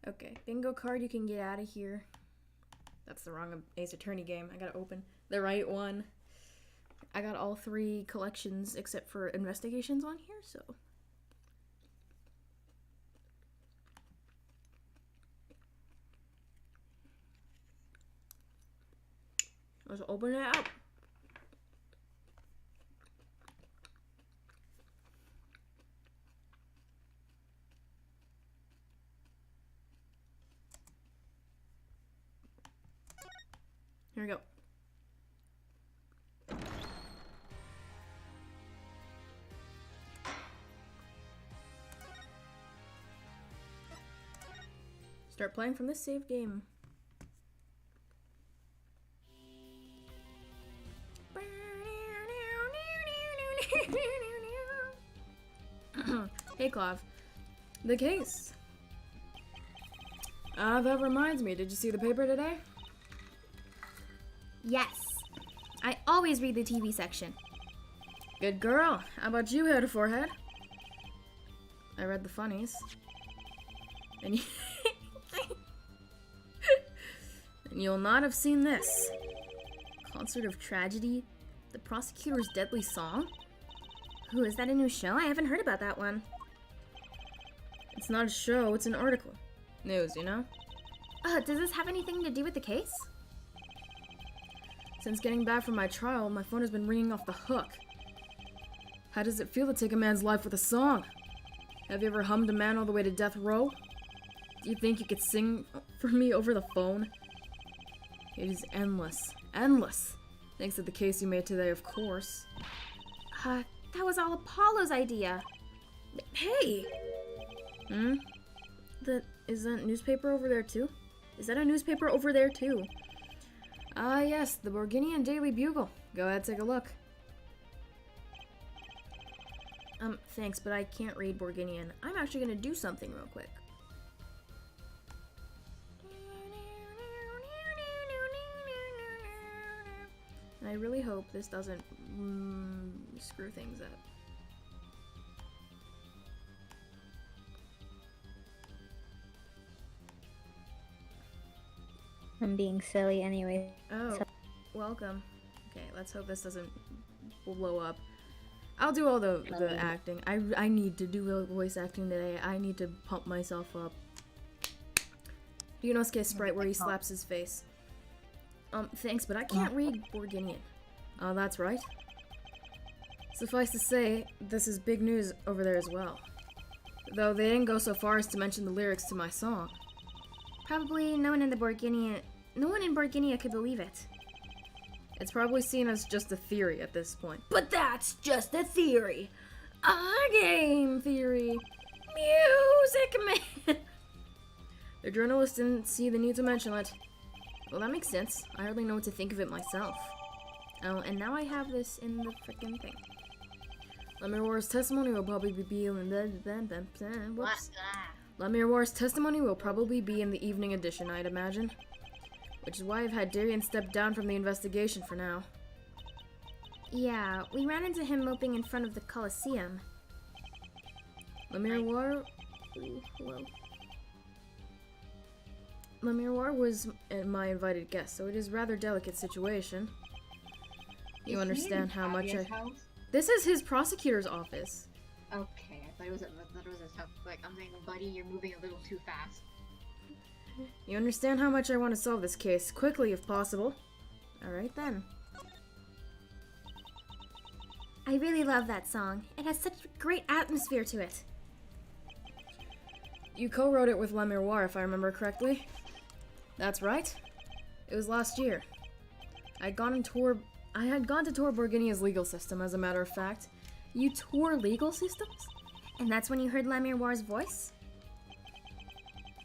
Okay, bingo card, you can get out of here. That's the wrong Ace Attorney game. I gotta open the right one. I got all 3 collections except for investigations on here, so. Let's open it up. Here we go. Start playing from this save game. Hey, Clav. The case. That reminds me, did you see the paper today? Yes. I always read the TV section. Good girl. How about you, head to forehead? I read the funnies. And and you'll not have seen this. Concert of Tragedy? The Prosecutor's Deadly Song? Ooh, is that a new show? I haven't heard about that one. It's not a show, it's an article. News, you know? Does this have anything to do with the case? Since getting back from my trial, my phone has been ringing off the hook. How does it feel to take a man's life with a song? Have you ever hummed a man all the way to death row? Do you think you could sing for me over the phone? It is endless. Endless. Thanks to the case you made today, of course. That was all Apollo's idea. Hey! Is that newspaper over there too? Is that a newspaper over there too? Ah, yes, the Borginian Daily Bugle. Go ahead, take a look. Thanks, but I can't read Borginian. I'm actually gonna do something real quick. And I really hope this doesn't screw things up. I'm being silly anyway. Oh, welcome. Okay, let's hope this doesn't blow up. I'll do all the acting. I need to do voice acting today. I need to pump myself up. Yunosuke sprite where he slaps his face. Thanks, but I can't read Borginian. Oh, that's right. Suffice to say, this is big news over there as well. Though they didn't go so far as to mention the lyrics to my song. Probably no one in Borginia could believe it. It's probably seen as just a theory at this point. But that's just a theory. A game theory. Music man. The journalist didn't see the need to mention it. Well, that makes sense. I hardly know what to think of it myself. Oh, and now I have this in the frickin' thing. Lemire War's testimony will probably be in the... Whoops. Lemire War's testimony will probably be in the evening edition, I'd imagine. Which is why I've had Darien step down from the investigation for now. Yeah, we ran into him moping in front of the Coliseum. Lemire War... Hello. Lemire War was my invited guest, so it is a rather delicate situation. You understand how much I... This is his prosecutor's office. Okay, I thought it was a tough... Like, I'm saying, buddy, you're moving a little too fast. You understand how much I want to solve this case, quickly if possible. Alright then. I really love that song. It has such a great atmosphere to it. You co-wrote it with Lemire War, if I remember correctly. That's right. It was last year. I had gone to tour Borginia's legal system, as a matter of fact. You tour legal systems? And that's when you heard Lemire War's voice?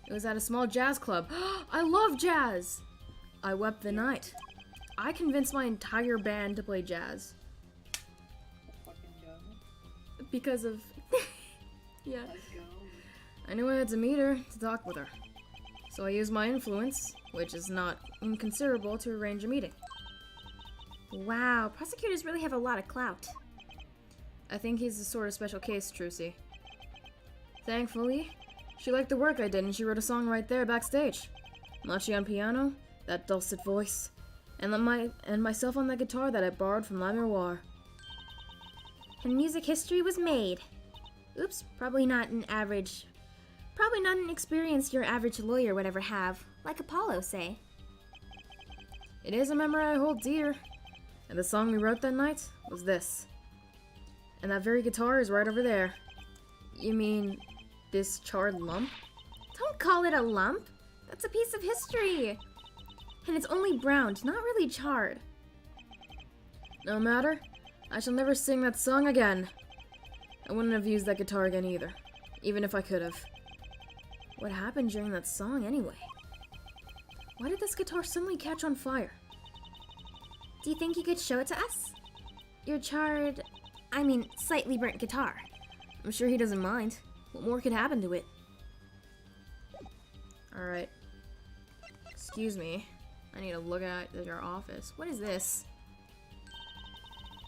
It was at a small jazz club. I love jazz! I wept the night. I convinced my entire band to play jazz. because of... yeah. Let's go. I knew I had to meet her to talk with her. So I used my influence, which is not inconsiderable, to arrange a meeting. Wow, prosecutors really have a lot of clout. I think he's a sort of special case, Trucy. Thankfully, she liked the work I did and she wrote a song right there backstage. Machi on piano, that dulcet voice, and myself on that guitar that I borrowed from La Miroir. And music history was made. Oops, probably not an experience your average lawyer would ever have, like Apollo, say. It is a memory I hold dear, and the song we wrote that night was this. And that very guitar is right over there. You mean this charred lump? Don't call it a lump. That's a piece of history. And it's only browned, not really charred. No matter, I shall never sing that song again. I wouldn't have used that guitar again either, even if I could have. What happened during that song anyway? Why did this guitar suddenly catch on fire? Do you think you could show it to us? Your charred, slightly burnt guitar. I'm sure he doesn't mind. What more could happen to it? Alright. Excuse me. I need to look at your office. What is this?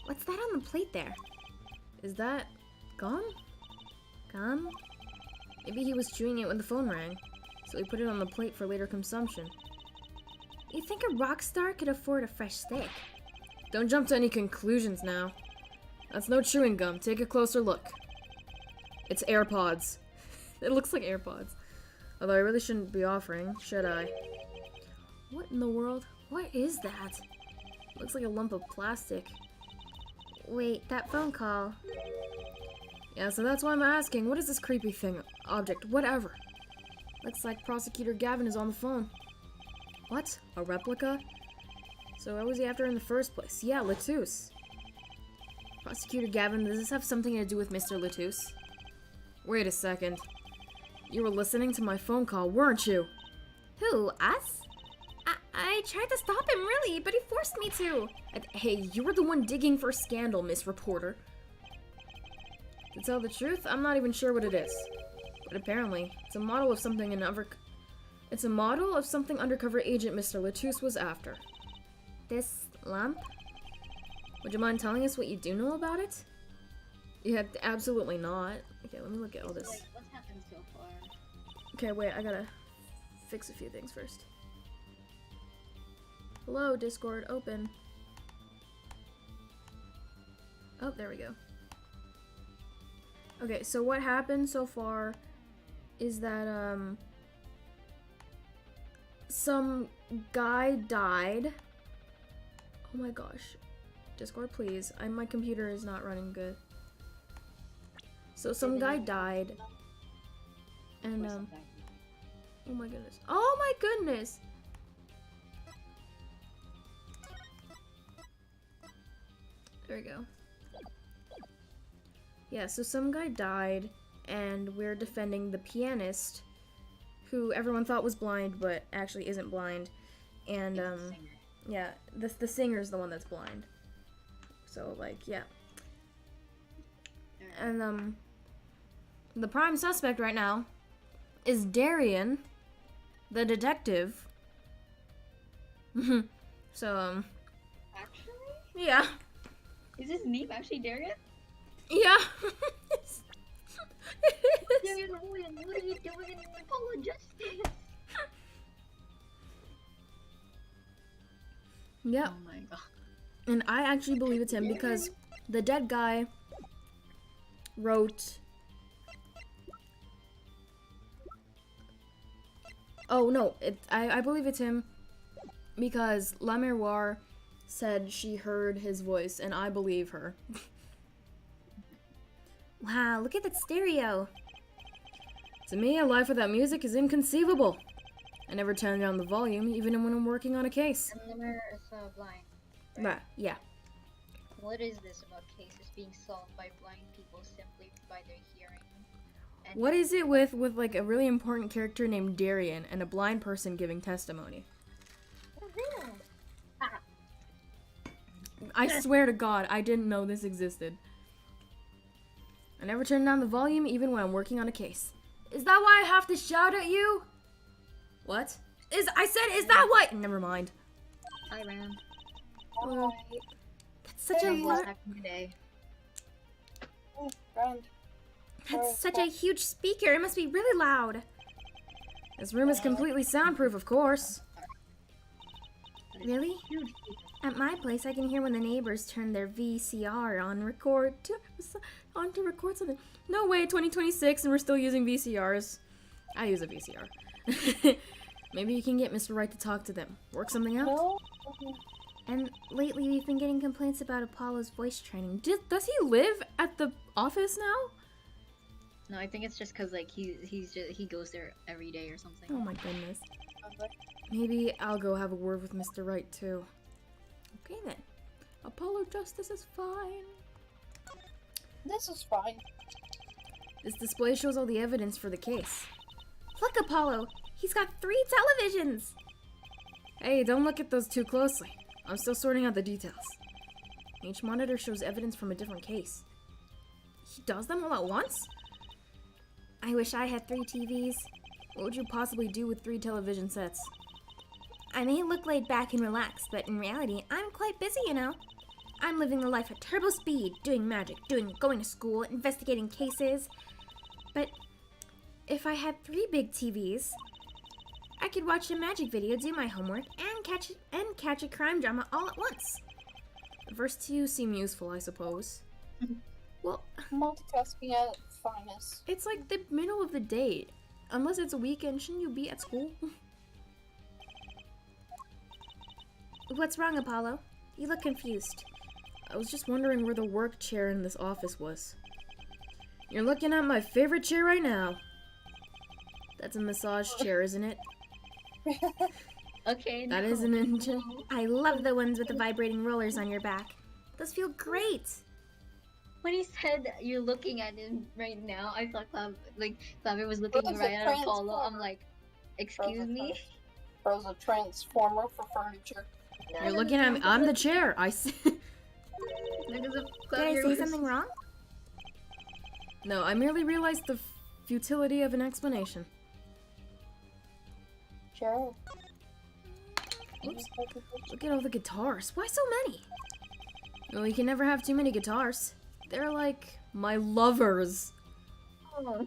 What's that on the plate there? Is that gum? Gum? Maybe he was chewing it when the phone rang, so he put it on the plate for later consumption. You think a rock star could afford a fresh steak? Don't jump to any conclusions now. That's no chewing gum. Take a closer look. It's AirPods. It looks like AirPods. Although I really shouldn't be offering, should I? What in the world? What is that? Looks like a lump of plastic. Wait, that phone call. Yeah, so that's why I'm asking. What is this creepy thing? Object? Whatever. Looks like Prosecutor Gavin is on the phone. What? A replica? So what was he after in the first place? Yeah, Latouche. Prosecutor Gavin, does this have something to do with Mr. Latouche? Wait a second. You were listening to my phone call, weren't you? Who, us? I tried to stop him, really, but he forced me to. Hey, you were the one digging for scandal, Miss Reporter. To tell the truth, I'm not even sure what it is. But apparently, it's a model of something undercover agent Mr. Latouche was after. This lump? Would you mind telling us what you do know about it? Yeah, absolutely not. Okay, let me look at all this. What's happened so far? Okay, wait, I gotta fix a few things first. Hello, Discord, open. Oh, there we go. Okay, so what happened so far is that, some guy died. Oh my gosh. Discord, please. My computer is not running good. So some guy died. And, oh my goodness. Oh my goodness! There we go. Yeah, so some guy died, and we're defending the pianist, who everyone thought was blind, but actually isn't blind. And, yeah, the singer's the one that's blind. So, like, yeah. And, the prime suspect right now is Darian, the detective. So, Actually? yeah. Is his name actually Darian? Yeah. Darian, what are you doing in Apollo Justice? Yeah. Oh my god. And I actually believe it's him because the dead guy wrote... Oh, no. I believe it's him because La Miroir said she heard his voice, and I believe her. Wow, look at that stereo. To me, a life without music is inconceivable. I never turn down the volume, even when I'm working on a case. And the mirror is blind. Right, yeah. What is this about cases being solved by blind people simply by their hearing? And What is it with like a really important character named Darian and a blind person giving testimony? I swear to God, I didn't know this existed. I never turn down the volume even when I'm working on a case. Is that why I have to shout at you? What? Is that why? Never mind. Hi, Ram. Hello. That's such a What's happening today? Oh, grand. that's such a huge speaker. It must be really loud. This room is completely soundproof, of course. Really? Huge. At my place, I can hear when the neighbors turn their VCR on to record something. No way, 2026 and we're still using VCRs. I use a VCR. Maybe you can get Mr. Wright to talk to them. Work something out? No? And lately, we've been getting complaints about Apollo's voice training. Does he live at the office now? No, I think it's just because like he goes there every day or something. Oh my goodness. Maybe I'll go have a word with Mr. Wright too. Okay then. Apollo Justice is fine. This is fine. This display shows all the evidence for the case. Look, Apollo! He's got 3 televisions! Hey, don't look at those too closely. I'm still sorting out the details. Each monitor shows evidence from a different case. He does them all at once? I wish I had 3 TVs. What would you possibly do with 3 television sets? I may look laid back and relaxed, but in reality, I'm quite busy, you know. I'm living the life at turbo speed, doing magic, going to school, investigating cases. But if I had 3 big TVs, I could watch a magic video, do my homework, and catch a crime drama all at once. The first 2 seem useful, I suppose. Well, Multitasking at its finest. it's like the middle of the day. Unless it's a weekend, shouldn't you be at school? What's wrong, Apollo? You look confused. I was just wondering where the work chair in this office was. You're looking at my favorite chair right now. That's a massage chair, isn't it? Okay. That no. is an engine. I love the ones with the vibrating rollers on your back. Those feel great. When he said you're looking at him right now, I thought Flavia was looking Those are right at Apollo. I'm Transformers. like, excuse me. Throws a transformer for furniture. You're looking at me. I'm the chair. I see. Because of Did I Flavia say was- something wrong? No, I merely realized the futility of an explanation. Sure. Oops. Look at all the guitars. Why so many? Well, you can never have too many guitars. They're like my lovers. Oh,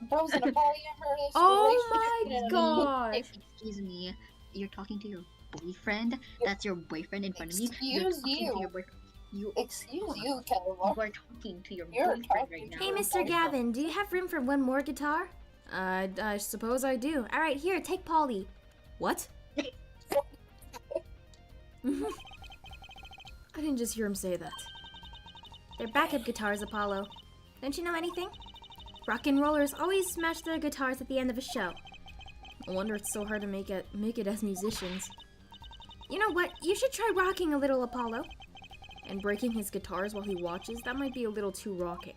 Bro's in a polyamorous Oh my relationship. gosh. excuse me. You're talking to your boyfriend? That's your boyfriend in front of you? You're Excuse talking you. to your boyfriend. You Excuse you, are Kelly. talking to your You're boyfriend talking right now. to Hey, your Mr. Gavin, do you have room for one more guitar? I suppose I do. All right, here, take Polly. What? I didn't just hear him say that. They're backup guitars, Apollo. Don't you know anything? Rock and rollers always smash their guitars at the end of a show. No wonder it's so hard to make it as musicians. You know what? You should try rocking a little, Apollo. And breaking his guitars while he watches, that might be a little too rocking.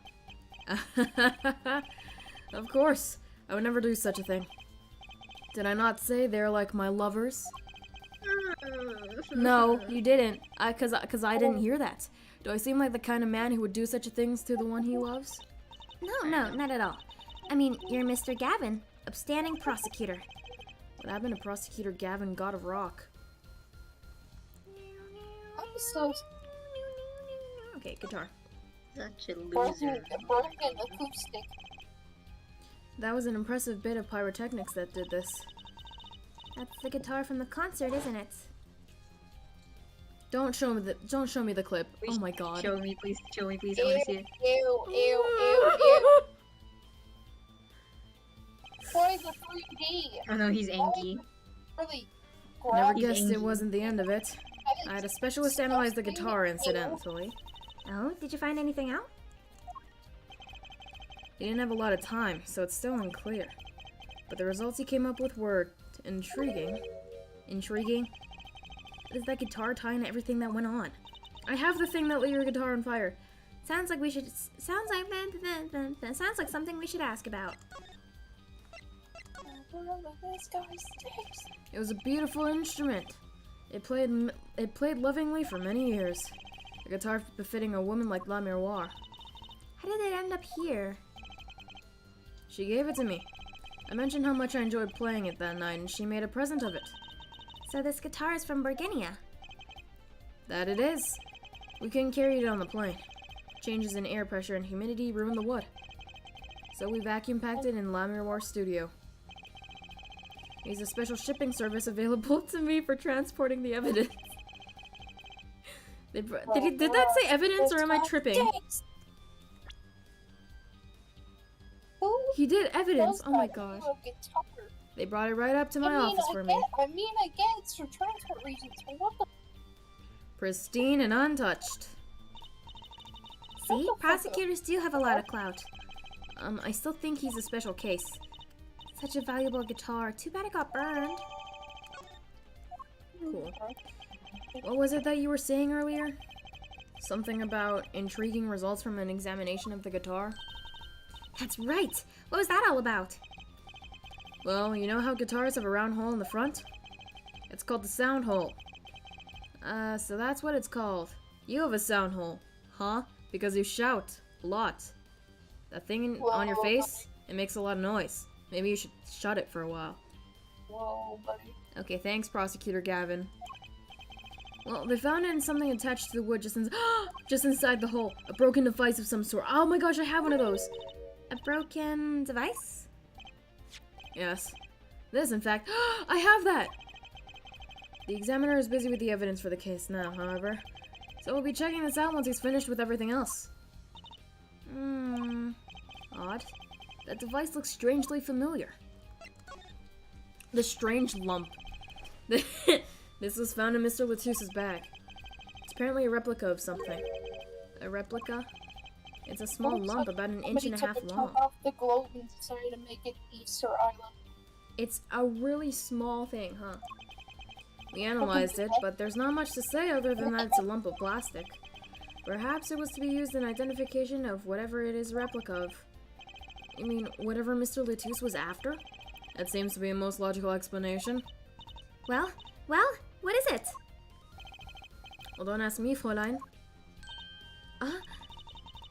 Of course, I would never do such a thing. Did I not say they're like my lovers? No, you didn't. Cause I didn't hear that. Do I seem like the kind of man who would do such a thing to the one he loves? No, not at all. I mean, you're Mr. Gavin, upstanding prosecutor. What happened to Prosecutor Gavin, God of Rock? I'm so Okay, guitar. Such a broken, loser. broken acoustic. That was an impressive bit of pyrotechnics that did this. That's the guitar from the concert, isn't it? Don't show me the clip. Oh my god. Show me, please. Show me, please. I want to see it. Ew, ew, ew, ew. Why the 3D? Oh no, he's angry. Really? Never grab- guessed it wasn't the end of it. I had a specialist analyze the guitar incidentally. Oh, did you find anything out? He didn't have a lot of time, so it's still unclear. But the results he came up with were intriguing. Intriguing? What is that guitar tying to everything that went on? I have the thing that lit your guitar on fire. Sounds like something we should ask about. This guy stinks. It was a beautiful instrument. It played lovingly for many years. A guitar befitting a woman like La Miroir. How did it end up here? She gave it to me. I mentioned how much I enjoyed playing it that night, and she made a present of it. So this guitar is from Borginia. That it is. We couldn't carry it on the plane. Changes in air pressure and humidity ruined the wood. So we vacuum packed it in Lamirwar Studio. There's a special shipping service available to me for transporting the evidence. Did that say evidence, or am I tripping? Thanks. Who He did evidence. does Oh my that gosh. to a guitar? They brought it right up to my I mean, office for me. I get it's for transport reasons, but what the Pristine and untouched. See? Prosecutors do have a lot of clout. I still think he's a special case. Such a valuable guitar. Too bad it got burned. Cool. What was it that you were saying earlier? Something about intriguing results from an examination of the guitar? That's right. What was that all about? Well, you know how guitars have a round hole in the front? It's called the sound hole. So that's what it's called. You have a sound hole, huh? Because you shout a lot. That thing on your face, it makes a lot of noise. Maybe you should shut it for a while. Whoa, buddy. Okay, thanks, Prosecutor Gavin. Well, they found it in something attached to the wood just inside the hole. A broken device of some sort. Oh my gosh, I have one of those. A broken device? Yes. This, in fact, I have that! The examiner is busy with the evidence for the case now, however. So we'll be checking this out once he's finished with everything else. Odd. That device looks strangely familiar. The strange lump. This was found in Mr. Latus's bag. It's apparently a replica of something. A replica? It's a small lump about an inch and a half Somebody took long. a ton off the globe and decided to make it Easter Island. It's a really small thing, huh? We analyzed it, but there's not much to say other than that it's a lump of plastic. Perhaps it was to be used in identification of whatever it is a replica of. You mean, whatever Mr. Latus was after? That seems to be a most logical explanation. Well, what is it? Well, don't ask me, Fräulein.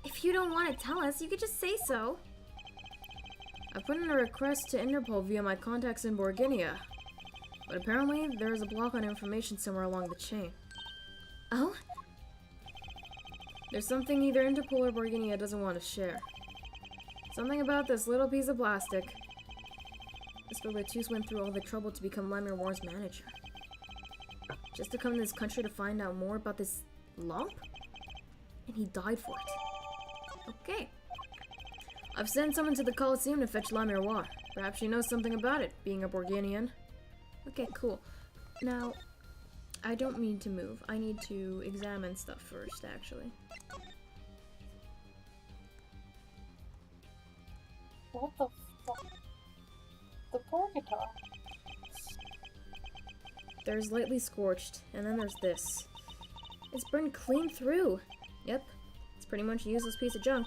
If you don't want to tell us, you could just say so. I put in a request to Interpol via my contacts in Borginia. But apparently, there is a block on information somewhere along the chain. Oh? There's something either Interpol or Borginia doesn't want to share. Something about this little piece of plastic. Mr. Latus went through all the trouble to become Lamirwar's manager. Just to come to this country to find out more about this lump? And he died for it. Okay. I've sent someone to the Colosseum to fetch Lamirwar. Perhaps she knows something about it, being a Borginian. Okay, cool. Now, I don't mean to move. I need to examine stuff first, actually. What the fuck? The poor guitar. There's lightly scorched, and then there's this. It's burned clean through. Yep, it's pretty much a useless piece of junk.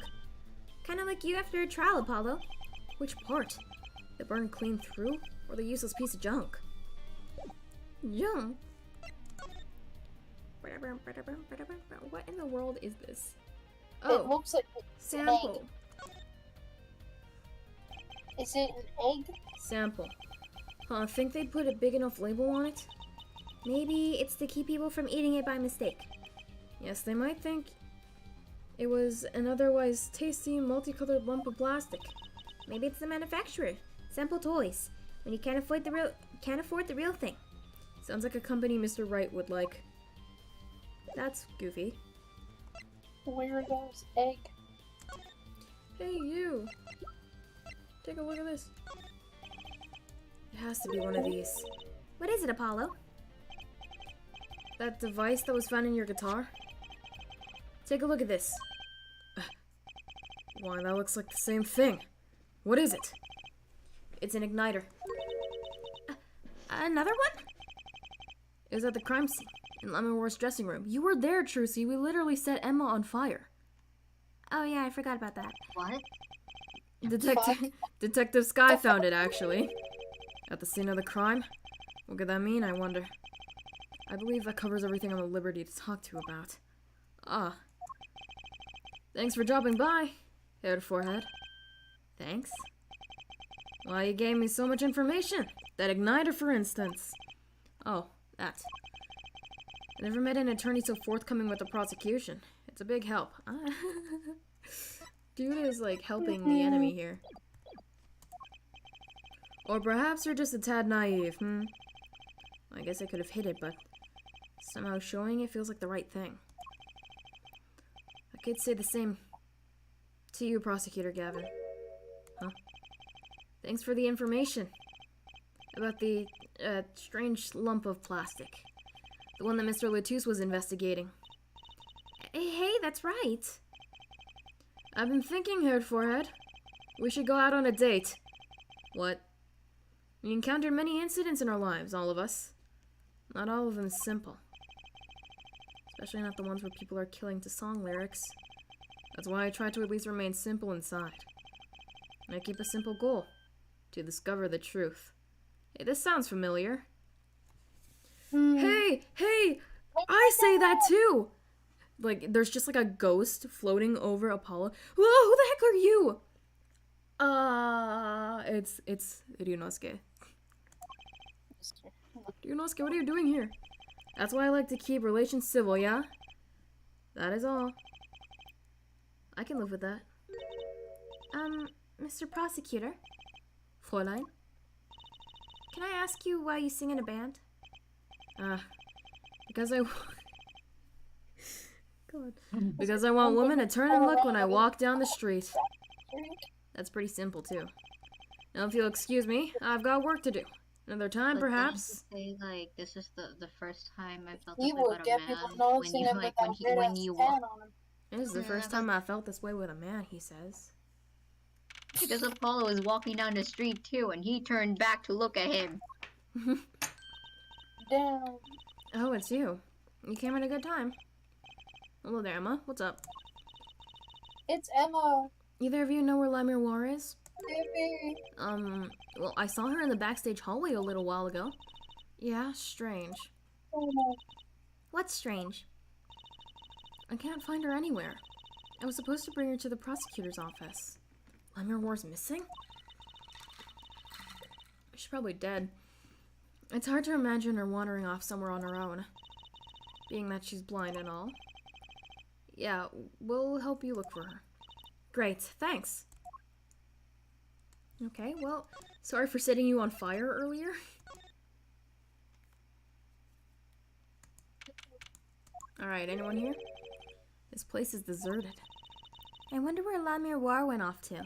Kind of like you after a trial, Apollo. Which part? The burned clean through, or the useless piece of junk? Junk? What in the world is this? It Oh, looks like an sample. egg. Is it an egg? Sample. Huh, think they'd put a big enough label on it? Maybe it's to keep people from eating it by mistake. Yes, they might think it was an otherwise tasty, multicolored lump of plastic. Maybe it's the manufacturer. Sample toys. When you can't afford the real thing. Sounds like a company Mr. Wright would like. That's goofy. Weirdo's egg. Hey, you! Take a look at this. It has to be one of these. What is it, Apollo? That device that was found in your guitar? Take a look at this. Why, that looks like the same thing. What is it? It's an igniter. Another one? It was at the crime scene, in Lamirwar's dressing room. You were there, Trucy. We literally set Emma on fire. Oh yeah, I forgot about that. What? Detective Sky found it, actually. At the scene of the crime? What could that mean, I wonder? I believe that covers everything I'm at liberty to talk to you about. Ah. Thanks for dropping by. Haired forehead. Thanks. Well, you gave me so much information. That igniter, for instance. Oh, that. I never met an attorney so forthcoming with the prosecution. It's a big help. Dude is, like, helping the enemy here. Or perhaps you're just a tad naive, I guess I could have hid it, but somehow showing it feels like the right thing. I could say the same to you, Prosecutor Gavin. Huh? Thanks for the information about the strange lump of plastic. The one that Mr. Latouche was investigating. Hey, that's right. I've been thinking, Haired Forehead. We should go out on a date. What? We encountered many incidents in our lives, all of us. Not all of them simple. Especially not the ones where people are killing to song lyrics. That's why I try to at least remain simple inside. And I keep a simple goal. To discover the truth. Hey, this sounds familiar. Hey! I say that too! Like, there's just like a ghost floating over Apollo. Whoa, who the heck are you? It's Ryunosuke. Ryunosuke, what are you doing here? That's why I like to keep relations civil, yeah? That is all. I can live with that. Mr. Prosecutor, Fräulein? can I ask you why you sing in a band? Because I... God. Because I want women to turn and look when I walk down the street. That's pretty simple, too. Now, if you'll excuse me, I've got work to do. Another time, But perhaps? didn't you say, like, this is the first time I felt He this way will about get a people man noticing him with that weird when ass you tan walk. on him. This is the first time I felt this way with a man, he says. Because Apollo was walking down the street too, and he turned back to look at him. Damn. Oh, it's you. You came at a good time. Hello there, Emma. What's up? It's Emma. Either of you know where La Miroir is? Baby. Well, I saw her in the backstage hallway a little while ago. Yeah, strange. Oh no. What's strange? I can't find her anywhere. I was supposed to bring her to the prosecutor's office. La Miroir's missing? She's probably dead. It's hard to imagine her wandering off somewhere on her own. Being that she's blind and all. Yeah, we'll help you look for her. Great, thanks. Okay, well, sorry for setting you on fire earlier. Alright, anyone here? This place is deserted. I wonder where La Miroir went off to.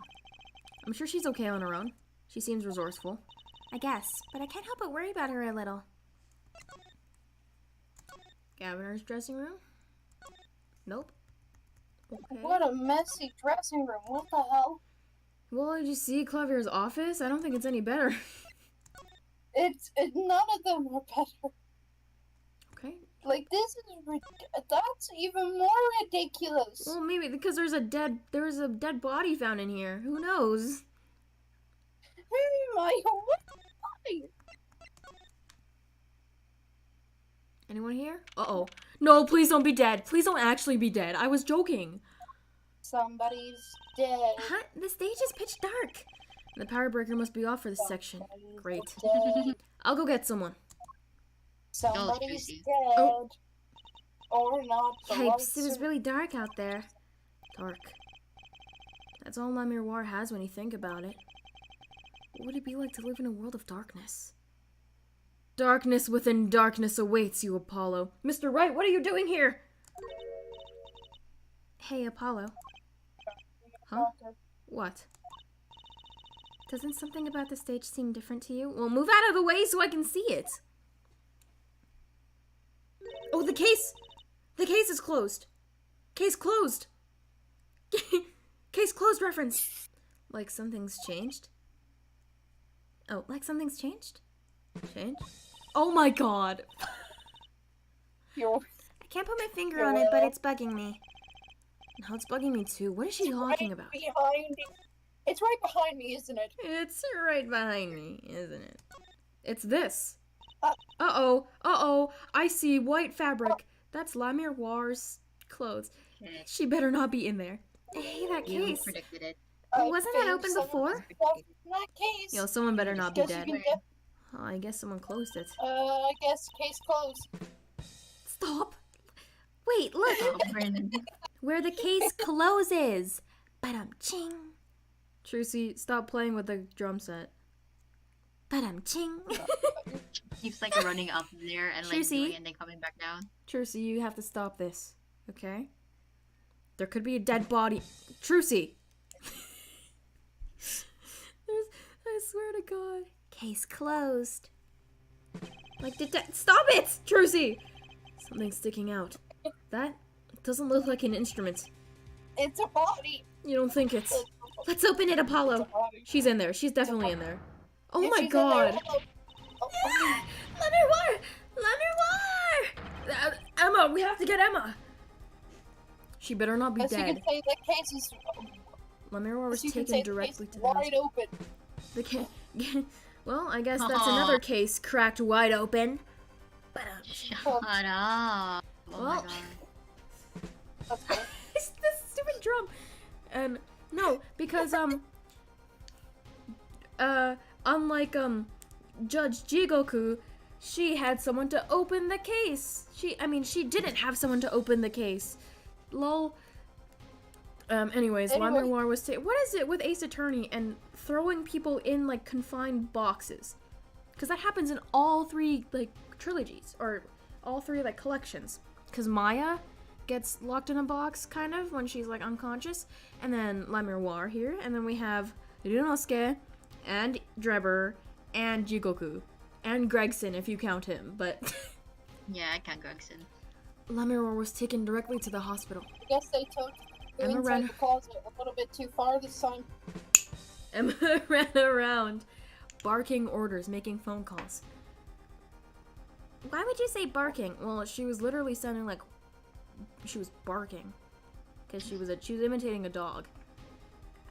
I'm sure she's okay on her own. She seems resourceful. I guess, but I can't help but worry about her a little. Gaviner's dressing room? Nope. Okay. What a messy dressing room. What the hell? Well, did you see Clavier's office? I don't think it's any better. It's none of them are better. Okay. Like, this is that's even more ridiculous. Well, maybe because there's a dead body found in here. Who knows? Oh my, what? Anyone here? Uh-oh. No, please don't be dead. Please don't actually be dead. I was joking. Somebody's dead. Huh? The stage is pitch dark. The power breaker must be off for this section. Somebody's Great. Dead. I'll go get someone. Somebody's Tracy. dead. Oh. Or not. The Yipes, lights it was are- really dark out there. Dark. That's all La Miroir has when you think about it. What would it be like to live in a world of darkness? Darkness within darkness awaits you, Apollo. Mr. Wright, what are you doing here? Hey, Apollo. Huh? What? Doesn't something about the stage seem different to you? Well, move out of the way so I can see it. Oh, the case! The case is closed. Case closed. Case closed reference. Like something's changed? Oh, Like something's changed? change? Oh my god. You're I can't put my finger on it, but it's bugging me. Now it's bugging me too. What is she talking about? behind me. It's right behind me, isn't it? It's right behind me, isn't it? It's this. Uh. Uh-oh. Uh-oh. I see white fabric. That's La Miroir's clothes. She better not be in there. Hey, that You case. predicted it. Wasn't that think open someone before? was involved in that case. Yo, someone better not be Guess you dead. can get- Oh, I guess someone closed it. I guess case closed. Stop. Wait, look. Oh, Brandon. Where the case closes. Ching. Trucy, stop playing with the drum set. Ching. Keeps like running up there and like Trucy? doing it and then coming back down. Trucy, you have to stop this, okay? There could be a dead body. Trucy! I swear to God. Case closed. Like, stop it! Trucy! Something's sticking out. That doesn't look like an instrument. It's a body. You don't think it's... Let's open it, It's Apollo. a body. She's in there. She's definitely in there. Oh If my she's in there, God! oh, Emma, we have to get Emma! She better not be as you can dead. say, the case is. Lamiror was As you can taken say, the directly case to is the wide hospital. open. The well, I guess that's Aw. another case cracked wide open. Shut up. Oh Well. my god. That's fine. It's this stupid drum. And no, because unlike Judge Jigoku, she had someone to open the case. She didn't have someone to open the case. Lol. Anyways, Anyway. Lamiror was what is it with Ace Attorney and throwing people in like confined boxes? Because that happens in all three like trilogies or all three like collections. Because Maya gets locked in a box kind of when she's like unconscious, and then Lamiror here, and then we have Ryunosuke and Drebber and Jigoku and Gregson if you count him. But Yeah, I count Gregson. Lamiror was taken directly to the hospital. I guess they took the Emma inside ran- the closet a little bit too far this time. Emma ran around, barking orders, making phone calls. Why would you say barking? Well, she was literally sounding like she was barking, because she was imitating a dog.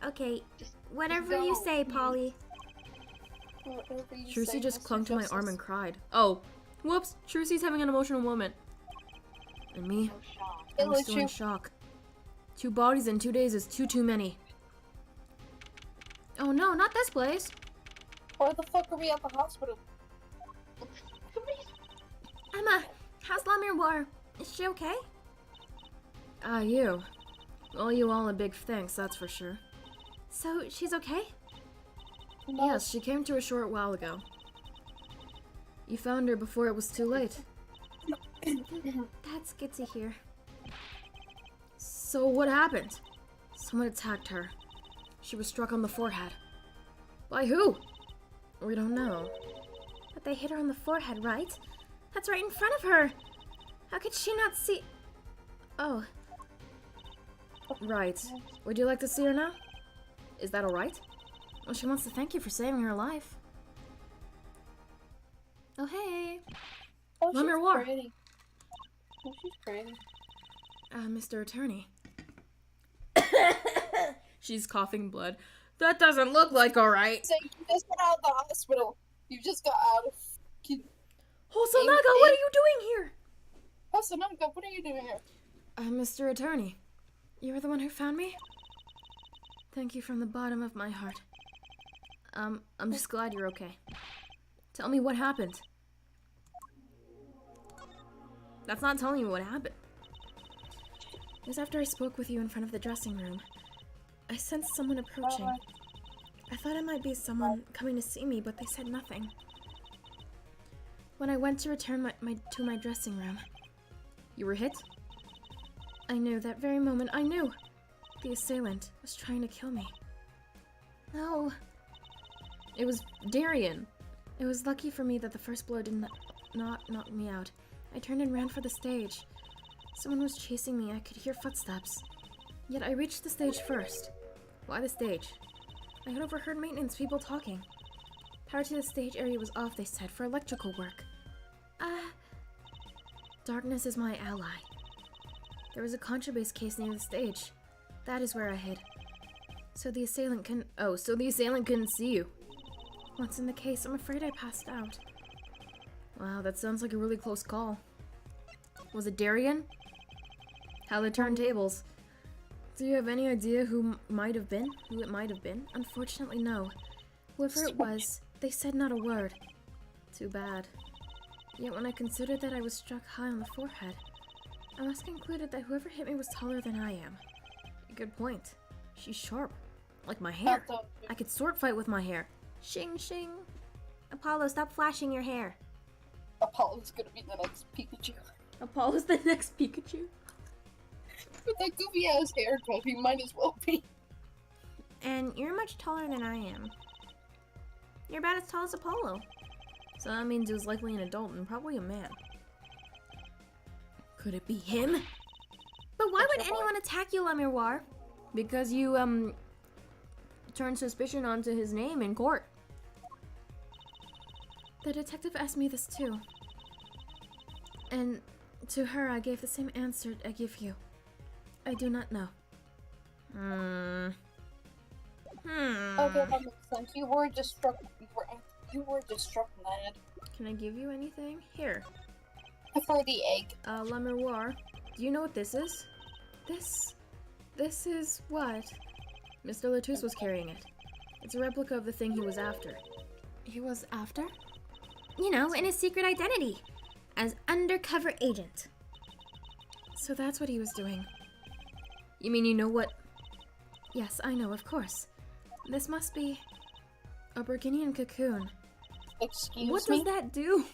Okay, Just whatever you go. say, Polly. Whatever you say, Trucy just Mr. clung to my Justice. arm and cried. Oh, whoops! Trucy's having an emotional moment. And me, I It was was still in you. shock. 2 bodies in 2 days is too many. Oh no, not this place! Why the fuck are we at the hospital? Emma, how's Lamiror? Is she okay? Ah, you. Well, you all a big thanks, that's for sure. So, she's okay? No, Yes, she came to a short while ago. You found her before it was too late. That's good to hear. So what happened? Someone attacked her. She was struck on the forehead. By who? We don't know. But they hit her on the forehead, right? That's right in front of her! How could she not see? Oh, Right. Would you like to see her now? Is that alright? Well, she wants to thank you for saving her life. Oh, hey. oh, Lumber she's War. pretty. Oh, she's pretty. Mr. Attorney. She's coughing blood. That doesn't look like alright. So you just got out of the hospital. You just got out of. Hosonaga, what are you doing here? Oh, Sonoga, what are you doing here? Mr. Attorney. You were the one who found me? Thank you from the bottom of my heart. I'm just glad you're okay. Tell me what happened. That's not telling me what happened. It was after I spoke with you in front of the dressing room. I sensed someone approaching. I thought it might be someone coming to see me, but they said nothing. When I went to return to my dressing room, you were hit? I knew that very moment. I knew the assailant was trying to kill me. No. It was Darien. It was lucky for me that the first blow did not knock me out. I turned and ran for the stage. Someone was chasing me. I could hear footsteps. Yet I reached the stage first. Why the stage? I had overheard maintenance people talking. Power to the stage area was off, they said, for electrical work. Darkness is my ally. There was a contrabass case near the stage. That is where I hid. So the assailant couldn't see you. Once in the case, I'm afraid I passed out. Wow, that sounds like a really close call. Was it Darien? How they turned tables. Do you have any idea who might have been? Who it might have been? Unfortunately, no. Whoever it was, they said not a word. Too bad. Yet when I considered that I was struck high on the forehead, I must concluded that whoever hit me was taller than I am. Good point. She's sharp. Like my hair. I could sword fight with my hair. Shing shing. Apollo, stop flashing your hair. Apollo's gonna be the next Pikachu. Apollo's the next Pikachu. With that goofy ass haircut, he might as well be. And you're much taller than I am. You're about as tall as Apollo. So that means he was likely an adult and probably a man. Could it be him? But why would anyone attack you, Lamirwar? Because you, turned suspicion onto his name in court. The detective asked me this too. And to her, I gave the same answer I give you. I do not know. Okay, that makes sense. You were just struck. You were just struck mad. Can I give you anything? Here. For the egg. Lamirwar, do you know what this is? This is what? Mr. Latus was carrying it. It's a replica of the thing he was after. He was after? You know, in his secret identity. As undercover agent. So that's what he was doing. You mean you know what? Yes, I know, of course. This must be a Burgundian cocoon. Excuse What me? does that do?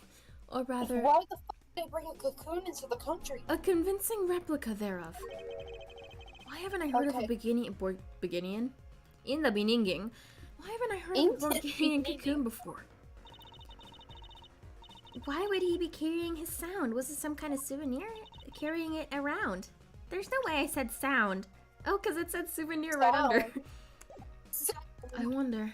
Or rather, Why the fuck did they bring a cocoon into the country? a convincing replica thereof. Why haven't I heard of a Okay. Burgundian? In the Beninging. Why haven't I heard In of a the Burgundian Beninging. cocoon before? Why would he be carrying his sound? Was it some kind of souvenir? Carrying it around? There's no way I said sound. Oh, because it said souvenir right under. Sound. I wonder.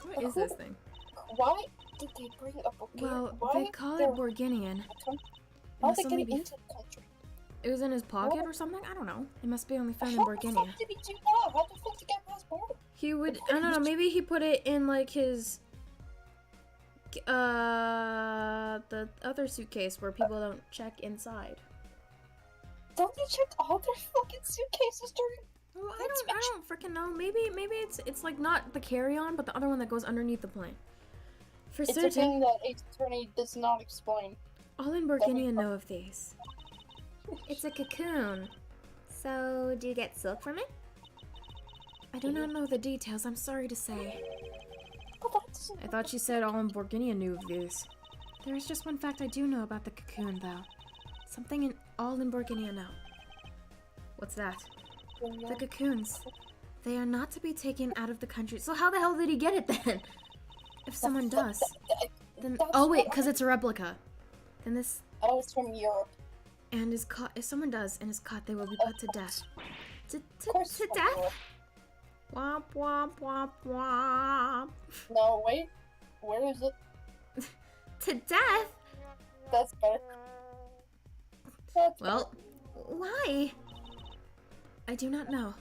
What is this thing? Why did they bring a cocoon? Well, Why they call it Burgundian. How must did they only get be- into the country? It was in his pocket or something? I don't know. It must be only found in How the Burgundia. fuck did he do that? How the fuck did he get past border? He would, I don't know, maybe he put it in like his, the other suitcase where people don't check inside. Don't they check all their fucking suitcases during? Well, I don't freaking know. Maybe it's like not the carry-on, but the other one that goes underneath the plane. For It's a certain, thing that Ace Attorney does not explain. all in Burgundia know of these. It's a cocoon. So, do you get silk from it? I do not know the details, I'm sorry to say. But that's I thought she said all in Burgundia knew of these. There is just one fact I do know about the cocoon, though. Something in all in Burgundia know. What's that? The cocoons. They are not to be taken out of the country. So how the hell did he get it then? If someone does, then oh wait, because it's a replica. Then this Oh, it's from Europe. and is caught. If someone does and is caught, they will be put to death. To Of course it's to from death? Europe. Womp womp womp womp. No, wait. Where is it? To death? That's better. That's Well, Why? I do not know.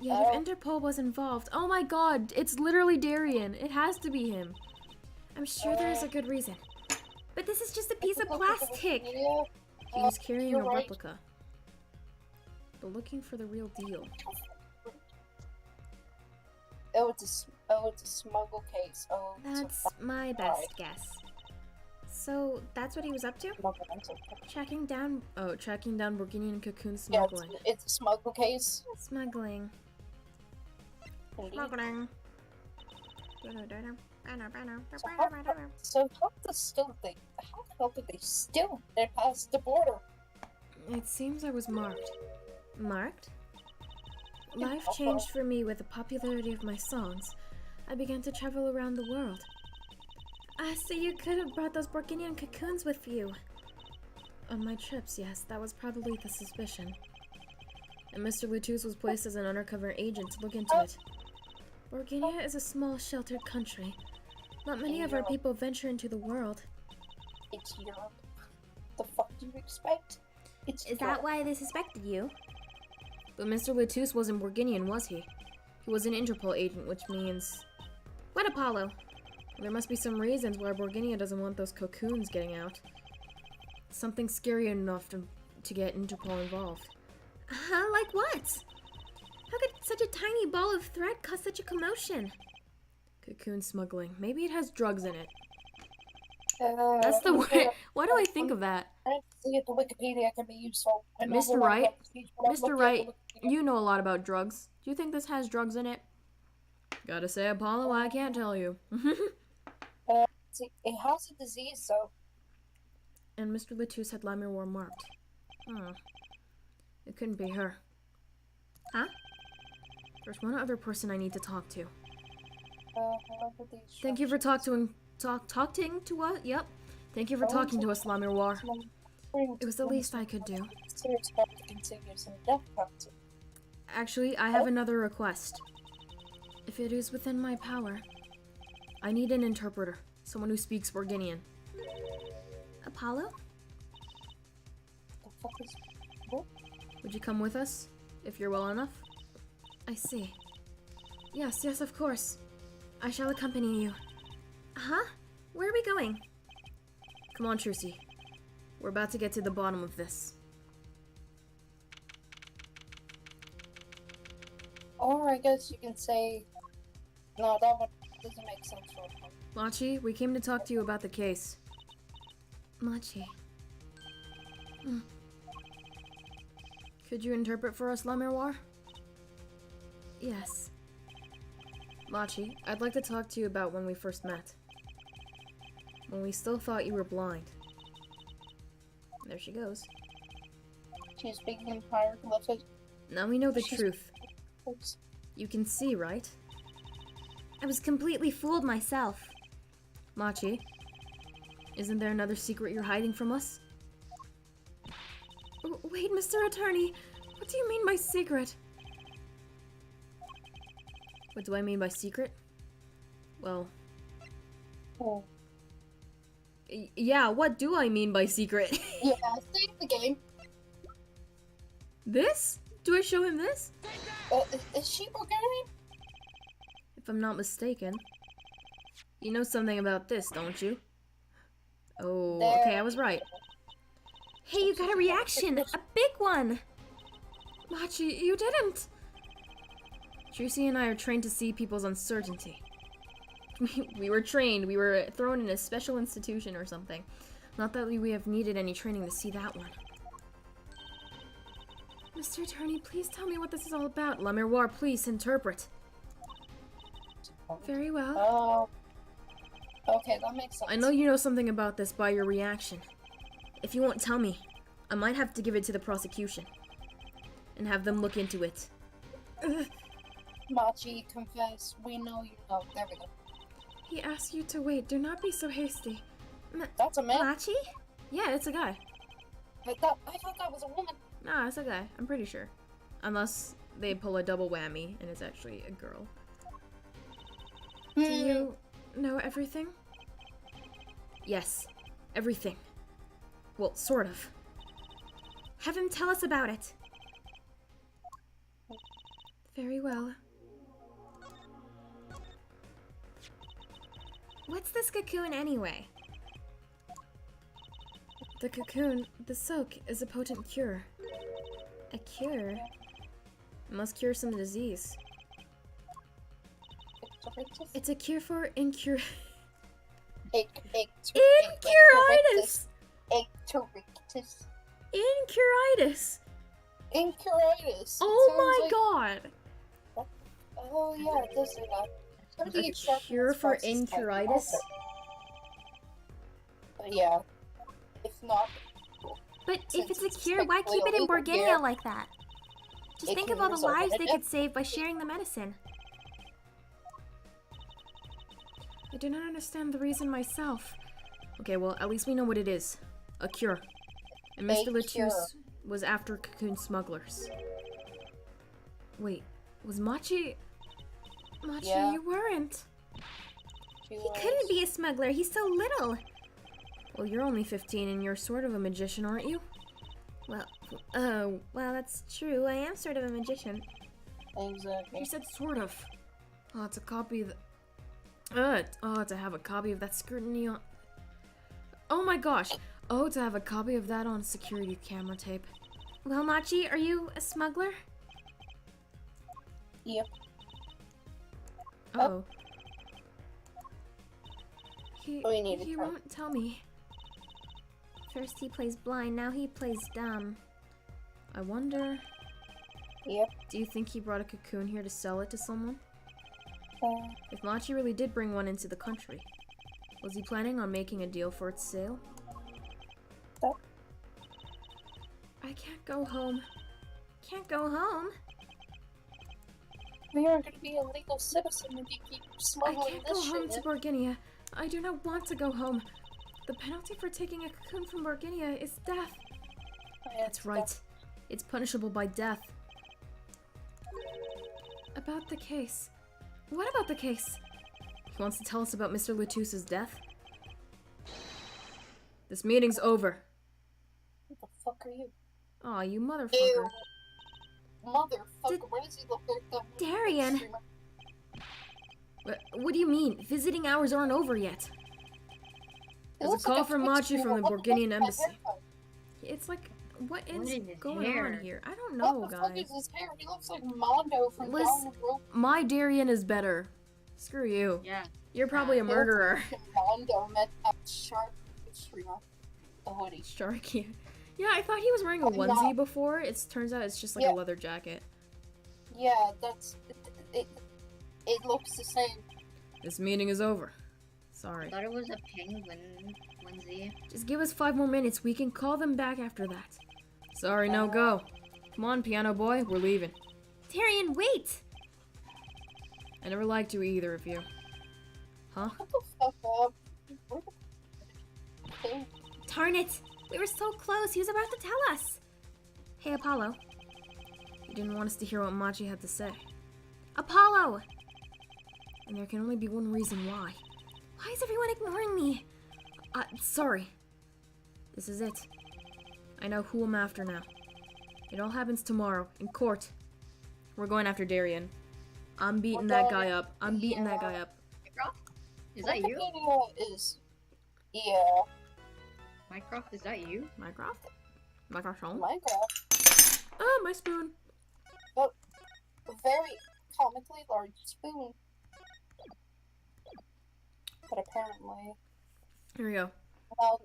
Yet Oh. if Interpol was involved, oh my god, it's literally Darien. It has to be him. I'm sure there is a good reason. But this is just a piece of Look at the plastic. Wikipedia. He was carrying you're a right. replica. But looking for the real deal. It's a smuggle case. Oh, it's a That's my best guess. So, that's what he was up to? smuggle case. Tracking down Burgundian cocoon Yeah, smuggling. it's a smuggle case. Smuggling. Indeed. Smuggling. So how the hell did they steal it past the border? It seems I was marked. Marked? Life changed for me with the popularity of my songs. I began to travel around the world. So you could have brought those Burgundian cocoons with you. On my trips, yes, that was probably the suspicion. And Mr. Lutus was placed as an undercover agent to look into it. Burgundia is a small, sheltered country. Not many of our people venture into the world. It's Europe. The fuck do you expect? It's Is that Europe. why they suspected you? But Mr. Lutus wasn't Burgundian, was he? He was an Interpol agent, which means... What Apollo? There must be some reasons why Burgundia doesn't want those cocoons getting out. Something scary enough to get Interpol involved. Huh? Like what? How could such a tiny ball of thread cause such a commotion? Cocoon smuggling. Maybe it has drugs in it. That's the way. Why do I think of that? Trying to see if the Wikipedia can be useful. I know a Mr. lot Wright? about the speech, but I'm Mr. looking at Wright, the Wikipedia. you know a lot about drugs. Do you think this has drugs in it? Gotta say, Apollo, I can't tell you. See, it has a disease, so And Mr. Latus had Lammermoor marked. Oh. It couldn't be her. Huh? There's one other person I need to talk to. however these Thank you for talking to us. Yep. Thank you for talking to us, Lammermoor. It was the least I could do. Serious about the continuous and death penalty. Actually, I have another request. If it is within my power, I need an interpreter. Someone who speaks Borginian. Apollo? The fuck is what? Would you come with us? If you're well enough? I see. Yes, of course. I shall accompany you. Huh? Where are we going? Come on, Trucy. We're about to get to the bottom of this. Or I guess you can say, no, that one doesn't make sense for him. Machi, we came to talk to you about the case. Machi. Could you interpret for us, Lammermoor? Yes. Machi, I'd like to talk to you about when we first met. When we still thought you were blind. There she goes. She's speaking in hieroglyphics. Now we know the She's- truth. You can see, right? I was completely fooled myself. Machi, isn't there another secret you're hiding from us? Wait, Mr. Attorney. What do you mean by secret? What do I mean by secret? Well, Oh. yeah, what do I mean by secret? Yeah, save the game. This? Do I show him this? Is she Bulgarian? If I'm not mistaken. You know something about this, don't you? Oh, okay, I was right. Hey, you got a reaction! A big one! Machi, you didn't! Trucy and I are trained to see people's uncertainty. We were trained. We were thrown in a special institution or something. Not that we have needed any training to see that one. Mr. Attorney, please tell me what this is all about. Lammermoor, please interpret. Very well. Oh. Okay, that makes sense. I know you know something about this by your reaction. If you won't tell me, I might have to give it to the prosecution. And have them look into it. Machi, confess. We know you know. There we go. He asked you to wait. Do not be so hasty. That's a man. Machi? Yeah, it's a guy. I thought that was a woman. Nah, it's a guy. I'm pretty sure. Unless they pull a double whammy and it's actually a girl. Do you know everything? Yes, everything. Well, sort of. Have him tell us about it. Very well. What's this cocoon anyway? The cocoon, the silk, is a potent cure. A cure? It must cure some disease. It's a cure for Incuritis? Icteritis. Incuritis! Incuritis. Oh my god! Oh yeah, it does say that. What are the A acceptance cure for process like? incuritis? Yeah. If not, But if Since it's a it's cure, why keep it in illegal Borgenia here, like that? Just it think can of all the result in lives a they death. could save by sharing the medicine. I do not understand the reason myself. Okay, well, at least we know what it is. A cure. And Mr. A Latus cure. was after cocoon smugglers. Wait, was Machi... Machi, Yeah. you weren't. He couldn't be a smuggler, he's so little. Well, you're only 15 and you're sort of a magician, aren't you? Well, that's true. I am sort of a magician. Exactly. You said sort of. Oh, it's a copy of the... to have a copy of that scrutiny on... Oh my gosh. Oh, to have a copy of that on security camera tape. Well, Machi, are you a smuggler? Yep. Uh-oh. We need He to won't tell me. First he plays blind, now he plays dumb. I wonder... Yep. Do you think he brought a cocoon here to sell it to someone? Uh, If Machi really did bring one into the country, was he planning on making a deal for its sale? No. I can't go home. Can't go home. we are going to be a legal citizen if you keep I smuggling can't go this home shit. to Borginia. I do not want to go home. The penalty for taking a cocoon from Borginia is death. That's right. It's punishable by death. About the case. What about the case? He wants to tell us about Mr. Latusse's death? This meeting's over. What the fuck are you? Aw, you motherfucker. Ew. Motherfucker, why does he look like that? Darian. What do you mean? Visiting hours aren't over yet. He There's a looks call like from Twitch Machi from the streamer. What the fuck Borginian is that embassy. haircut? It's like, what What is is his going hair? on here? I don't know, What the fuck guys. is his hair? He looks like Mondo from Liz- Down the Road. My Darian is better. Screw you. Yeah. You're probably a murderer. Mondo met that sharp streamer. The hoodie. Sharky. Yeah, I thought he was wearing a I'm not. onesie before. It turns out it's just like Yeah. a leather jacket. Yeah, it looks the same. This meeting is over. I Sorry. thought it was a penguin onesie. Just give us 5 more minutes. We can call them back after that. Sorry, no go. Come on, piano boy. We're leaving. Darian, wait! I never liked you either of you. Huh? What the fuck up? Where the thing? Darn it! We were so close, he was about to tell us! Hey, Apollo. You didn't want us to hear what Machi had to say. Apollo! And there can only be one reason why. Why is everyone ignoring me? Sorry. This is it. I know who I'm after now. It all happens tomorrow, in court. We're going after Darian. I'm beating that guy up. I'm beating that guy up. Mycroft? Is that you? Wikipedia is... Yeah. Mycroft, is that you? Mycroft? Mycroft home? Minecraft. Ah, my spoon. A very comically large spoon. But apparently... Here we go.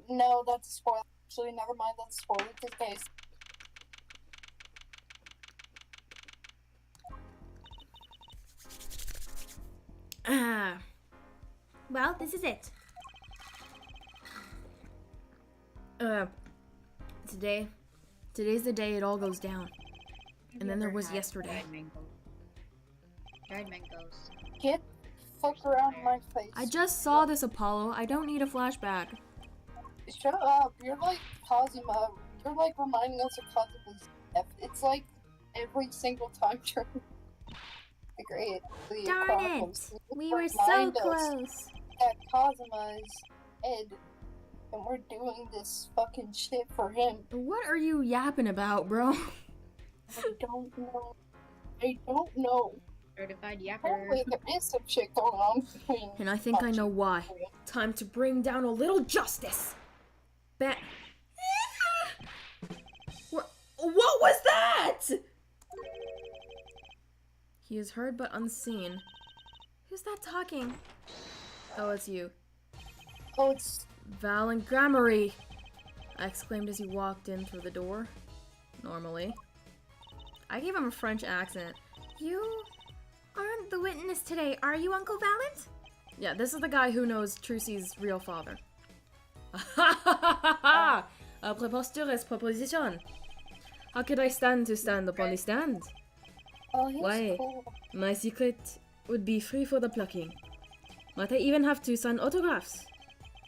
No, that's a spoiler. Actually, never mind, that's a spoiler. This case. Ah. Well, this is it. Today's the day it all goes down. And then there was Had yesterday. Dried mango. Dried mangoes. Get the fuck around my face. I just saw this, Apollo. I don't need a flashback. Shut up. You're like Kazuma. You're like reminding us of Kazuma's death. It's like every single time during the Great the Darn Chronicles, it! you We were so remind us close. that Kazuma is dead, and we're doing this fucking shit for him. What are you yapping about, bro? I don't know. I don't know. Certified yapper. Apparently there is some shit going on between... And I think I know why. Time to bring down a little justice. What was that? He is heard but unseen. Who's that talking? Oh, it's you. Oh, it's... Val and Gramarye! I exclaimed as he walked in through the door. Normally. I gave him a French accent. You aren't the witness today, are you, Uncle Valent? Yeah, this is the guy who knows Trucy's real father. Ha ha ha ha! A preposterous proposition. How could I stand to stand upon the stand? Oh, he's Why? cool. My secret would be free for the plucking. Might I even have to sign autographs?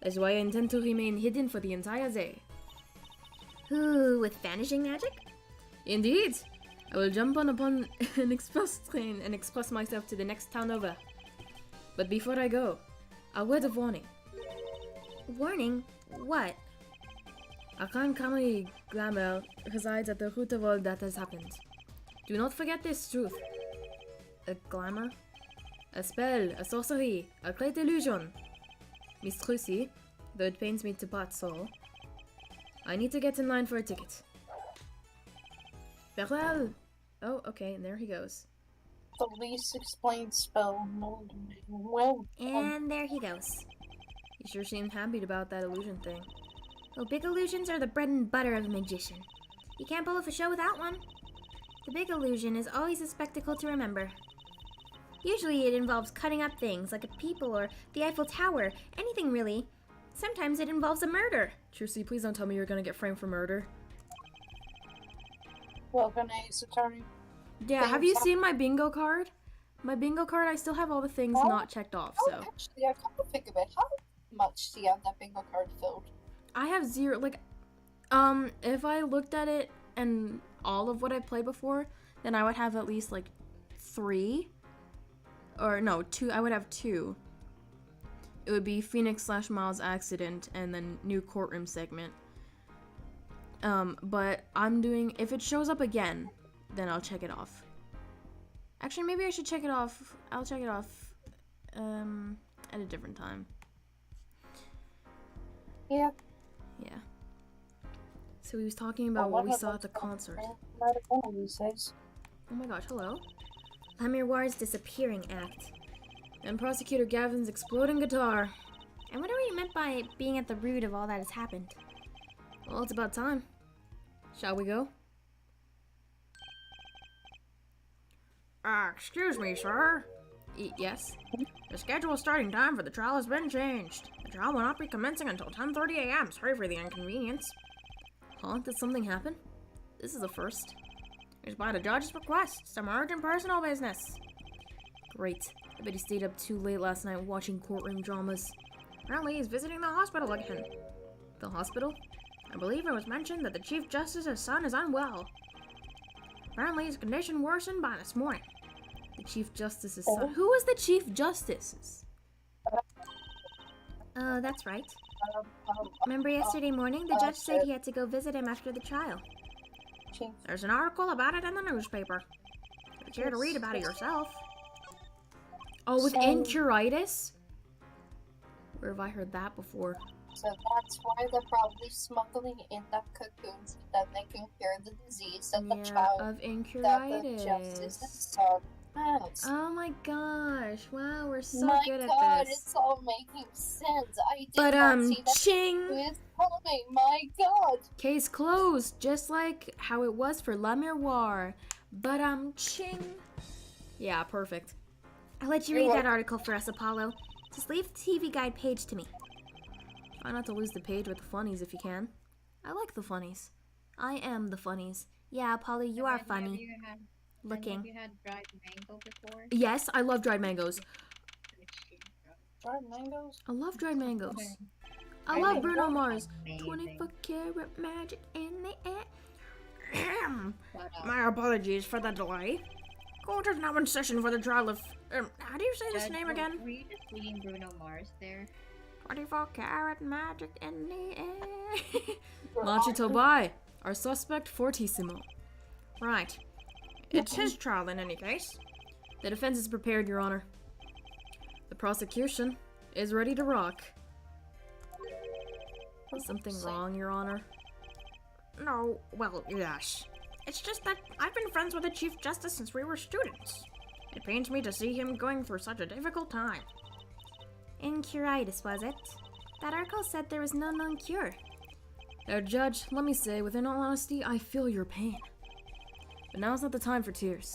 That's why I intend to remain hidden for the entire day. Ooh, with vanishing magic? Indeed! I will jump on upon an express train and express myself to the next town over. But before I go, a word of warning. Warning? What? Akan Kamari Glamour resides at the root of all that has happened. Do not forget this truth. A glamour? A spell, a sorcery, a great illusion. Miss Trucy, though it pains me to part so, I need to get in line for a ticket. Farewell! Oh, okay, and there he goes. The least explained spell. Well, And there he goes. He sure seemed happy about that illusion thing. Oh, big illusions are the bread and butter of a magician. You can't pull off a show without one. The big illusion is always a spectacle to remember. Usually it involves cutting up things, like a people or the Eiffel Tower, anything really. Sometimes it involves a murder. Trucy, please don't tell me you're gonna get framed for murder. welcome, Ace Attorney. Yeah, have you seen my bingo card? My bingo card, I still have all the things Oh. not checked off, Oh, so. actually, I come to think of it. How much do you have that bingo card filled? I have zero, like, if I looked at it and all of what I played before, then I would have at least, like, 3. Or, no, 2, I would have 2. It would be Phoenix / Miles accident and then new courtroom segment. But I'm doing, if it shows up again, then I'll check it off. Actually, maybe I should check it off. I'll check it off, at a different time. Yeah. Yeah. So he was talking about what we saw at the concert. These days. Oh my gosh, hello. Lamirwar's disappearing act. And Prosecutor Gavin's exploding guitar. I wonder what you meant by being at the root of all that has happened. Well, it's about time. Shall we go? Excuse me, sir. Yes? The scheduled starting time for the trial has been changed. The trial will not be commencing until 10:30 a.m. Sorry for the inconvenience. Huh? Did something happen? This is a first. It's by the judge's request. Some urgent personal business. Great. I bet he stayed up too late last night watching courtroom dramas. Apparently he's visiting the hospital again. The hospital? I believe it was mentioned that the Chief Justice's son is unwell. Apparently his condition worsened by this morning. The Chief Justice's son? Who was the Chief Justice's? Oh, that's right. Um, Remember yesterday morning, the judge said he had to go visit him after the trial. Chief. There's an article about it in the newspaper. If you care to read about it yourself. Oh, with So- enteritis? Where have I heard that before? So that's why they're probably smuggling in the cocoons so that they can cure the disease that the Yeah, child of that the enteritis. justice's son has. Oh my gosh! Wow, we're so My good God, at this. it's all making sense. I did But not see that ching. with coming. My God. Case closed, just like how it was for La Miroir. But ching. Yeah, perfect. I'll let you You're read that welcome. article for us, Apollo. Just leave the TV guide page to me. Try not to lose the page with the funnies if you can. I like the funnies. I am the funnies. Yeah, Apollo, you are Have funny you had, looking. Have you had dried mango before? Yes, I love dried mangoes. Dried mangoes? I love dried mangoes. I Dried love mangoes Bruno are Mars. amazing. 24 karat magic in the air. But, My apologies for the delay. Court is now in session for the trial of. How do you say this Judge, name were- again? Were you just reading Bruno Mars there? 24 karat magic in the air. Machito Bai, our suspect Fortissimo. Right. It's his trial in any case. The defense is prepared, Your Honor. The prosecution is ready to rock. Is something wrong, Your Honor? No, well, yes. It's just that I've been friends with the Chief Justice since we were students. It pains me to see him going through such a difficult time. Enteritis, was it? That article said there was no known cure. Now, Judge, let me say, with all honesty, I feel your pain. But now's not the time for tears.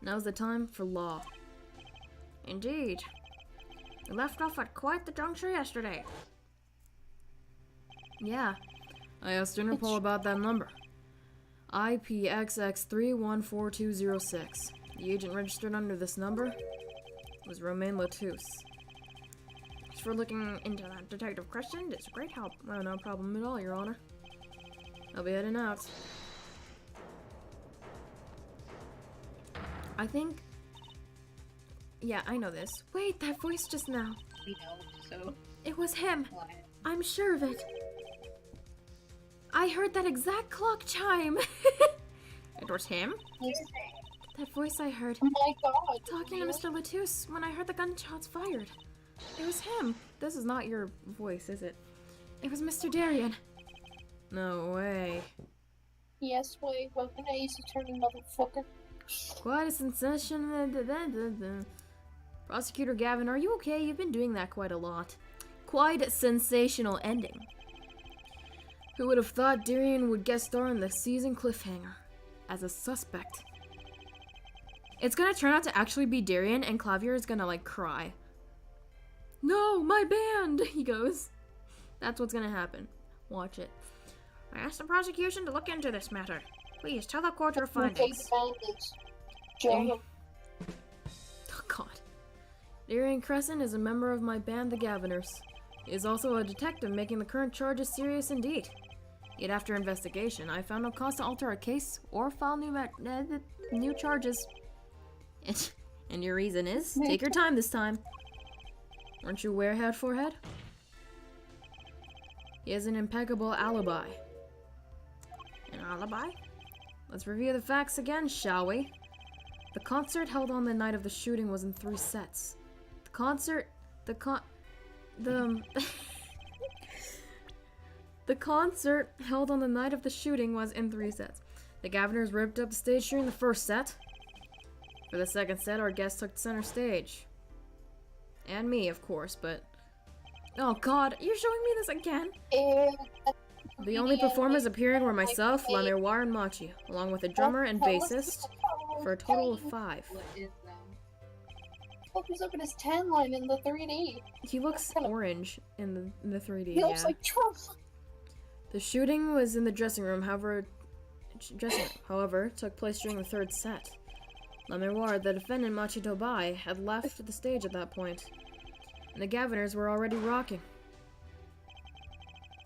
Now's the time for law. Indeed. We left off at quite the juncture yesterday. Yeah, I asked Interpol about that number. IPXX314206. The agent registered under this number was Romain Latouche. Thanks for looking into that, Detective Christian. It's a great help. Oh, no problem at all, Your Honor. I'll be heading out. I think... Yeah, I know this. Wait, that voice just now. We know, so It was him. what? I'm sure of it. I heard that exact clock chime. It was him? That voice I heard My God. talking to Mr. Latouche when I heard the gunshots fired. It was him. This is not your voice, is it? It was Mr. Darien. No way. Yes, wait, weapon Ace attorney, motherfucker. Quite a sensation. Prosecutor Gavin, are you okay? You've been doing that quite a lot. Quite a sensational ending. Who would have thought Darian would guest star in the season cliffhanger as a suspect? It's gonna turn out to actually be Darian, and Clavier is gonna, like, cry. No, my band! He goes. That's what's gonna happen. Watch it. I asked the prosecution to look into this matter. Please tell the court your findings. Joe. Oh, God. Darian Crescent is a member of my band, the Gaviners. He is also a detective, making the current charges serious indeed. Yet after investigation, I found no cause to alter our case or file new charges. And your reason is? Take your time this time. Aren't you werehead forehead? He has an impeccable alibi. An alibi? Let's review the facts again, shall we? The concert held on the night of the shooting was in 3 sets. The concert held on the night of the shooting was in 3 sets. The Gaviners ripped up the stage during the first set. For the second set, our guest took center stage. And me, of course, but... Oh God, you're showing me this again? The only performers appearing were myself, Lamirwar, and Machi, along with a drummer and bassist, for a total of 5. What is them? Look who's up in his tan line in the 3D. He looks orange in the 3D, He looks yeah. like Trump. The shooting was in the dressing room, however, took place during the 3rd set. Lamirwar, the defendant Machi Tobai, had left the stage at that point, and the Gaviners were already rocking.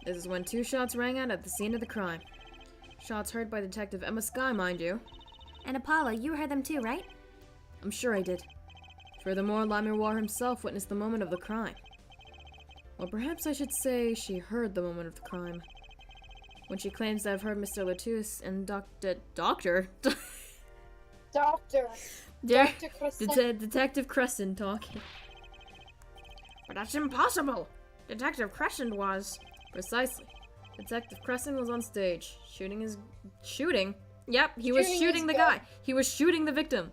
This is when 2 shots rang out at the scene of the crime. Shots heard by Detective Emma Skye, mind you. And Apollo, you heard them too, right? I'm sure I did. Furthermore, Lamirwar himself witnessed the moment of the crime. Well, perhaps I should say she heard the moment of the crime. When she claims to have heard Mr. Latouche and Doctor Detective Crescent talking. But that's impossible! Detective Crescent was... Precisely. Detective Crescent was on stage, shooting? Yep, he was shooting the guy. He was shooting the victim.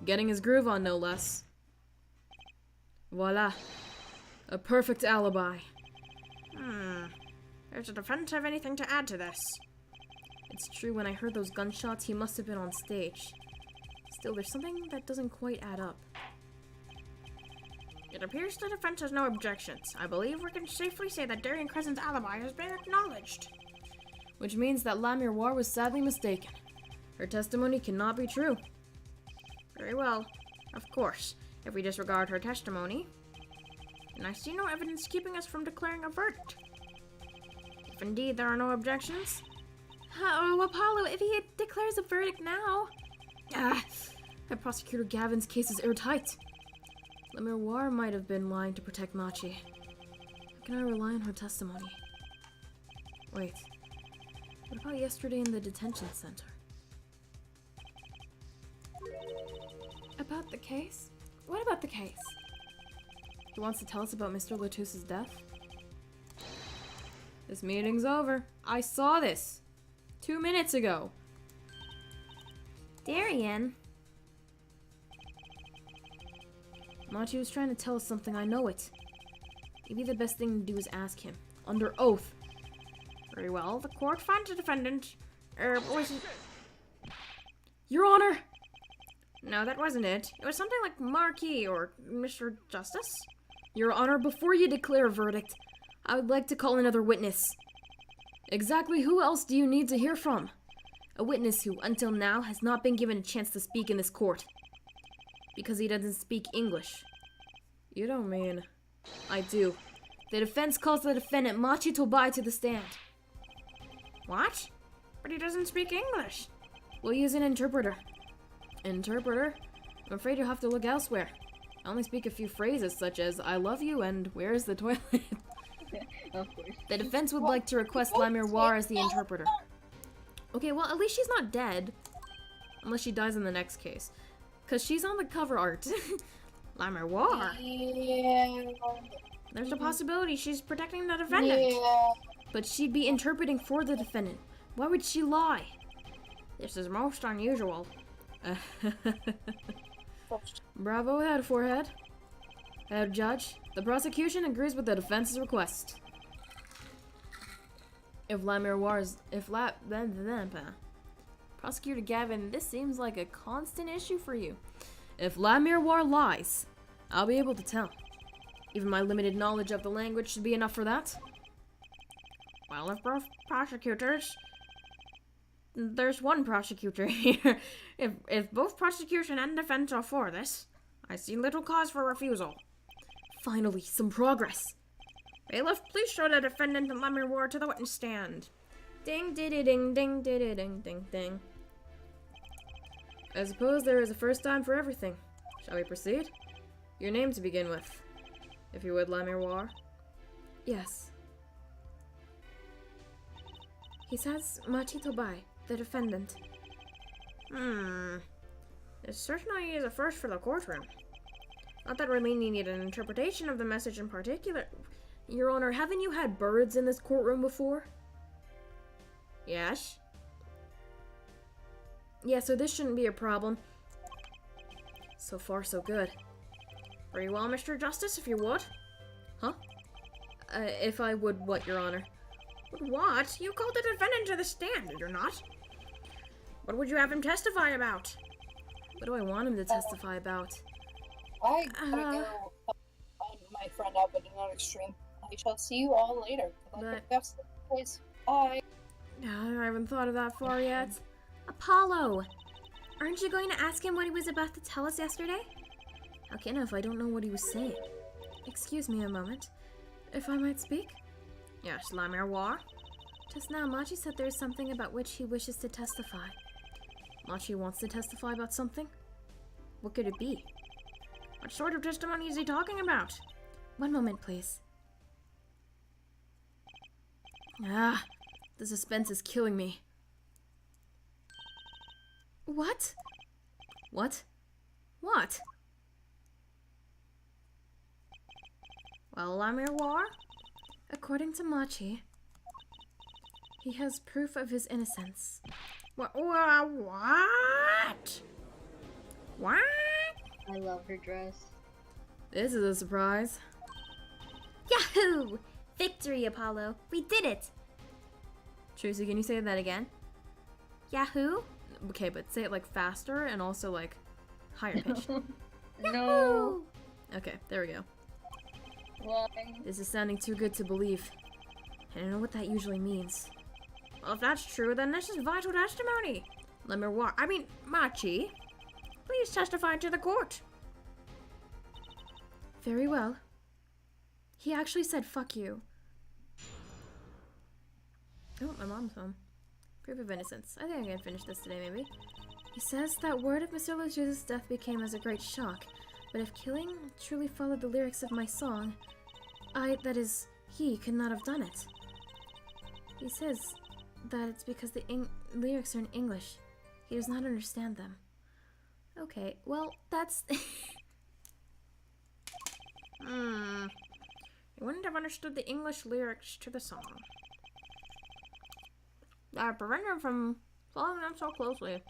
Getting his groove on, no less. Voila. A perfect alibi. Does the defense have anything to add to this? It's true, when I heard those gunshots, he must have been on stage. Still, there's something that doesn't quite add up. It appears the defense has no objections. I believe we can safely say that Darian Crescent's alibi has been acknowledged. Which means that Lamirwar was sadly mistaken. Her testimony cannot be true. Very well. Of course, if we disregard her testimony, then I see no evidence keeping us from declaring a verdict. If indeed there are no objections... Oh, Apollo, if he declares a verdict now... Prosecutor Gavin's case is airtight. Lamirwar might have been lying to protect Machi. How can I rely on her testimony? Wait. What about yesterday in the detention center? About the case? What about the case? He wants to tell us about Mr. Latouche's death? This meeting's over. I saw this 2 minutes ago. Darian? Machi was trying to tell us something, I know it. Maybe the best thing to do is ask him. Under oath. Very well, the court finds the defendant. Wasn't... Your Honor! No, that wasn't it. It was something like Marquis or Mr. Justice. Your Honor, before you declare a verdict, I would like to call another witness. Exactly who else do you need to hear from? A witness who, until now, has not been given a chance to speak in this court. Because he doesn't speak English. You don't mean... I do. The defense calls the defendant Machi Tobai to the stand. What? But he doesn't speak English. We'll use an interpreter. Interpreter? I'm afraid you'll have to look elsewhere. I only speak a few phrases such as, I love you and where's the toilet? Of course. The defense would like to request Lamirwar as the interpreter. Okay, well, at least she's not dead. Unless she dies in the next case. Because she's on the cover art. Lamirwar? Yeah. There's a possibility she's protecting the defendant. Yeah. But she'd be interpreting for the defendant. Why would she lie? This is most unusual. Bravo, head forehead. Head judge. The prosecution agrees with the defense's request. Prosecutor Gavin, this seems like a constant issue for you. If La Miroir lies, I'll be able to tell. Even my limited knowledge of the language should be enough for that. Well, if both prosecutors... There's one prosecutor here. If both prosecution and defense are for this, I see little cause for refusal. Finally, some progress. Bailiff, please show the defendant and La Miroir to the witness stand. Ding, diddy, ding, ding, diddy, ding, ding, ding. I suppose there is a first time for everything. Shall we proceed? Your name to begin with. If you would, La Miroir. Yes. He says Machito Bai, the defendant. This certainly is a first for the courtroom. Not that really needed an interpretation of the message in particular. Your Honor, haven't you had birds in this courtroom before? Yes. Yeah, so this shouldn't be a problem. So far, so good. Very well, Mr. Justice, if you would. Huh? If I would what, Your Honor? What? You called the defendant to the stand, did you not? What would you have him testify about? What do I want him to testify about? I gotta go find my friend up at another stream. I shall see you all later. Please. Bye. I haven't thought of that far yet. Apollo! Aren't you going to ask him what he was about to tell us yesterday? How can I if I don't know what he was saying? Excuse me a moment. If I might speak? Yes, La Miroir. Just now, Machi said there is something about which he wishes to testify. Machi wants to testify about something? What could it be? What sort of testimony is he talking about? One moment, please. Ah, the suspense is killing me. What? What? What? Well, La Miroir? According to Machi, he has proof of his innocence. What? What? I love her dress. This is a surprise. Yahoo! Victory, Apollo. We did it! Tracy, can you say that again? Yahoo? Okay, but say it like faster and also like higher pitch. No. Okay, there we go. Why? This is sounding too good to believe. I don't know what that usually means. Well, if that's true, then this is vital testimony. Let me walk. I mean, Machi. Please testify to the court. Very well. He actually said, fuck you. Oh, my mom's home. Proof of innocence. I think I can finish this today, maybe. He says that word of Mr. Lejuse's death became as a great shock, but if killing truly followed the lyrics of my song, that is, he could not have done it. He says that it's because the lyrics are in English. He does not understand them. Okay, well, that's... He wouldn't have understood the English lyrics to the song. That prevented him from following them so closely.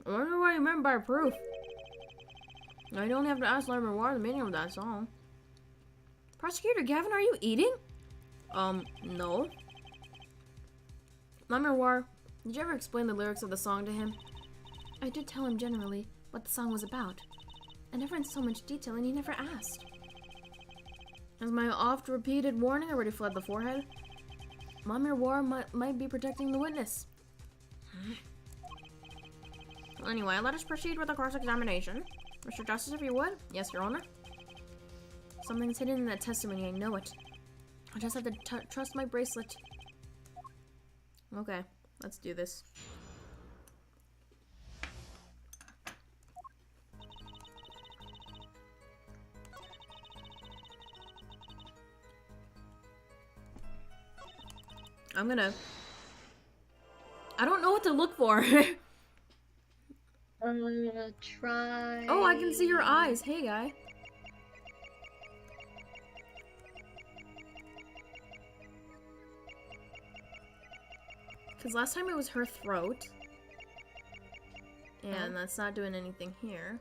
I wonder what he meant by proof. I don't have to ask La Miroir the meaning of that song. Prosecutor Gavin, are you eating? No. La Miroir, did you ever explain the lyrics of the song to him? I did tell him generally what the song was about. I never in so much detail, and he never asked. Has my oft-repeated warning already fled the forehead? La Miroir might be protecting the witness. Anyway, let us proceed with the cross-examination. Mr. Justice, if you would. Yes, Your Honor. Something's hidden in that testimony, I know it. I just have to trust my bracelet. Okay, let's do this. I don't know what to look for. Try. Oh, I can see your eyes. Hey, guy. Because last time it was her throat. And that's not doing anything here.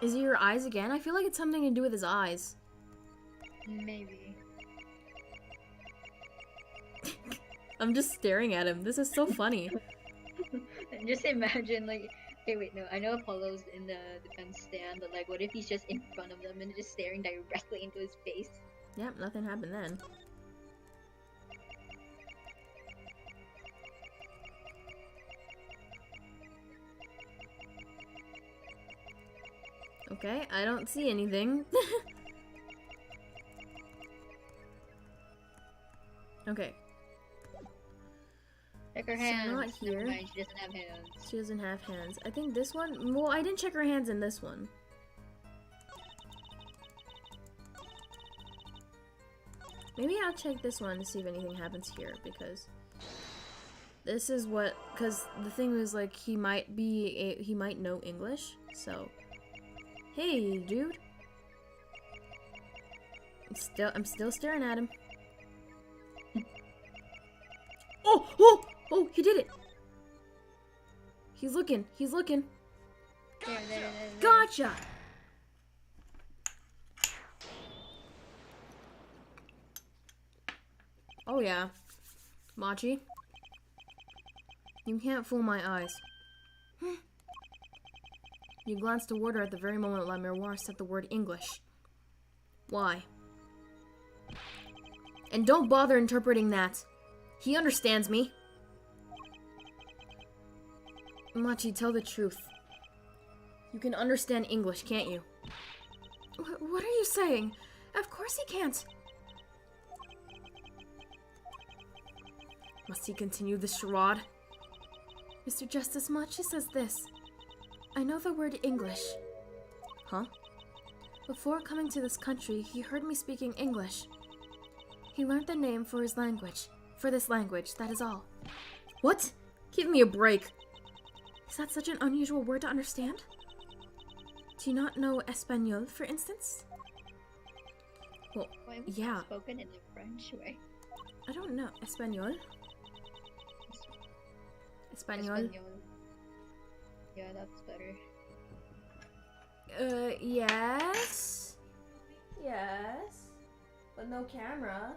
Is it your eyes again? I feel like it's something to do with his eyes. Maybe. I'm just staring at him. This is so funny. Just imagine, like, okay, wait, no, I know Apollo's in the defense stand, but like, what if he's just in front of them and just staring directly into his face? Yep, nothing happened then. Okay, I don't see anything. Okay, Check her So hands. not Never here. mind, she doesn't have hands. she doesn't have hands. I think this one. Well, I didn't check her hands in this one. Maybe I'll check this one to see if anything happens here because this is what. Because the thing was like he might know English. So, hey, dude. I'm still staring at him. Oh, he did it. He's looking. There. Gotcha. Oh yeah, Machi. You can't fool my eyes. You glanced toward her at the very moment La Miroir said the word English. Why? And don't bother interpreting that. He understands me. Machi, tell the truth. You can understand English, can't you? What are you saying? Of course he can't. Must he continue the charade? Mr. Justice, Machi says this. I know the word English. Huh? Before coming to this country, he heard me speaking English. He learned the name for his language. For this language, that is all. What? Give me a break. Is that such an unusual word to understand? Do you not know Espanol, for instance? Well, Why was yeah. it spoken in a French way? I don't know. Espanol? Espanol? Yeah, that's better. Yes? Yes? But no camera.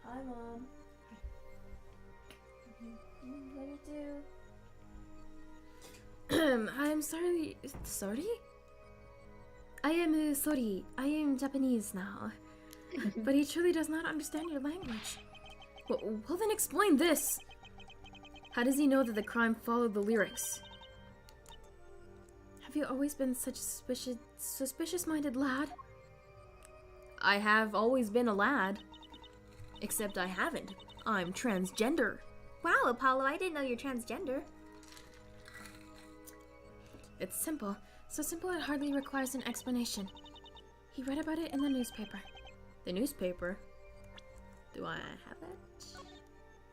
Hi, Mom. What do you do? I'm sorry. Sorry? I am sorry. I am Japanese now. But he truly does not understand your language. Well, then explain this. How does he know that the crime followed the lyrics? Have you always been such a suspicious-minded lad? I have always been a lad. Except I haven't. I'm transgender. Wow, Apollo, I didn't know you're transgender. It's simple. So simple it hardly requires an explanation. He read about it in the newspaper. The newspaper? Do I have it?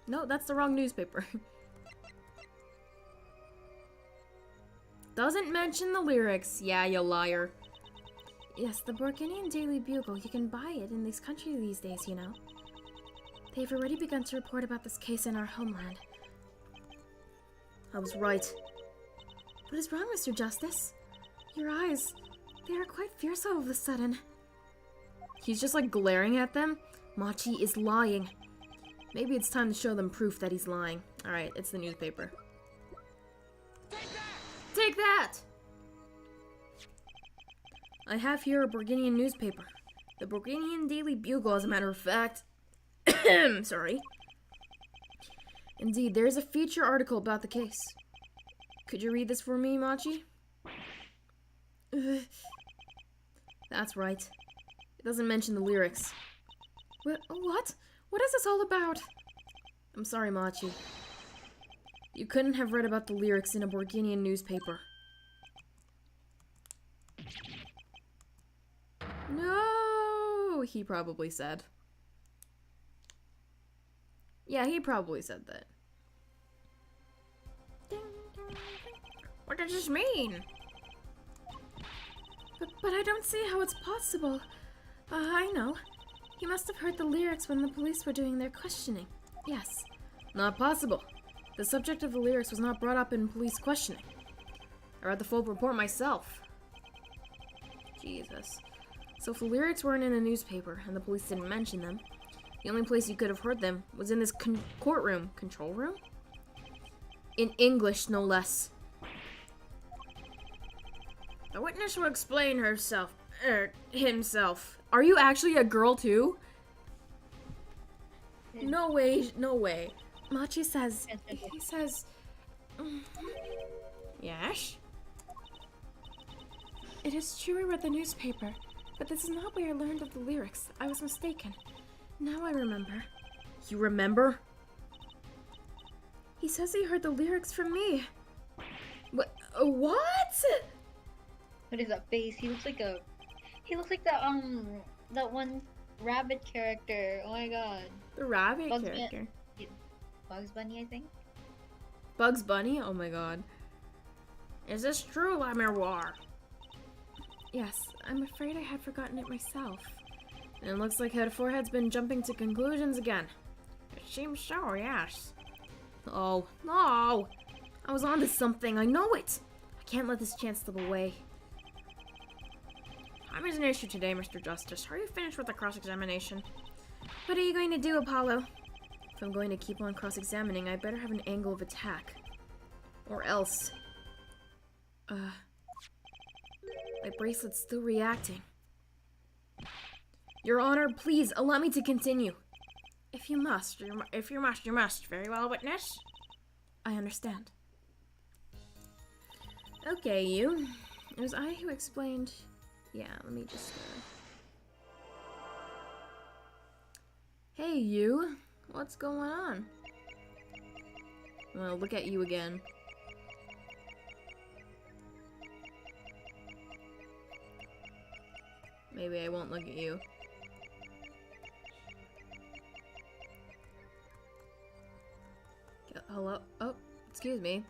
No, that's the wrong newspaper. Doesn't mention the lyrics. Yeah, you liar. Yes, the Burgundian Daily Bugle. You can buy it in this country these days, you know. They've already begun to report about this case in our homeland. I was right. What is wrong, Mr. Justice? Your eyes, they are quite fierce all of a sudden. He's just like glaring at them. Machi is lying. Maybe it's time to show them proof that he's lying. Alright, it's the newspaper. Take that! I have here a Burgundian newspaper. The Burgundian Daily Bugle, as a matter of fact. Sorry. Indeed, there is a feature article about the case. Could you read this for me, Machi? That's right. It doesn't mention the lyrics. What? What is this all about? I'm sorry, Machi. You couldn't have read about the lyrics in a Burgundian newspaper. No, he probably said. Yeah, he probably said that. What does this mean? But I don't see how it's possible. I know. He must have heard the lyrics when the police were doing their questioning. Yes. Not possible. The subject of the lyrics was not brought up in police questioning. I read the full report myself. Jesus. So if the lyrics weren't in a newspaper and the police didn't mention them, the only place you could have heard them was in this courtroom. Control room? In English, no less. The witness will explain himself. Are you actually a girl too? No way, no way. Machi says, he says, Yes? it is true I read the newspaper, but this is not where I learned of the lyrics. I was mistaken. Now I remember. You remember? He says he heard the lyrics from me. What? What is that face? He looks like the that one rabbit character. Oh my god. The rabbit Bugs character. Bugs Bunny, I think. Bugs Bunny? Oh my god. Is this true, La Miroir? Yes, I'm afraid I had forgotten it myself. And it looks like Head Forehead's been jumping to conclusions again. It seems so, yes. Oh, no! I was onto something, I know it! I can't let this chance slip away. Time is an issue today, Mr. Justice. Are you finished with the cross-examination? What are you going to do, Apollo? If I'm going to keep on cross-examining, I better have an angle of attack. Or else... my bracelet's still reacting. Your Honor, please, allow me to continue. If you must, you must. Very well, witness. I understand. Okay, you. It was I who explained... Yeah, let me just... Hey, you. What's going on? Well, look at you again. Maybe I won't look at you. Hello? Oh, excuse me.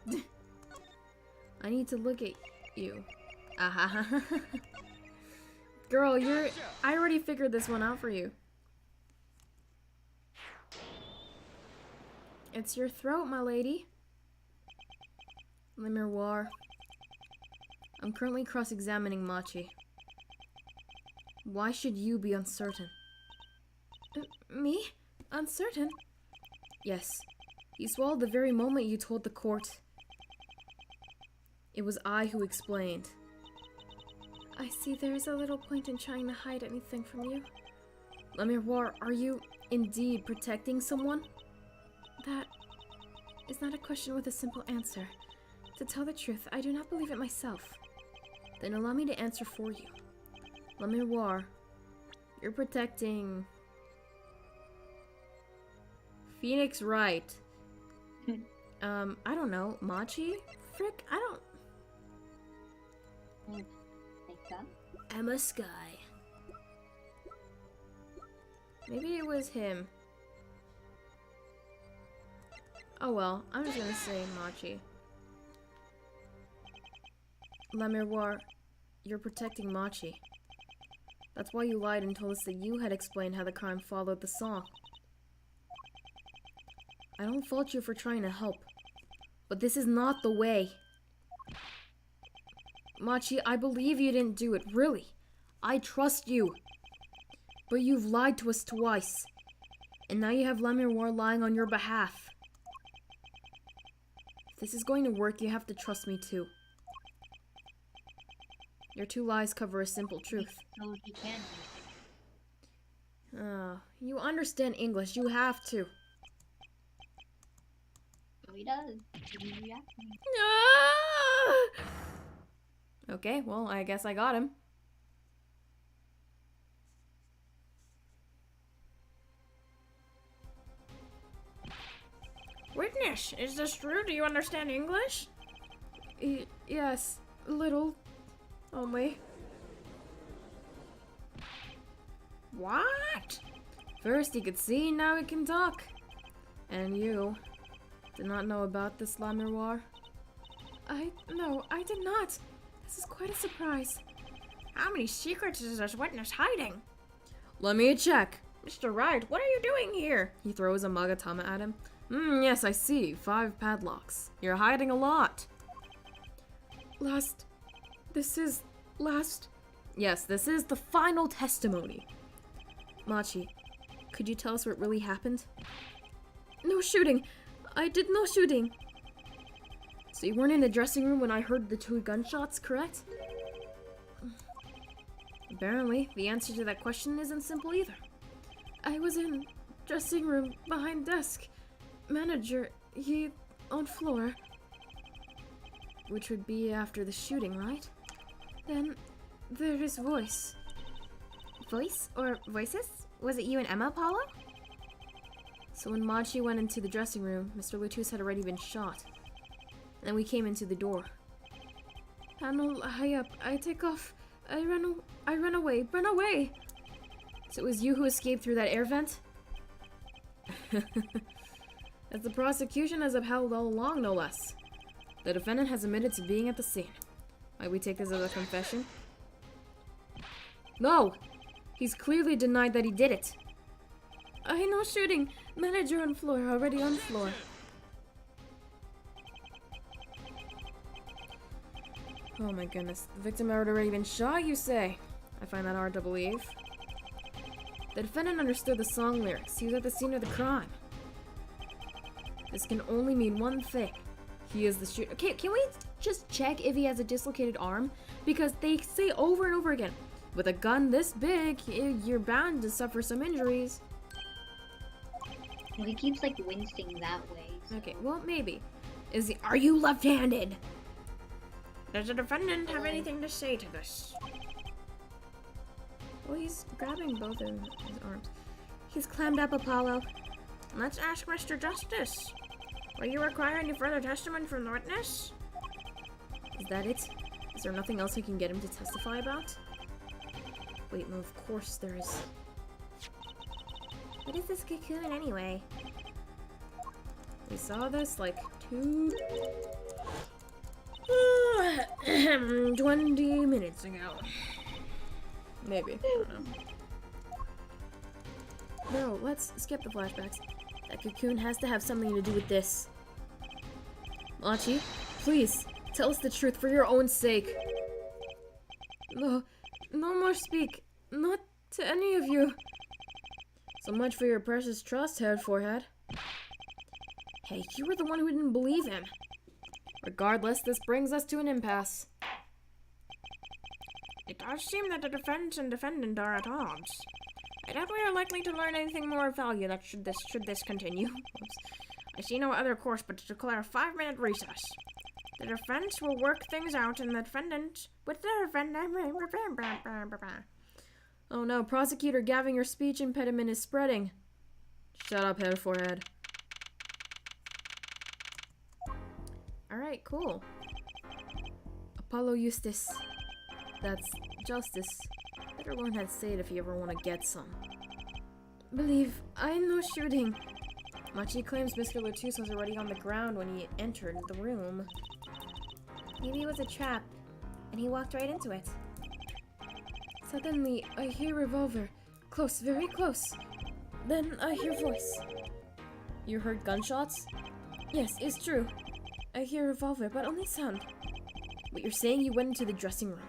I need to look at you. Aha. Girl, I already figured this one out for you. It's your throat, my lady. Le Miroir. I'm currently cross-examining Machi. Why should you be uncertain? Me? Uncertain? Yes. You swallowed the very moment you told the court. It was I who explained. I see there is a little point in trying to hide anything from you. Le Miroir, are you indeed protecting someone? That is not a question with a simple answer. To tell the truth, I do not believe it myself. Then allow me to answer for you. Le Miroir, you're protecting... Phoenix Wright. I don't know. Machi? Frick, I don't... Like that? Emma Sky. Maybe it was him. Oh well, I'm just gonna say Machi. Le Miroir, you're protecting Machi. That's why you lied and told us that you had explained how the crime followed the song. I don't fault you for trying to help, but this is not the way. Machi, I believe you didn't do it, really. I trust you. But you've lied to us twice, and now you have Le Miroir lying on your behalf. If this is going to work, you have to trust me too. Your two lies cover a simple truth. So he can. Oh, you understand English, you have to. So he does. He's reacting. Okay, well, I guess I got him. Witness, is this true? Do you understand English? Yes, a little. Only. What? First he could see, now he can talk. And you did not know about this, Le Miroir? No, I did not. This is quite a surprise. How many secrets is this witness hiding? Let me check. Mr. Wright, what are you doing here? He throws a Magatama at him. Yes, I see. 5 padlocks. You're hiding a lot. Yes, this is the final testimony. Machi, could you tell us what really happened? No shooting. I did no shooting. So you weren't in the dressing room when I heard the 2 gunshots, correct? Apparently, the answer to that question isn't simple either. I was in dressing room behind desk. Manager, he on floor. Which would be after the shooting, right? Then there is voice. Voice or voices? Was it you and Emma, Apollo? So when Machi went into the dressing room, Mr. Lutus had already been shot. And then we came into the door. Panel high up. I take off. I run away. Run away! So it was you who escaped through that air vent? As the prosecution has upheld all along, no less. The defendant has admitted to being at the scene. Might we take this as a confession? No! He's clearly denied that he did it. I no shooting. Manager on floor. Already on floor. Oh my goodness. The victim had already been shot, you say? I find that hard to believe. The defendant understood the song lyrics. He was at the scene of the crime. This can only mean one thing. He is the shooter. Okay, can we just check if he has a dislocated arm? Because they say over and over again, with a gun this big, you're bound to suffer some injuries. Well, he keeps like wincing that way. So. Okay, well, maybe. Are you left-handed? Does the defendant have anything to say to this? Well, he's grabbing both of his arms. He's clammed up, Apollo. Let's ask Mr. Justice. Will you require any further testimony from the witness? Is that it? Is there nothing else we can get him to testify about? Wait, no, of course there is. What is this cocoon anyway? We saw this like 20 minutes ago. Maybe. I don't know. No, let's skip the flashbacks. That cocoon has to have something to do with this. Machi, please, tell us the truth for your own sake. No more speak. Not to any of you. So much for your precious trust, Head Forehead. Hey, you were the one who didn't believe him. Regardless, this brings us to an impasse. It does seem that the defense and defendant are at odds. I doubt we are likely to learn anything more of value that should this continue. Oops. I see no other course but to declare a 5-minute recess. The defense will work things out and the defendant with the defendant. Oh no, Prosecutor Gavin, your speech impediment is spreading. Shut up, Head Forehead. Alright, cool. Apollo Eustace. That's justice. Better learn how to say it if you ever want to get some. Believe, I no shooting. Machi claims Mr. Lutus was already on the ground when he entered the room. Maybe it was a trap, and he walked right into it. Suddenly, I hear revolver. Close, very close. Then I hear voice. You heard gunshots? Yes, it's true. I hear revolver, but only sound. What you're saying, you went into the dressing room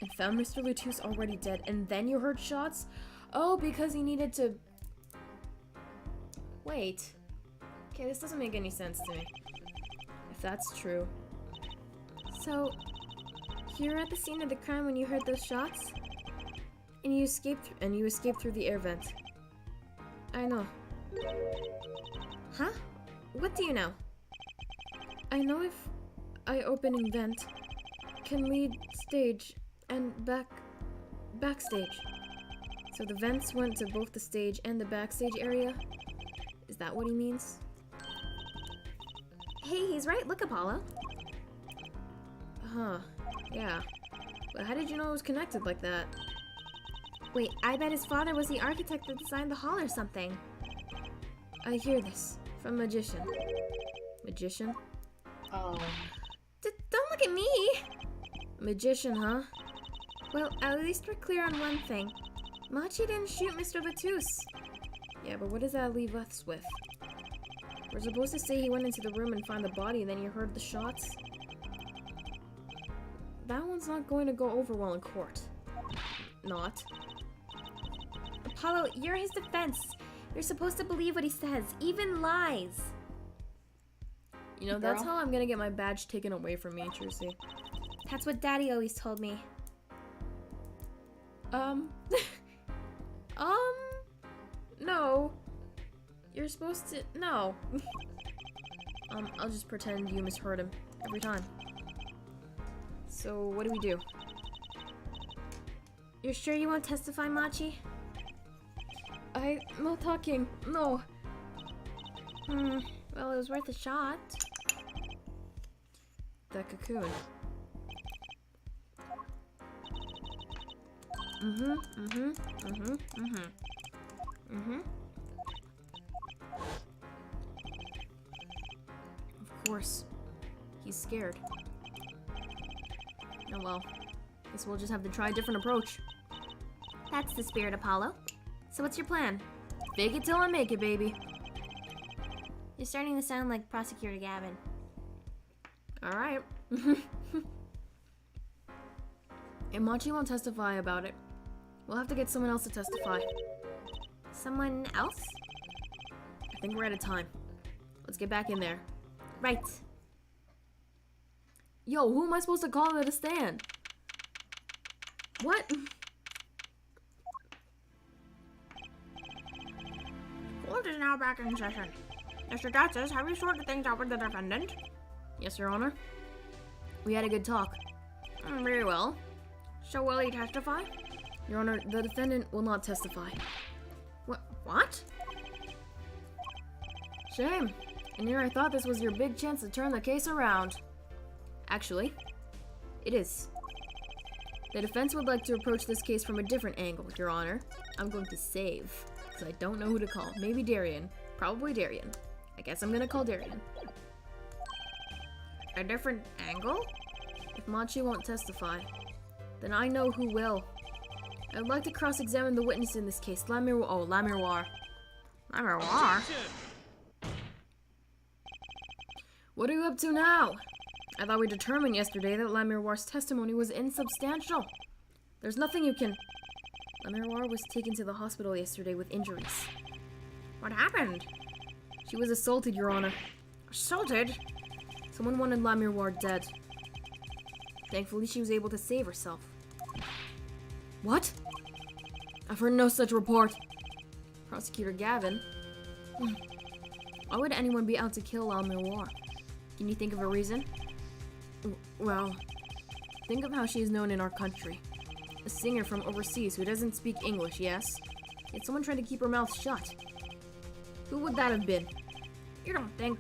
and found Mr. Lutus already dead, and then you heard shots? Oh, because he needed to... Wait. Okay, this doesn't make any sense to me. If that's true. So, you were at the scene of the crime when you heard those shots? And you escaped through the air vent. I know. Huh? What do you know? I know if I opening vent can lead stage and backstage. So the vents went to both the stage and the backstage area? Is that what he means? Hey, he's right. Look, Apollo. Huh. Yeah. But how did you know it was connected like that? Wait, I bet his father was the architect that designed the hall or something. I hear this from Magician. Magician? Don't look at me! Magician, huh? Well, at least we're clear on one thing. Machi didn't shoot Mr. Latus. Yeah, but what does that leave us with? We're supposed to say he went into the room and found the body and then you heard the shots? That one's not going to go over well in court. Not. Apollo, you're his defense. You're supposed to believe what he says, even lies. You know, that's Girl. how I'm gonna get my badge taken away from me, Trucy. That's what Daddy always told me. No. You're supposed to, no. I'll just pretend you misheard him every time. So, what do we do? You're sure you won't testify, Machi? No talking, no. Well, it was worth a shot. That cocoon. Of course. He's scared. Oh well. Guess we'll just have to try a different approach. That's the spirit, Apollo. So what's your plan? Fake it till I make it, baby. You're starting to sound like Prosecutor Gavin. Alright. And Machi won't testify about it. We'll have to get someone else to testify. Someone else? I think we're out of time. Let's get back in there. Right. Yo, who am I supposed to call at a stand? What? Court is now back in session. Mr. Justice, have you sorted things out with the defendant? Yes, Your Honor. We had a good talk. Very well. So will he testify? Your Honor, the defendant will not testify. What? Shame. And here I thought this was your big chance to turn the case around. Actually, it is. The defense would like to approach this case from a different angle, Your Honor. I'm going to save, because I don't know who to call. Maybe Darian. Probably Darian. I guess I'm gonna call Darian. A different angle? If Machi won't testify, then I know who will. I would like to cross-examine the witness in this case, Lamiroir. Lamiroir? What are you up to now? I thought we determined yesterday that Lamiroir's testimony was insubstantial. There's nothing you can... Lamiroir was taken to the hospital yesterday with injuries. What happened? She was assaulted, Your Honor. Assaulted? Someone wanted Lamiroir dead. Thankfully, she was able to save herself. What? I've heard no such report. Prosecutor Gavin? Why would anyone be out to kill Lamiroir? Can you think of a reason? Well, think of how she is known in our country. A singer from overseas who doesn't speak English, yes? Yet someone trying to keep her mouth shut. Who would that have been? You don't think...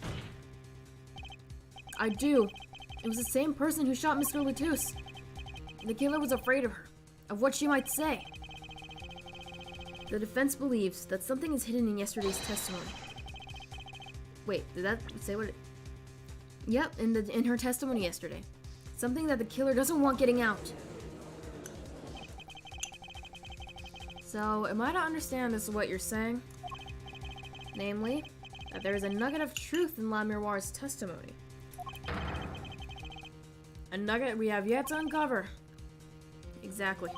I do. It was the same person who shot Mr. Latus. The killer was afraid of her, of what she might say. The defense believes that something is hidden in yesterday's testimony. Wait, did that say what it... Yep, in her testimony yesterday. Something that the killer doesn't want getting out. So, am I to understand this is what you're saying? Namely, that there is a nugget of truth in Lamiroir's testimony. A nugget we have yet to uncover. Exactly.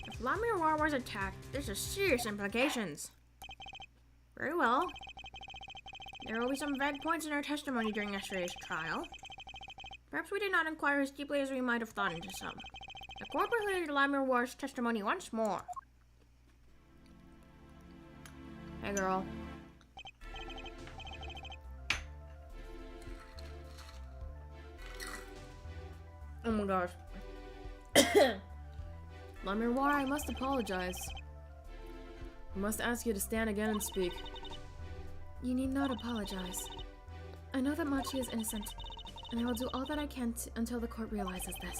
If Lamiroir was attacked, this has serious implications. Very well. There will be some vague points in her testimony during yesterday's trial. Perhaps we did not inquire as deeply as we might have thought into some. The court will hear Lamiroir's testimony once more. Hey, girl. Oh my gosh. Lamiroir, I must apologize. I must ask you to stand again and speak. You need not apologize. I know that Machi is innocent, and I will do all that I can until the court realizes this.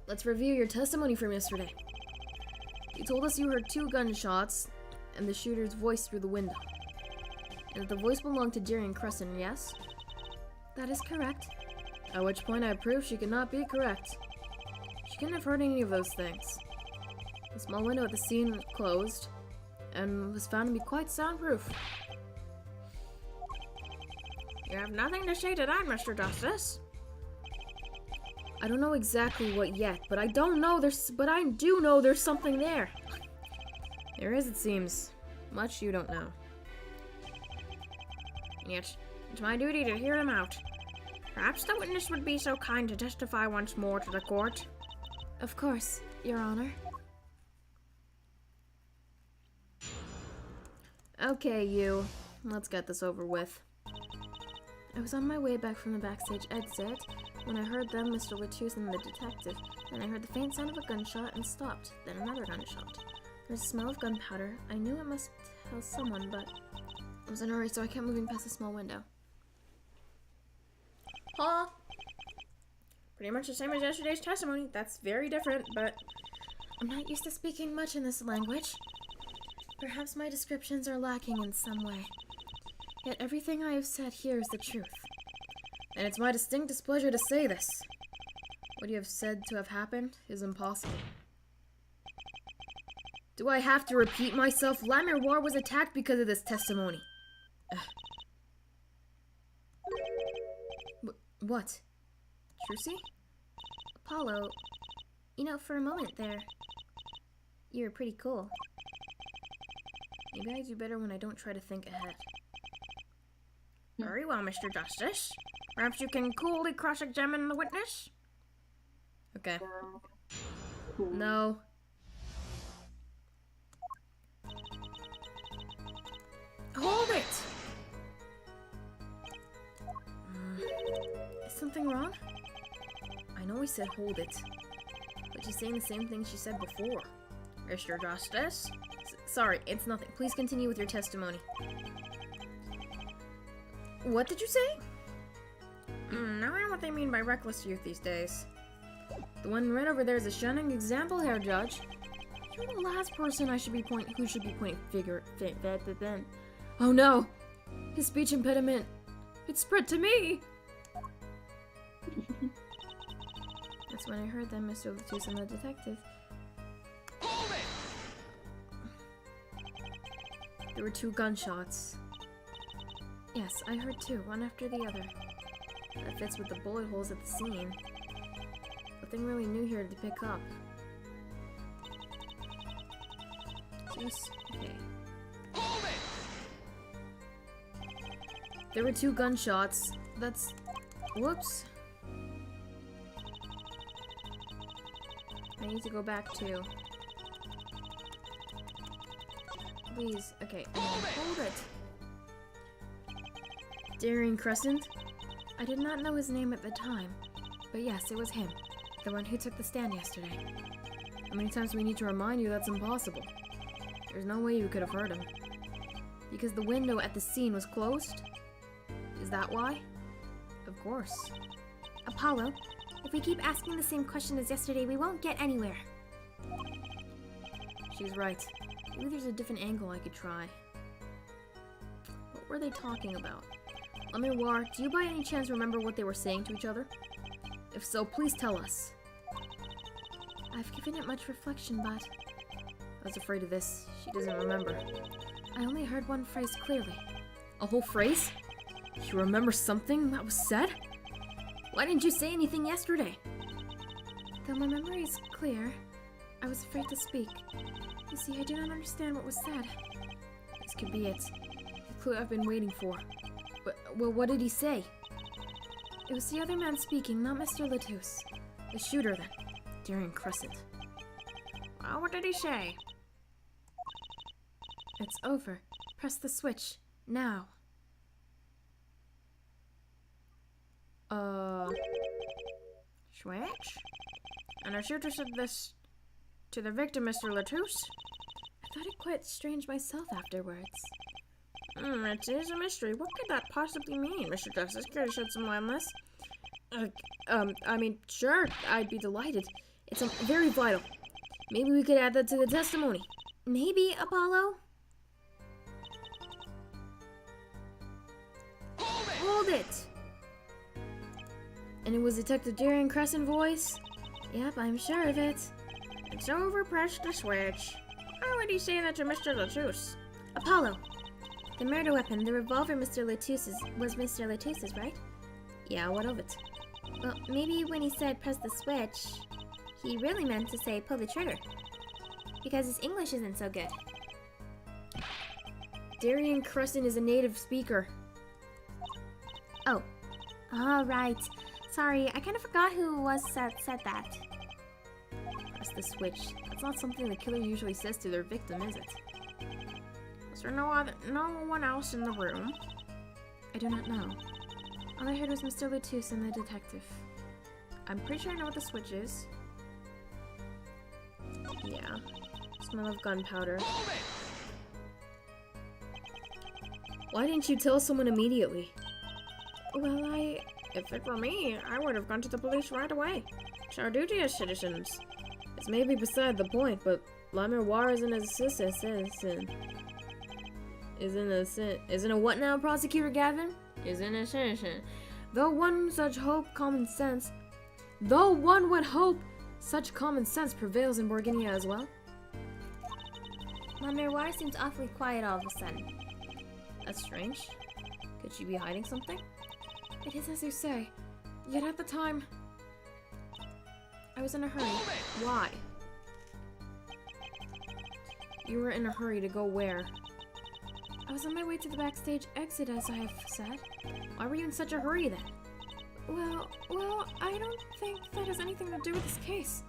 Let's review your testimony from yesterday. You told us you heard 2 gunshots and the shooter's voice through the window. And that the voice belonged to Darian Crescent, yes? That is correct. At which point I proved she could not be correct. She couldn't have heard any of those things. The small window at the scene was closed, and was found to be quite soundproof. You have nothing to say to that, Mr. Justice. I don't know exactly what yet, but I do know there's something there. There is, it seems. Much you don't know. Yet, it's my duty to hear him out. Perhaps the witness would be so kind to testify once more to the court. Of course, Your Honor. Okay, you. Let's get this over with. I was on my way back from the backstage exit when I heard them, Mr. Latus and the detective. Then I heard the faint sound of a gunshot and stopped. Then another gunshot. There was a smell of gunpowder. I knew it must tell someone, but I was in a hurry, so I kept moving past the small window. Huh? Pretty much the same as yesterday's testimony. That's very different, but I'm not used to speaking much in this language. Perhaps my descriptions are lacking in some way. Yet everything I have said here is the truth. And it's my distinct displeasure to say this. What you have said to have happened is impossible. Do I have to repeat myself? La Miroir was attacked because of this testimony. What? Trucy? Apollo, you know, for a moment there, you were pretty cool. Maybe I do better when I don't try to think ahead. very well, Mr. Justice. Perhaps you can coolly cross-examine the witness? Okay. No. Hold it! Is something wrong? I know I said hold it, but she's saying the same thing she said before. Mr. Justice? Sorry, it's nothing. Please continue with your testimony. What did you say? Now I know what they mean by reckless youth these days. The one right over there is a shining example here, Judge. You're the last person who should be pointing then. Oh no! His speech impediment. It spread to me! That's when I heard them, Mr. Latus and the detective. Hold it! There were 2 gunshots. Yes, I heard 2, one after the other. That fits with the bullet holes at the scene. Nothing really new here to pick up. Jeez, okay. Hold it! There were 2 gunshots. That's... Whoops. I need to go back to... Please, okay. Hold it! Darian Crescent? I did not know his name at the time, but yes, it was him. The one who took the stand yesterday. How many times do we need to remind you that's impossible? There's no way you could have heard him. Because the window at the scene was closed? Is that why? Of course. Apollo, if we keep asking the same question as yesterday, we won't get anywhere. She's right. Maybe there's a different angle I could try. What were they talking about? La Miroir, do you by any chance remember what they were saying to each other? If so, please tell us. I've given it much reflection, but I was afraid of this. She doesn't remember. I only heard one phrase clearly. A whole phrase? You remember something that was said? Why didn't you say anything yesterday? Though my memory is clear, I was afraid to speak. You see, I do not understand what was said. This could be it. The clue I've been waiting for. Well, what did he say? It was the other man speaking, not Mr. Latus. The shooter, then. Darian Crescent. Well, what did he say? It's over. Press the switch. Now. Switch? And the shooter said this to the victim, Mr. Latus? I thought it quite strange myself afterwards. It is a mystery. What could that possibly mean, Mr. Justice? Care to shed some light on this? I mean, sure, I'd be delighted. It's very vital. Maybe we could add that to the testimony. Maybe, Apollo? called it! And it was Detective Darian Crescent voice? Yep, I'm sure of it. It's over, press the switch. How would he say that to Mr. Latus? Apollo. The murder weapon, the revolver Mr. Latus's, was Mr. Latus's, right? Yeah, what of it? Well, maybe when he said press the switch, he really meant to say pull the trigger. Because his English isn't so good. Darian Crescent is a native speaker. Oh. All right. Sorry, I kind of forgot who it was said that. Press the switch. That's not something the killer usually says to their victim, is it? Was there no one else in the room? I do not know. All I heard was Mr. Latus and the detective. I'm pretty sure I know what the switch is. Yeah. Smell of gunpowder. Why didn't you tell someone immediately? Well, if it were me, I would have gone to the police right away. It's our duty as citizens. It's maybe beside the point, but La Miroir isn't a citizen. Isn't a what now, Prosecutor Gavin? Isn't a citizen. Though one would hope such common sense prevails in Borginia as well. La Miroir seems awfully quiet all of a sudden. That's strange. Could she be hiding something? It is as you say. Yet at the time, I was in a hurry. Why? You were in a hurry to go where? I was on my way to the backstage exit, as I have said. Why were you in such a hurry then? Well, I don't think that has anything to do with this case.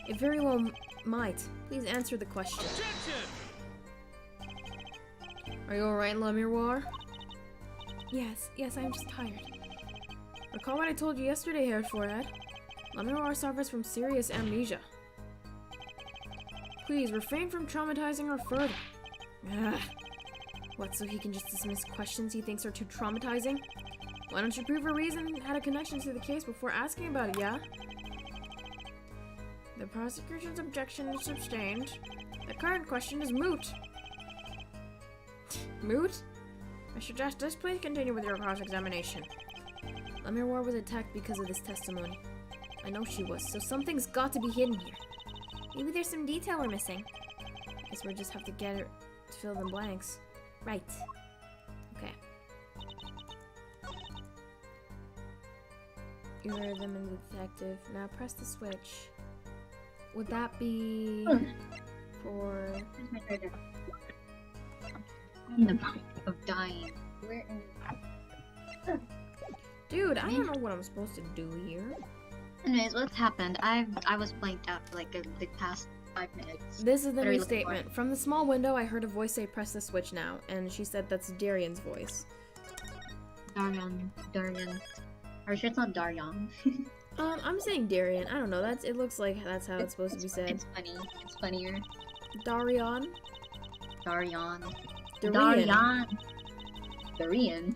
It very well might. Please answer the question. Are you alright, La Miroir? Yes, I'm just tired. Recall what I told you yesterday, Haired Forehead. La Miroir suffers from serious amnesia. Please, refrain from traumatizing her further. Ugh. What, so he can just dismiss questions he thinks are too traumatizing? Why don't you prove a reason had a connection to the case before asking about it, yeah? The prosecution's objection is sustained. The current question is moot. Moot? I suggest this please continue with your cross-examination. La Miroir was attacked because of this testimony. I know she was, so something's got to be hidden here. Maybe there's some detail we're missing. Guess we'll just have to get her to fill the blanks. Right. Okay. You're them and the detective. Now press the switch. Would that be for... Where's my charger? I'm in the point of dying. Where in... Dude, I don't know what I'm supposed to do here. Anyways, what's happened? I was blanked out for like the past 5 minutes. This is the What are new you looking for? statement. From the small window, I heard a voice say, press the switch now. And she said that's Darian's voice. Darian. Are you sure it's not Darian? I'm saying Darian. I don't know. It looks like that's how it's supposed to be said. It's funny. It's funnier. Darian? Darian. Darian. Darian.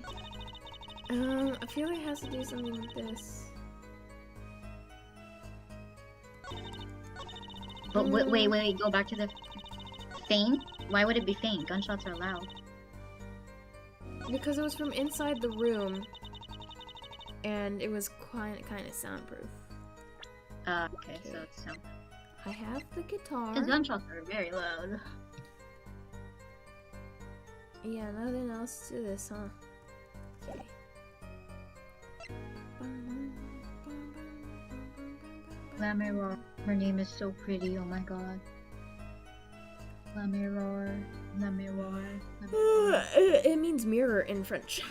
I feel like it has to do something with this. But wait, go back to the faint? Why would it be faint? Gunshots are loud. Because it was from inside the room. And it was kind of soundproof. Okay, so it's sound. I have the guitar. Because gunshots are very loud. Yeah, nothing else to this, huh? Okay. La Miroir. Her name is so pretty, oh my god. La Miroir. La Miroir. La Miroir. It means mirror in French.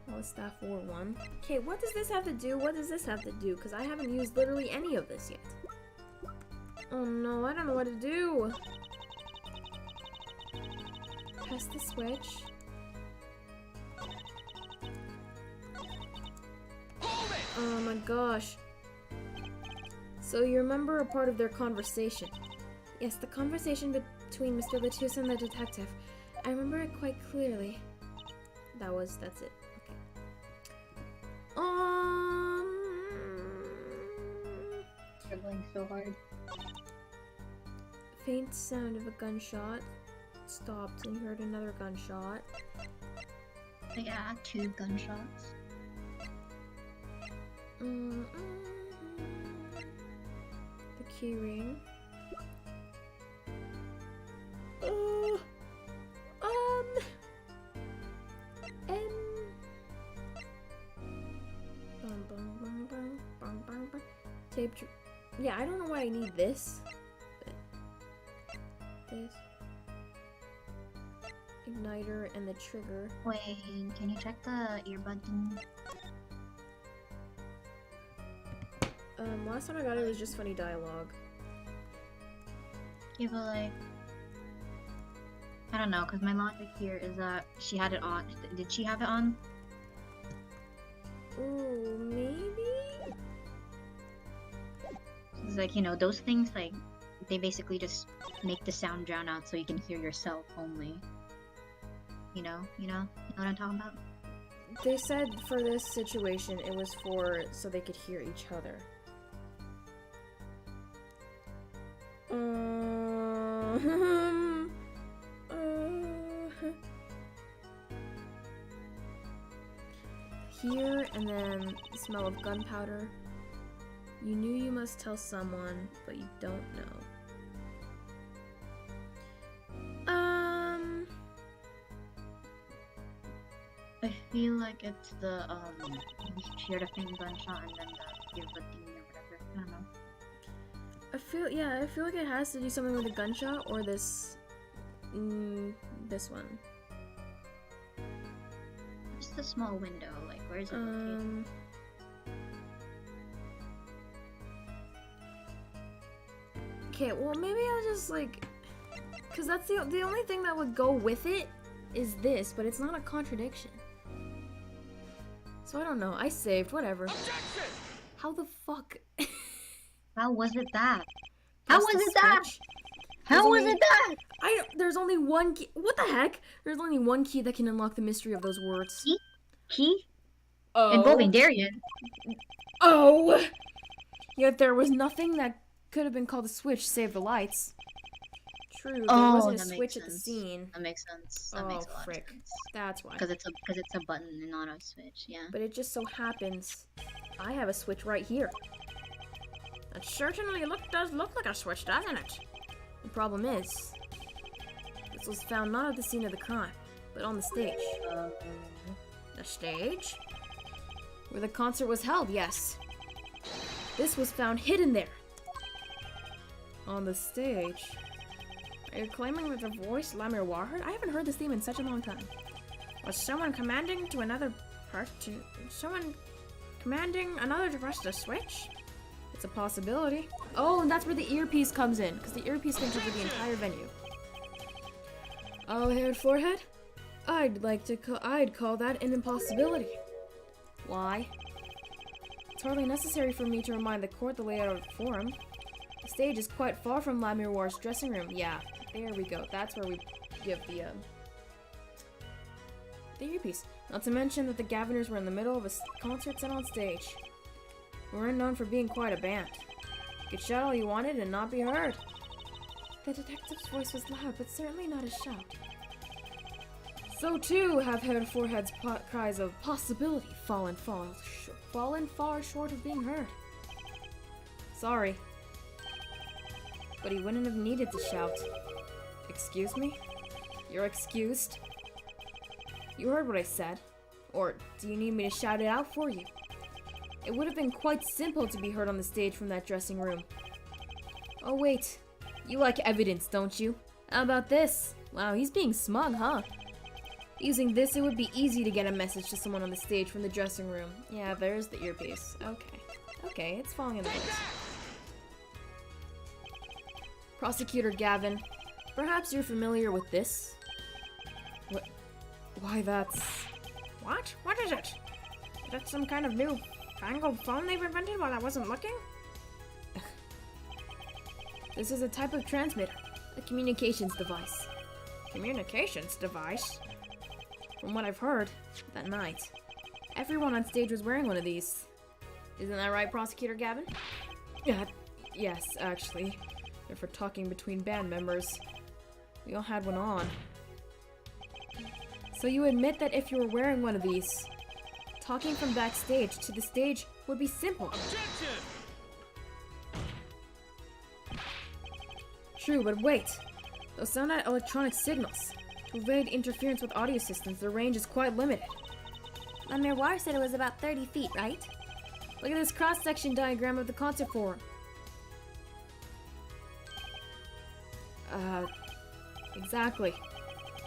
Well, staff war 1. Okay, what does this have to do? What does this have to do? Because I haven't used literally any of this yet. Oh no, I don't know what to do. Press the switch. Oh my gosh. So you remember a part of their conversation? Yes, the conversation between Mr. Latus and the detective. I remember it quite clearly. That's it. Okay. so hard. Faint sound of a gunshot. Stopped and heard another gunshot. Yeah, 2 gunshots. The keyring. Tape. Yeah, I don't know why I need this. But this igniter and the trigger. Wait, can you check the earbud thing? Last time I got it was just funny dialogue. Yeah, but like, I don't know, cause my logic here is that she had it on. Did she have it on? Ooh, maybe? It's like, you know, those things, like, they basically just make the sound drown out so you can hear yourself only. You know what I'm talking about? They said for this situation it was for so they could hear each other. Here and then the smell of gunpowder. You knew you must tell someone, but you don't know. I feel like it's the, she heard a faint gunshot and then the earbud thing or whatever. I don't know. I feel like it has to do something with a gunshot or this, this one. Just a small window, like, where is it located? Okay, well maybe I'll just like, cause that's the only thing that would go with it is this, but it's not a contradiction. So I don't know. I saved. Whatever. Objection! How the fuck? How was it that? Press How was the it that? switch? How was only- it that? There's only one key. What the heck? There's only one key that can unlock the mystery of those words. Key? Oh. Involving Darien. Oh. Yet there was nothing that could have been called a switch save the lights. True. There wasn't a that switch makes at the sense. scene. That makes sense. That Oh, makes a lot frick. of sense. That's why. Because it's a button and not a switch. Yeah. But it just so happens I have a switch right here. It certainly does look like a switch, doesn't it? The problem is, this was found not at the scene of the crime, but on the stage. The stage? Where the concert was held, yes. This was found hidden there. On the stage. Are you claiming that the voice Lamir Warhead? I haven't heard this theme in such a long time. Was someone commanding to another person? Someone commanding another to press the switch? It's a possibility. Oh, and that's where the earpiece comes in, because the earpiece can cover the entire venue. Owl-haired forehead? I'd call that an impossibility. Why? It's hardly necessary for me to remind the court the layout of the forum. The stage is quite far from Lamir War's dressing room. Yeah, there we go. That's where we give the earpiece. Not to mention that the Gaviners were in the middle of a concert set on stage. We're known for being quite a band. You could shout all you wanted and not be heard. The detective's voice was loud, but certainly not a shout. So too have Haired Forehead's cries of possibility fallen far short of being heard. Sorry. But he wouldn't have needed to shout. Excuse me? You're excused? You heard what I said. Or do you need me to shout it out for you? It would have been quite simple to be heard on the stage from that dressing room. Oh wait, you like evidence, don't you? How about this? Wow, he's being smug, huh? Using this, it would be easy to get a message to someone on the stage from the dressing room. Yeah, there's the earpiece. Okay, it's falling into place. Prosecutor Gavin, perhaps you're familiar with this? What? Why, that's... What? What is it? Is that some kind of new fangled phone they've invented while I wasn't looking? This is a type of transmitter, a communications device. Communications device? From what I've heard, that night, everyone on stage was wearing one of these. Isn't that right, Prosecutor Gavin? Yes, actually. They're for talking between band members. We all had one on. So you admit that if you were wearing one of these, talking from backstage to the stage would be simple. Objection! True, but wait. Those sound like electronic signals. To avoid interference with audio systems, their range is quite limited. La Miroir said it was about 30 feet, right? Look at this cross-section diagram of the concert forum. Exactly.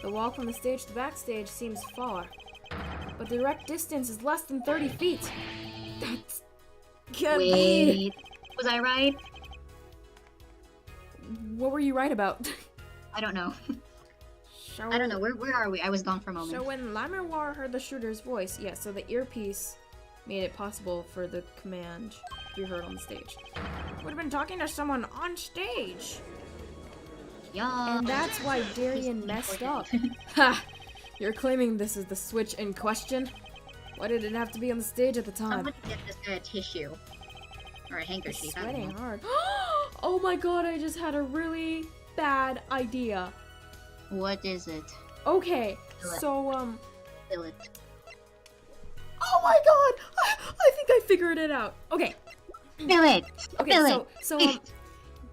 The walk from the stage to backstage seems far, but the direct distance is less than 30 feet. That's... can't be. Wait, was I right? What were you right about? I don't know. So, I don't know. Where are we? I was gone for a moment. So when La Miroir heard the Shooter's voice, yeah, so the earpiece made it possible for the command to be heard on the stage. would have been talking to someone on stage. Yeah. And that's why Darian messed up. Ha! You're claiming this is the switch in question? Why did it have to be on the stage at the time? Somebody get this guy a tissue. Or a He's handkerchief. I don't sweating know. hard. Oh my god, I just had a really bad idea. What is it? Okay, Do it. so, Spill it. oh my god! I think I figured it out. Okay, Spill it! okay, Spill so,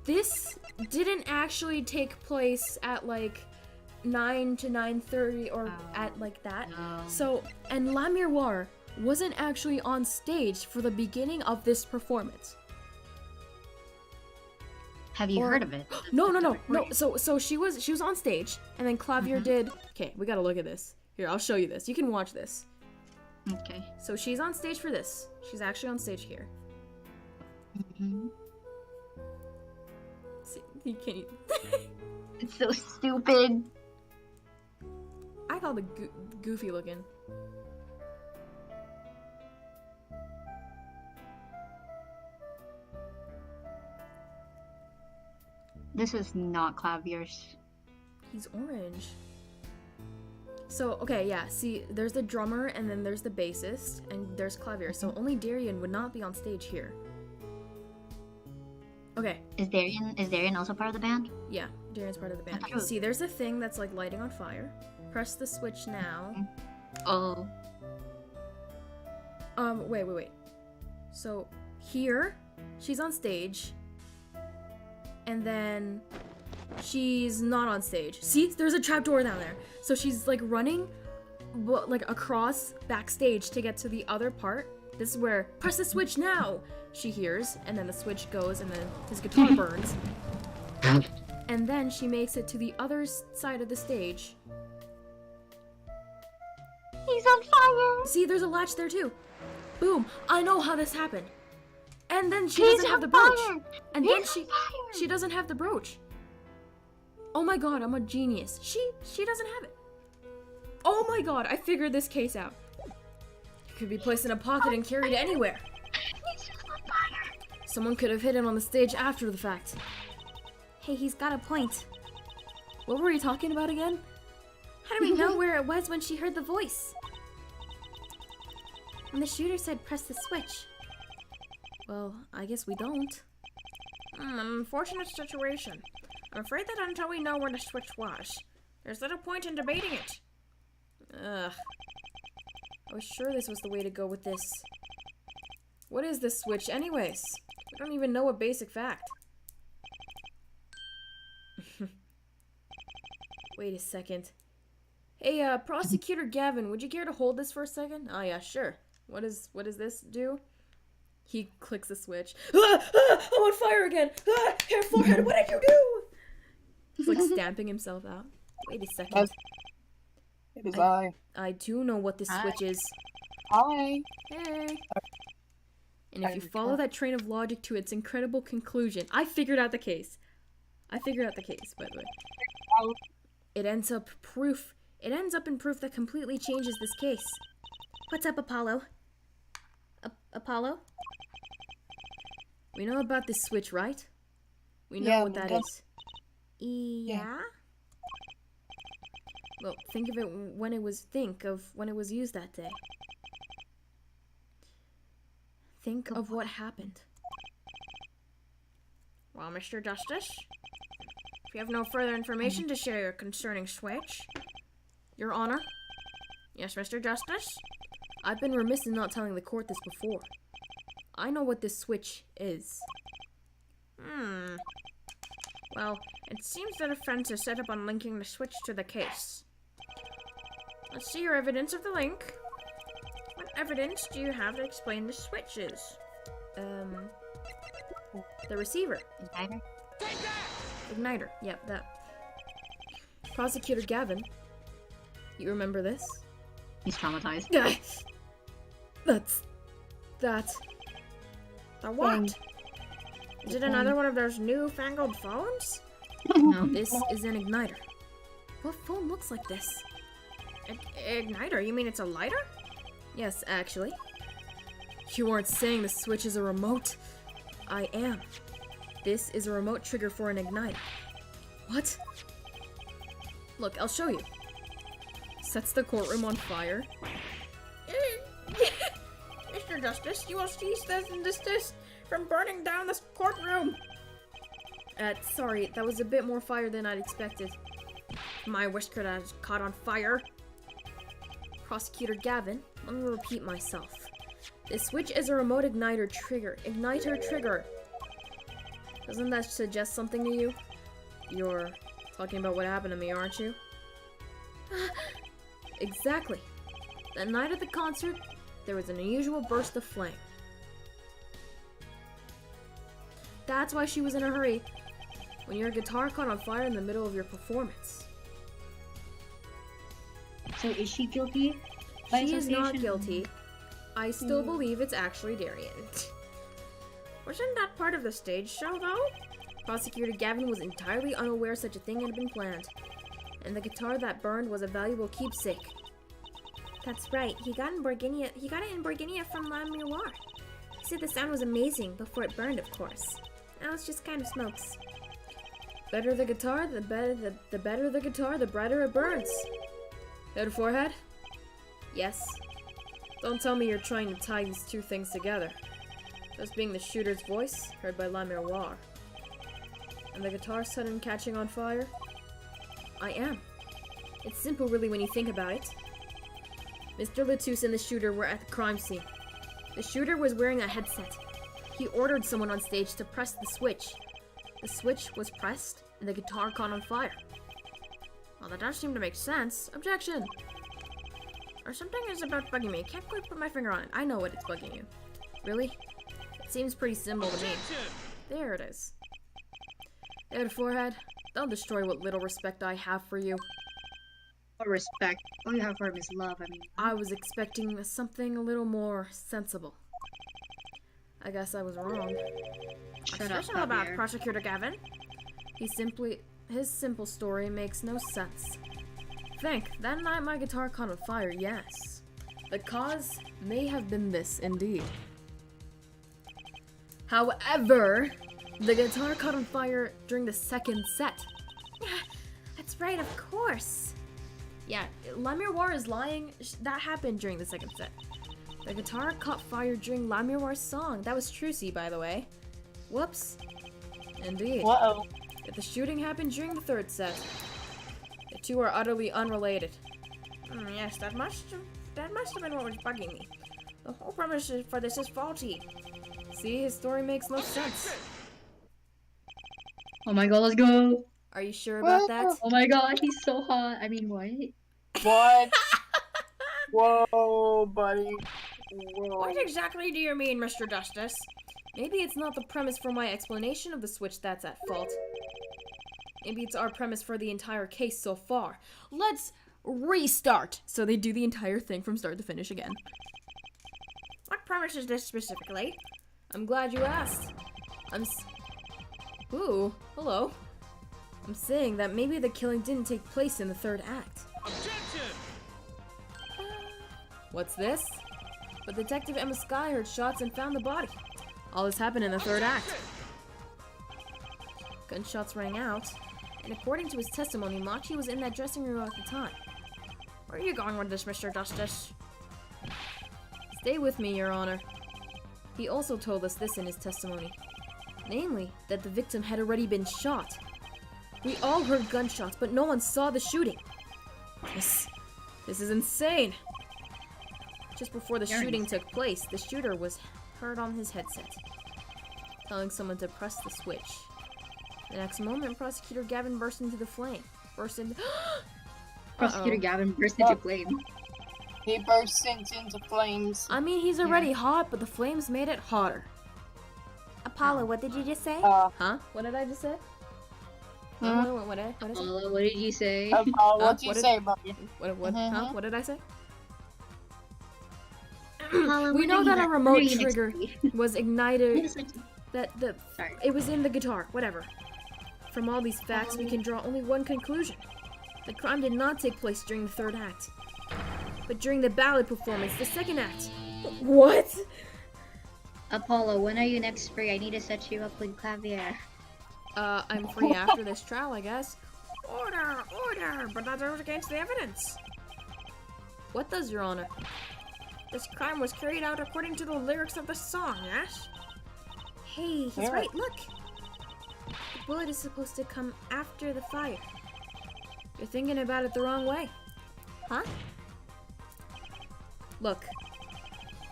this didn't actually take place at, like, 9 to 9:30 or at, like, that. No. So, and La Miroir wasn't actually on stage for the beginning of this performance. Have you Or- heard of it? No. recording? So she was on stage, and then Clavier Mhm. did. Okay, we gotta look at this. Here, I'll show you this. You can watch this. Okay. So she's on stage for this. She's actually on stage here. hmm See, you can't. It's so stupid. I call the goofy looking. This is not Clavier's. He's orange. So, okay, yeah, see, there's the drummer, and then there's the bassist, and there's Clavier, so only Darian would not be on stage here. Okay, Is Darian also part of the band? yeah, Darian's part of the band. thought it was- See, there's a thing that's, like, lighting on fire. Press the switch now. Oh. Wait. So, here, she's on stage, and then she's not on stage. See, there's a trapdoor down there. So she's like running, like across backstage to get to the other part. This is where press the switch now. She hears, and then the switch goes, and then his guitar burns. And then she makes it to the other side of the stage. He's on fire! See, there's a latch there too. Boom! I know how this happened. And then she He's doesn't have on the brooch. fire! And then He's on fire! she doesn't have the brooch. Oh my god, I'm a genius. She doesn't have it. Oh my god, I figured this case out. It could be placed in a pocket and carried anywhere. He's just on fire! Someone could have hid him on the stage after the fact. Hey, he's got a point. What were you talking about again? How do we know where it was when she heard the voice? And the shooter said press the switch. Well, I guess we don't. An unfortunate situation. I'm afraid that until we know where the switch was, there's little point in debating it. Ugh. I was sure this was the way to go with this. What is this switch anyways? We don't even know a basic fact. Wait a second. Hey, Prosecutor Gavin, would you care to hold this for a second? Oh yeah, sure. What does this do? He clicks the switch. I'm on fire again! Hair forehead, what did you do? He's like stamping himself out. Wait a second. It is I. I do know what this Hi. switch is. Hi. Hey. And if I you follow recall- that train of logic to its incredible conclusion, I figured out the case. By the way. It ends up in proof that completely changes this case. What's up, Apollo? Apollo? We know about this switch, right? We know Yeah, what that that's- is. Yeah? Well, think of when it was used that day. Think of what happened. Well, Mr. Justice, if you have no further information to share concerning Switch... Your Honor, Yes, Mr. Justice? I've been remiss in not telling the court this before. I know what this switch is. Well, it seems the defense is set up on linking the Switch to the case. Let's see your evidence of the link. What evidence do you have to explain the Switch is? The receiver. Igniter? Igniter. Yep, that. Prosecutor Gavin. You remember this? He's traumatized. That's... That... The what? Is it another one of those newfangled phones? No. This is an igniter. What phone looks like this? Igniter? You mean it's a lighter? Yes, actually. You aren't saying the switch is a remote. I am. This is a remote trigger for an igniter. What? Look, I'll show you. Sets the courtroom on fire. Mr. Justice, you will cease this from burning down this courtroom. Sorry, that was a bit more fire than I'd expected. My whisker has caught on fire. Prosecutor Gavin, let me repeat myself. This switch is a remote igniter trigger. Igniter trigger. Doesn't that suggest something to you? You're talking about what happened to me, aren't you? Exactly. That night at the concert, there was an unusual burst of flame. That's why she was in a hurry. When your guitar caught on fire in the middle of your performance. So is she guilty? She is not guilty. I still believe it's actually Darian. Wasn't that part of the stage show, though? Prosecutor Gavin was entirely unaware such a thing had been planned. And the guitar that burned was a valuable keepsake. That's right. He got it in Borginia from La Miroir. He said the sound was amazing before it burned, of course. Now it's just kind of smokes. Better the guitar, the better the guitar, the brighter it burns. Head forehead? Yes. Don't tell me you're trying to tie these two things together. Just being the shooter's voice, heard by La Miroir. And the guitar sudden catching on fire? I am. It's simple really when you think about it. Mr. Latus and the shooter were at the crime scene. The shooter was wearing a headset. He ordered someone on stage to press the switch. The switch was pressed, and the guitar caught on fire. Well, that does seem to make sense. Objection! Or something is about bugging me. Can't quite put my finger on it. I know what it's bugging you. Really? It seems pretty simple to me. There it is. Head forehead. Don't destroy what little respect I have for you. What respect? All you have for him is love, I mean. I was expecting something a little more sensible. I guess I was wrong. Shut up, What's all about Javier. Prosecutor Gavin? His simple story makes no sense. Think, that night my guitar caught on fire, yes. The cause may have been this, indeed. However, the guitar caught on fire during the second set. That's right, of course. Yeah, La Miroir is lying. That happened during the second set. The guitar caught fire during La Miroir's song. That was Trucy, by the way. Whoops. Indeed. Uh-oh. Yet the shooting happened during the third set. The two are utterly unrelated. Yes, that must have been what was bugging me. The whole premise for this is faulty. See, his story makes no sense. Oh my god, let's go! Are you sure about that? Oh my god, he's so hot. I mean, what? What? Whoa, buddy. Whoa. What exactly do you mean, Mr. Justice? Maybe it's not the premise for my explanation of the switch that's at fault. Maybe it's our premise for the entire case so far. Let's restart! So they do the entire thing from start to finish again. What premise is this specifically? I'm glad you asked. Ooh, hello. I'm saying that maybe the killing didn't take place in the third act. Objection! What's this? But Detective Emma Sky heard shots and found the body. All this happened in the third act. Gunshots rang out, and according to his testimony, Machi was in that dressing room at the time. Where are you going with this, Mr. Justice? Stay with me, Your Honor. He also told us this in his testimony. Namely, that the victim had already been shot. We all heard gunshots, but no one saw the shooting. This is insane. Just before the Very shooting took place, the shooter was heard on his headset, telling someone to press the switch. The next moment, Prosecutor Gavin burst into the flame. Prosecutor Uh-oh. Gavin burst into flame. He bursts into flames. I mean, he's already hot, but the flames made it hotter. Apollo, what did you just say? Huh? What did I just say? Hmm? What did I say? Apollo, what did you say? What'd you what did- say, buddy? Huh? Mhm. What did I say? Apollo, We what know did that you a remote agree and trigger explain? was ignited. Sorry. It was in the guitar. Whatever. From all these facts, we can draw only one conclusion: the crime did not take place during the third act, but during the ballad performance, the second act. What? Apollo, when are you next free? I need to set you up with Clavier. I'm free after this trial, I guess. Order! Order! But that goes against the evidence. What does, Your Honor? This crime was carried out according to the lyrics of the song, yes? Hey, he's Yeah. right, look. The bullet is supposed to come after the fire. You're thinking about it the wrong way. Huh? Look,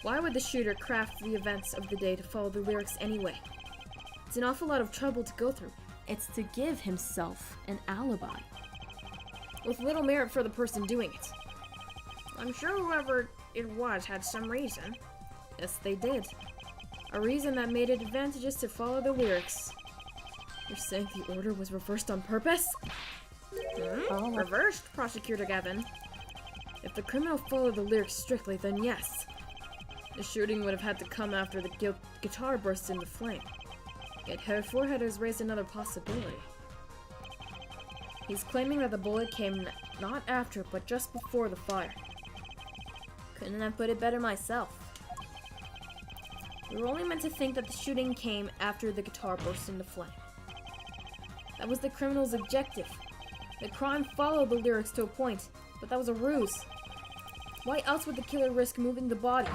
why would the shooter craft the events of the day to follow the lyrics anyway? It's an awful lot of trouble to go through. It's to give himself an alibi, with little merit for the person doing it. I'm sure whoever it was had some reason. Yes, they did. A reason that made it advantageous to follow the lyrics. You're saying the order was reversed on purpose? Reversed, Prosecutor Gavin. If the criminal followed the lyrics strictly, then yes. The shooting would have had to come after the guitar burst into flame. Yet Herr Forehead has raised another possibility. He's claiming that the bullet came not after, but just before the fire. Couldn't have put it better myself. We were only meant to think that the shooting came after the guitar burst into flame. That was the criminal's objective. The crime followed the lyrics to a point, but that was a ruse. Why else would the killer risk moving the body?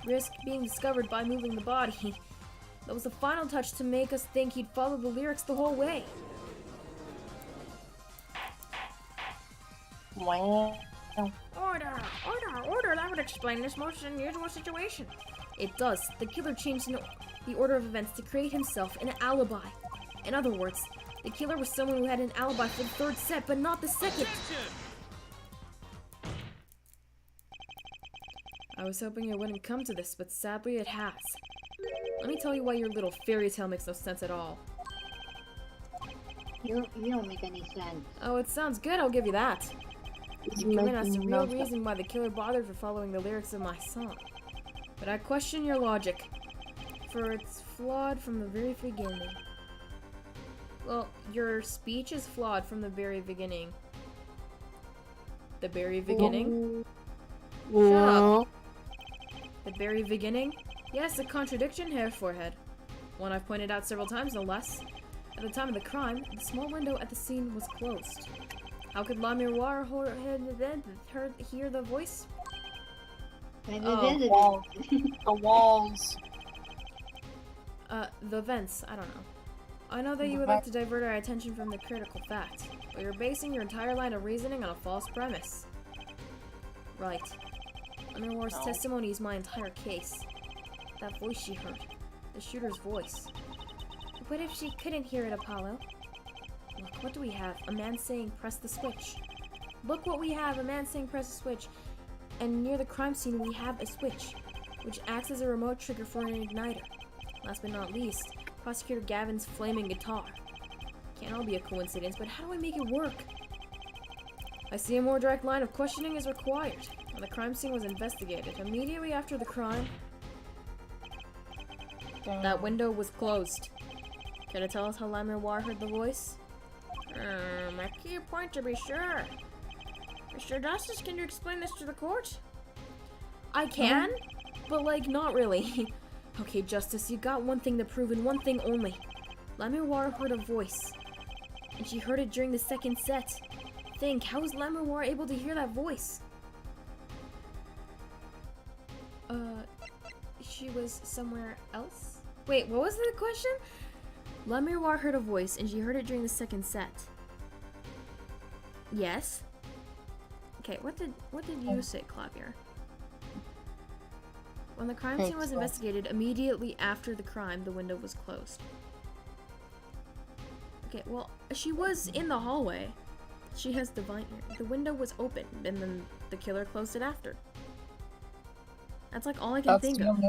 Risk being discovered by moving the body. That was the final touch to make us think he'd follow the lyrics the whole way. Wow. Order! Order! Order! That would explain this most unusual situation. It does. The killer changed the order of events to create himself an alibi. In other words, the killer was someone who had an alibi for the third set, but not the second. I was hoping it wouldn't come to this, but sadly it has. Let me tell you why your little fairy tale makes no sense at all. You don't make any sense. Oh, it sounds good, I'll give you that. You've given us a real reason why the killer bothered for following the lyrics of my song. But I question your logic, for it's flawed from the very beginning. Well, your speech is flawed from the very beginning. The very beginning? Shut up. The very beginning? Yes, a contradiction, Herr Forehead. One I've pointed out several times, no less. At the time of the crime, the small window at the scene was closed. How could La Miroir hear the voice? Wall. The walls. The vents, I don't know. I know that you would like to divert our attention from the critical fact, but you're basing your entire line of reasoning on a false premise. Right. La Miroir's testimony is my entire case. That voice she heard. The shooter's voice. What if she couldn't hear it, Apollo? Look, what do we have? A man saying, press the switch. Look what we have, a man saying, press the switch. And near the crime scene, we have a switch, which acts as a remote trigger for an igniter. Last but not least, Prosecutor Gavin's flaming guitar. Can't all be a coincidence, but how do I make it work? I see a more direct line of questioning is required. When the crime scene was investigated, immediately after the crime, that window was closed. Can you tell us how La Miroir heard the voice? A key point to be sure. Mr. Justice, can you explain this to the court? I can, but like, not really. Okay, Justice, you got one thing to prove and one thing only. La Miroir heard a voice, and she heard it during the second set. Think, how was La Miroir able to hear that voice? She was somewhere else? Wait, what was the question? La Miroir heard a voice, and she heard it during the second set. Yes? Okay, what did you say, Clavier? When the crime scene was investigated, immediately after the crime, the window was closed. Okay, well, she was in the hallway. She has divine ear. The window was open, and then the killer closed it after. That's like all I can think of.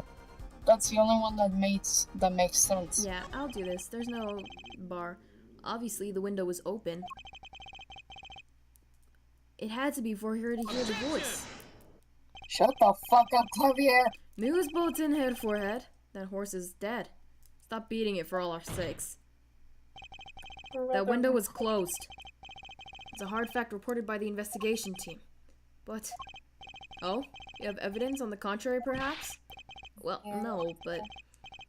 That's the only one that makes sense. Yeah, I'll do this. There's no bar. Obviously, the window was open. It had to be for her to hear the voice. Shut the fuck up, Clavier! News bulletin, head forehead. That horse is dead. Stop beating it for all our sakes. That window was closed. It's a hard fact reported by the investigation team. But... Oh? You have evidence on the contrary, perhaps? Well, no, but...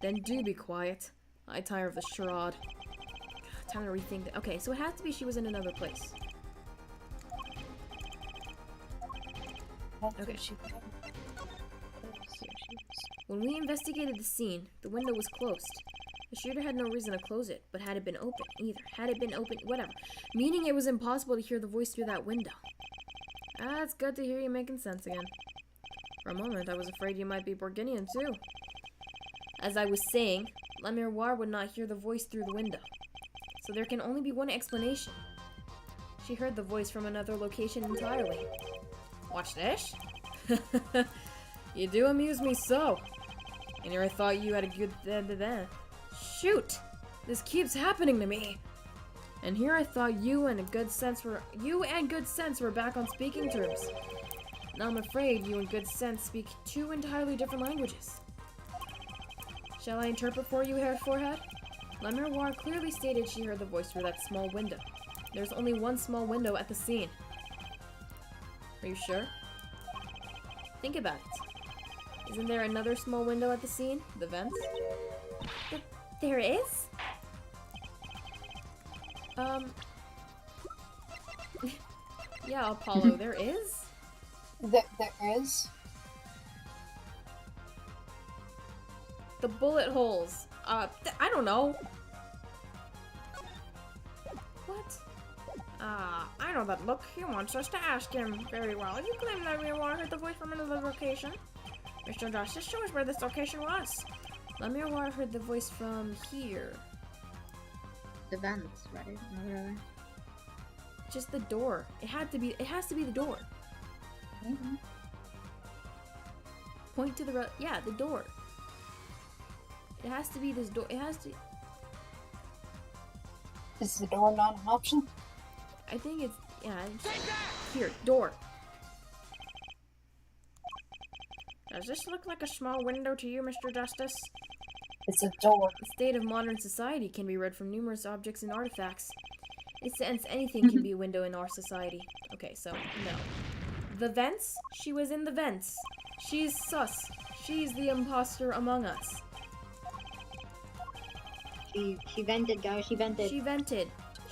Then do be quiet. I tire of the charade. Time to rethink that. Okay, so it has to be she was in another place. Okay. When we investigated the scene, the window was closed. The shooter had no reason to close it, but had it been open, either. Had it been open, whatever. Meaning it was impossible to hear the voice through that window. Ah, it's good to hear you making sense again. For a moment, I was afraid you might be Borginian too. As I was saying, La Miroir would not hear the voice through the window. So there can only be one explanation. She heard the voice from another location entirely. Watch this? You do amuse me so. And here I thought you had a good Shoot! This keeps happening to me. And here I thought you and good sense were back on speaking terms. Now I'm afraid you and good sense speak two entirely different languages. Shall I interpret for you, Hair Forehead? La Miroir clearly stated she heard the voice through that small window. There's only one small window at the scene. Are you sure? Think about it. Isn't there another small window at the scene? The vents? There is? Yeah, Apollo, there is? There is? The bullet holes. I don't know. What? I know that look. He wants us to ask him. Very well. You claim that we heard the voice from another location. Mr. Justice, show us where this location was. La Miroir heard the voice from here. The vents, right? Or whatever. Just the door. It has to be the door. Mm-hmm. Point to the yeah, the door. It has to be this door. It has to. Is the door not an option? I think it's here, door. Does this look like a small window to you, Mr. Justice? It's a door. The state of modern society can be read from numerous objects and artifacts. In a sense, anything can be a window in our society. Okay, so, no. The vents? She was in the vents. She's sus. She's the imposter among us. She vented, guys. She vented. She vented.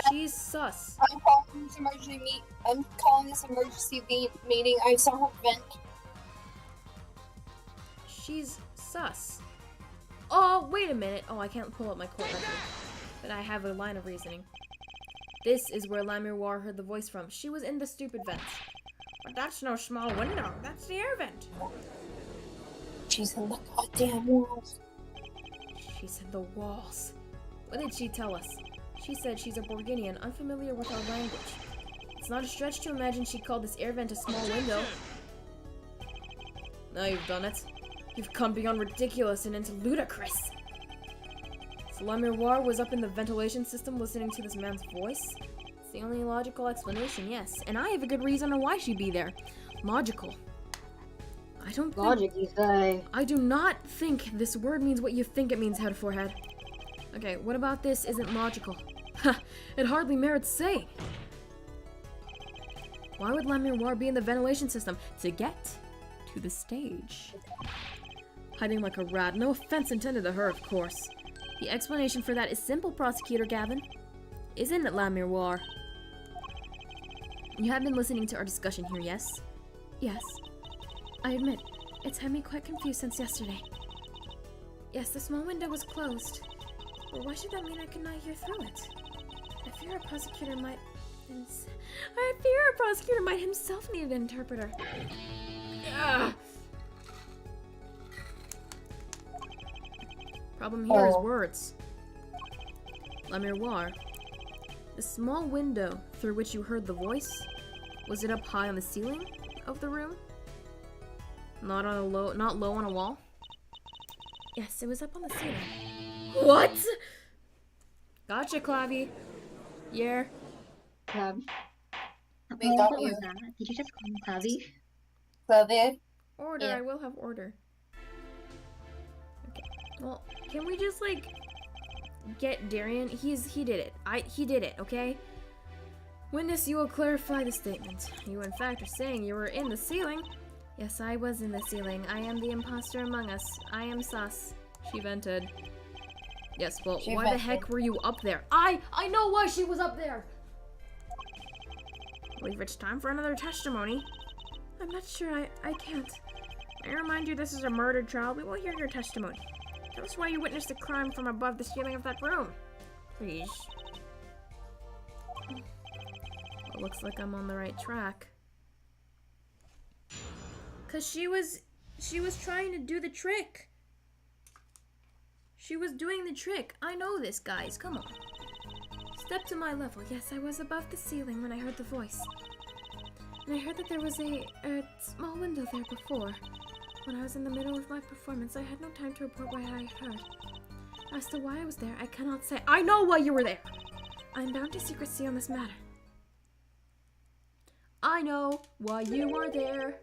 She's sus. I'm calling this emergency meeting. I saw her vent. She's sus. Oh, wait a minute. Oh, I can't pull up my court record. But I have a line of reasoning. This is where La Miroir heard the voice from. She was in the stupid vents. But that's no small window. That's the air vent. She's in the goddamn walls. She said the walls. What did she tell us? She said she's a Borginian, unfamiliar with our language. It's not a stretch to imagine she called this air vent a small window. Now you've done it. You've come beyond ridiculous and into ludicrous. So La Miroir was up in the ventilation system listening to this man's voice? It's the only logical explanation, yes. And I have a good reason on why she'd be there. Logical. I don't think... Logic, you say. I do not think this word means what you think it means, Head Forehead. Okay, what about this isn't logical? Ha! It hardly merits saying. Why would La Miroir be in the ventilation system? To get to the stage. Hiding like a rat. No offense intended to her, of course. The explanation for that is simple, Prosecutor Gavin. Isn't it, La Miroir? You have been listening to our discussion here, yes? Yes. I admit, it's had me quite confused since yesterday. Yes, the small window was closed. Well, why should that mean I cannot hear through it? I fear a prosecutor might himself need an interpreter. Ugh. Problem here is words. La Miroir. The small window through which you heard the voice, was it up high on the ceiling of the room? Not low on a wall? Yes, it was up on the ceiling. What? Gotcha, Clavy. Yeah. We Oh, got what you. was that? Did you just call me Clavy? Xavier? Order, Yeah. I will have order. Okay. Well, can we just like get Darian? He did it. He did it, okay? Witness, you will clarify the statement. You in fact are saying you were in the ceiling. Yes, I was in the ceiling. I am the imposter among us. I am sus. She vented. Yes, well, She why the vented. heck were you up there? I know why she was up there! I believe it's time for another testimony. I'm not sure I can't. I remind you this is a murder trial. We will hear your testimony. Tell us why you witnessed the crime from above the ceiling of that room. Please. Well, looks like I'm on the right track. Cause she was trying to do the trick. She was doing the trick. I know this, guys. Come on. Step to my level. Yes, I was above the ceiling when I heard the voice. And I heard that there was a small window there before. When I was in the middle of my performance, I had no time to report what I heard. As to why I was there, I cannot say. I know why you were there! I'm bound to secrecy on this matter. I know why you were there.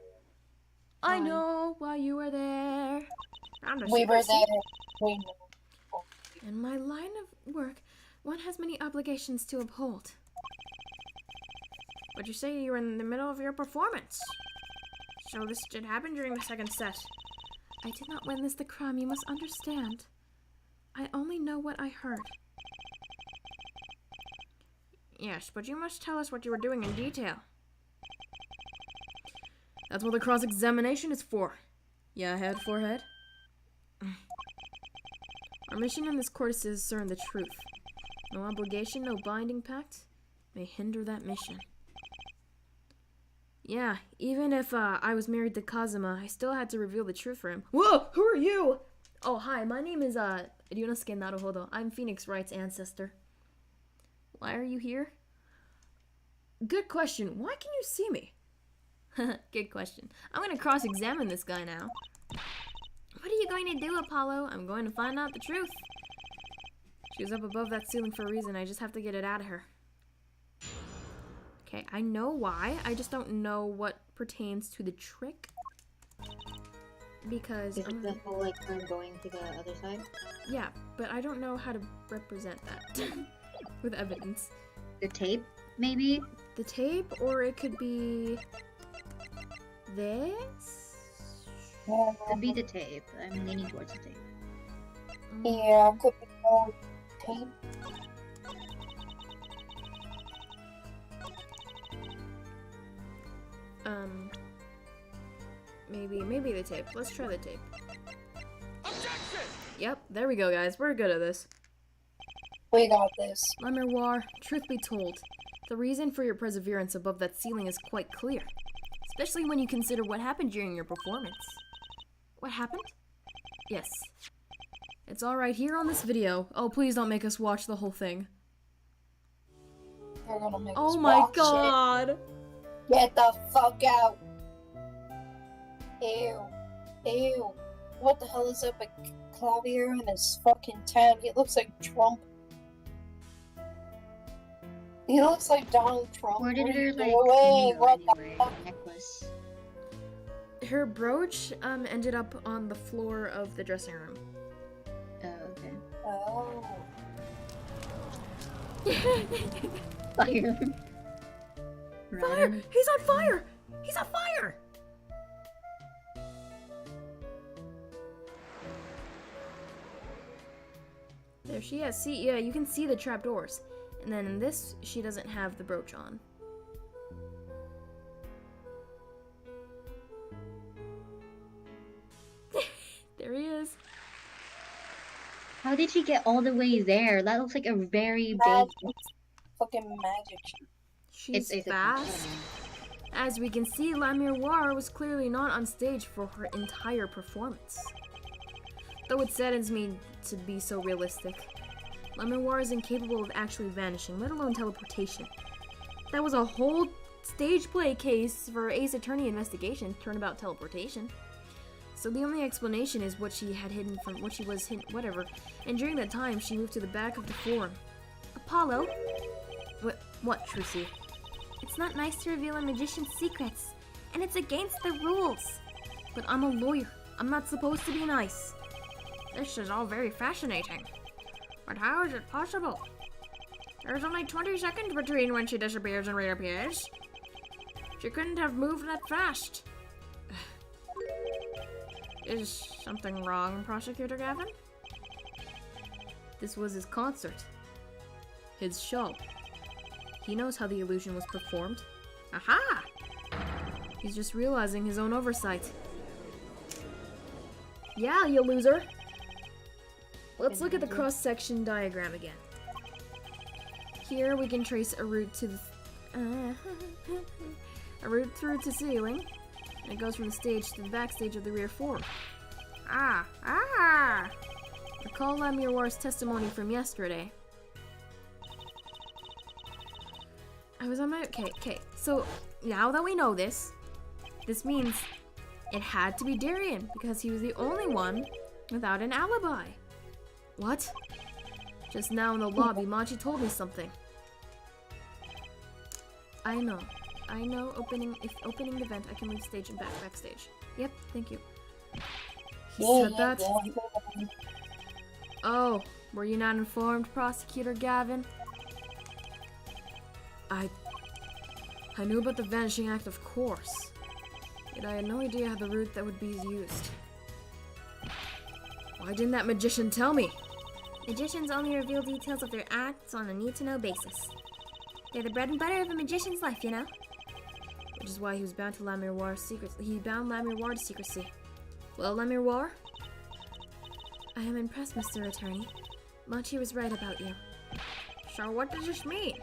I know why you were there. We were there. We know. In my line of work, one has many obligations to uphold. But you say you were in the middle of your performance. So this did happen during the second set. I did not witness the crime, you must understand. I only know what I heard. Yes, but you must tell us what you were doing in detail. That's what the cross-examination is for. Yeah, head, forehead. Our mission in this court is to discern the truth. No obligation, no binding pact may hinder that mission. Yeah, even if I was married to Kazuma, I still had to reveal the truth for him. Whoa, who are you? Oh, hi, my name is Ryunosuke Naruhodo. I'm Phoenix Wright's ancestor. Why are you here? Good question. Why can you see me? Good question. I'm gonna cross-examine this guy now. What are you going to do, Apollo? I'm going to find out the truth. She was up above that ceiling for a reason. I just have to get it out of her. Okay, I know why. I just don't know what pertains to the trick. Because Is it the whole like her going to the other side? yeah, but I don't know how to represent that with evidence. The tape, maybe? The tape, or it could be this. Could be the tape. I'm leaning towards the tape. Yeah, could be no tape. Maybe the tape. Let's try the tape. Yep, there we go, guys. We're good at this. We got this. La Miroir, truth be told, the reason for your perseverance above that ceiling is quite clear. Especially when you consider what happened during your performance. What happened? Yes. It's alright here on this video. Oh, please don't make us watch the whole thing. They're gonna make us Oh my watch it. god! Get the fuck out. Ew. Ew. What the hell is up with Clavier and his fucking tent? He looks like Trump. He looks like Donald Trump. Where did What are her you like doing? What the anyway? fuck? Necklace. Her brooch ended up on the floor of the dressing room. Oh, okay. Oh. Fire. Fire! Run. He's on fire! He's on fire! There she is. See, yeah, you can see the trapdoors. And then in this, she doesn't have the brooch on. There he is. How did she get all the way there? That looks like a very big. Magic. Fucking magic. She's It's a fast. As we can see, La Miroir was clearly not on stage for her entire performance. Though it saddens me to be so realistic. La Miroir is incapable of actually vanishing, let alone teleportation. That was a whole stage play case for Ace Attorney investigation, turnabout teleportation. So the only explanation is what she had hidden from what she was hidden, whatever. And during that time, she moved to the back of the forum. Apollo, What, Trucy? it's not nice to reveal a magician's secrets, and it's against the rules. But I'm a lawyer. I'm not supposed to be nice. This is all very fascinating. But how is it possible? There's only 20 seconds between when she disappears and reappears. She couldn't have moved that fast. Is something wrong, Prosecutor Gavin? This was his concert. His show. He knows how the illusion was performed. Aha! He's just realizing his own oversight. Yeah, you loser! Let's look at the cross-section diagram again. Here we can trace a route to the... a route through to ceiling. And it goes from the stage to the backstage of the rear forum. Ah! Recall La Miroir's testimony from yesterday. I was on my... Okay. So, now that we know this means it had to be Darian, because he was the only one without an alibi. What? Just now in the lobby, Machi told me something. I know. If opening the vent, I can leave stage and backstage. Yep, thank you. He said that? Yeah. Oh, were you not informed, Prosecutor Gavin? I knew about the Vanishing Act, of course. Yet I had no idea how the route that would be used. Why didn't that magician tell me? Magicians only reveal details of their acts on a need-to-know basis. They're the bread and butter of a magician's life, you know? Which is why he was bound to La Miroir's secrets. He bound La Miroir to secrecy. Well, La Miroir? I am impressed, Mr. Attorney. Machi was right about you. So what does this mean?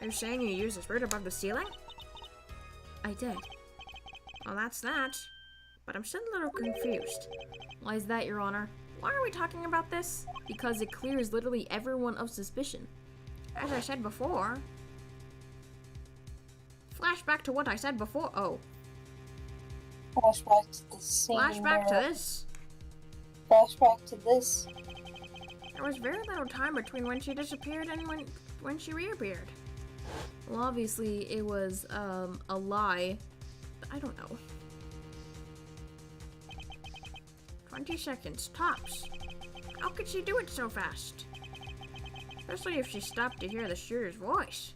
Are you saying you used this route above the ceiling? I did. Well, that's that. But I'm still a little confused. Why is that, Your Honor? Why are we talking about this? Because it clears literally everyone of suspicion. As I said before... Flashback to what I said before. Oh. Flashback to the scene. Flashback to this. Flashback to this. There was very little time between when she disappeared and when she reappeared. Well, obviously, it was, a lie. But I don't know. 20 seconds, tops. How could she do it so fast? Especially if she stopped to hear the shooter's voice.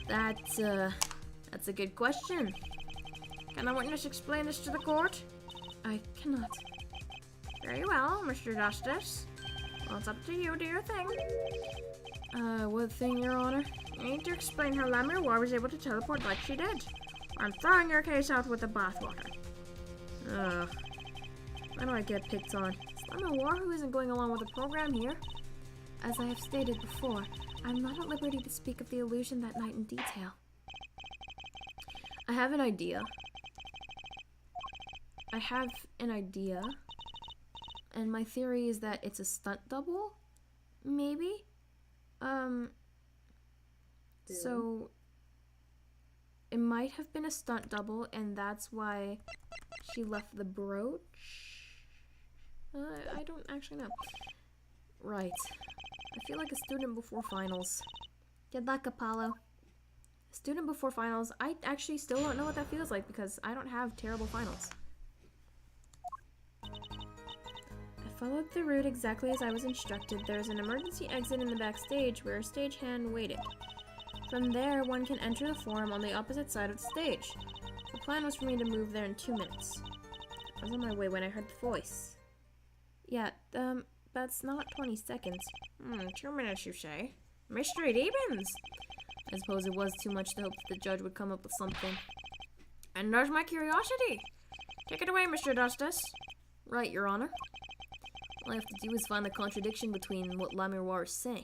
That's a good question. Can the witness explain this to the court? I cannot. Very well, Mr. Justice. Well, it's up to you, do your thing. What thing, Your Honor? You need to explain how La Miroir was able to teleport like she did. Or I'm throwing your case out with the bathwater. Ugh. Why do I get picked on? It's La Miroir who isn't going along with the program here. As I have stated before, I'm not at liberty to speak of the illusion that night in detail. I have an idea. And my theory is that it's a stunt double? Maybe? So it might have been a stunt double, and that's why she left the brooch? I don't actually know. Right. I feel like a student before finals. Good luck, Apollo. Student before finals. I actually still don't know what that feels like because I don't have terrible finals. I followed the route exactly as I was instructed. There's an emergency exit in the backstage where a stagehand waited. From there, one can enter the forum on the opposite side of the stage. The plan was for me to move there in 2 minutes. I was on my way when I heard the voice. Yeah, that's not 20 seconds. 2 minutes, you say? Mystery deepens! I suppose it was too much to hope that the judge would come up with something. And there's my curiosity. Take it away, Mr. Justice. Right, Your Honor. All I have to do is find the contradiction between what La Miroir is saying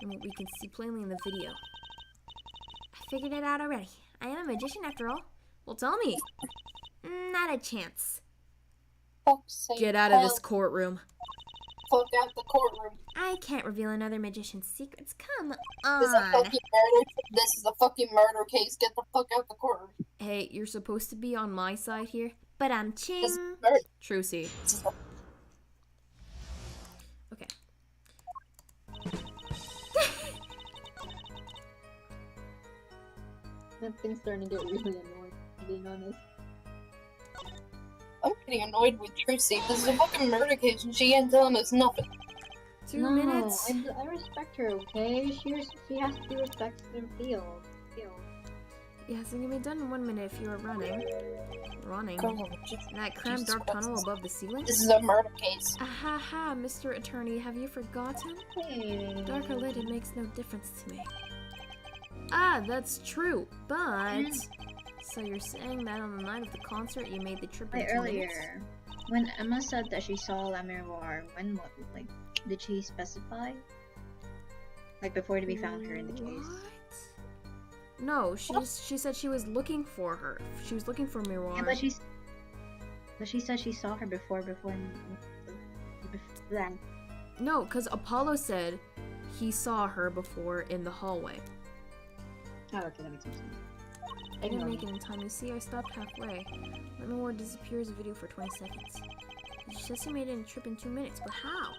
and what we can see plainly in the video. I figured it out already. I am a magician after all. Well, tell me. Not a chance. Fuck's sake. Get out of this courtroom. Fuck out the courtroom. I can't reveal another magician's secrets. Come This is a on. fucking murder. This is a fucking murder case. Get the fuck out the courtroom. Hey, you're supposed to be on my side here. But I'm This ching. is murder. Trucy. This is a Okay. I've been starting to get really annoyed, being honest. I'm getting annoyed with Trucy. This is a fucking murder case and she ain't telling us nothing. 2 minutes. I respect her, okay? She has to respect and feel. Yes, it can be done in 1 minute if you are running. Running. Come on, In that cramped Jesus dark tunnel Christ. above the ceiling? This is a murder case. Ahaha, Mr. Attorney, have you forgotten? Hey. Dark or lit, it makes no difference to me. Ah, that's true, but... So you're saying that on the night of the concert you made the trip in Like 2 minutes? earlier, when Emma said that she saw La Miroir, did she specify? Like before we found her in the case? What? No, she said she was looking for her. She was looking for Miroir. Yeah, but she said she saw her before then. No, because Apollo said he saw her before in the hallway. Oh, okay, that makes more sense. I didn't Ignore make me. it in time. You see, I stopped halfway. Miroir disappears video for 20 seconds. She says she made it in a trip in 2 minutes, but how?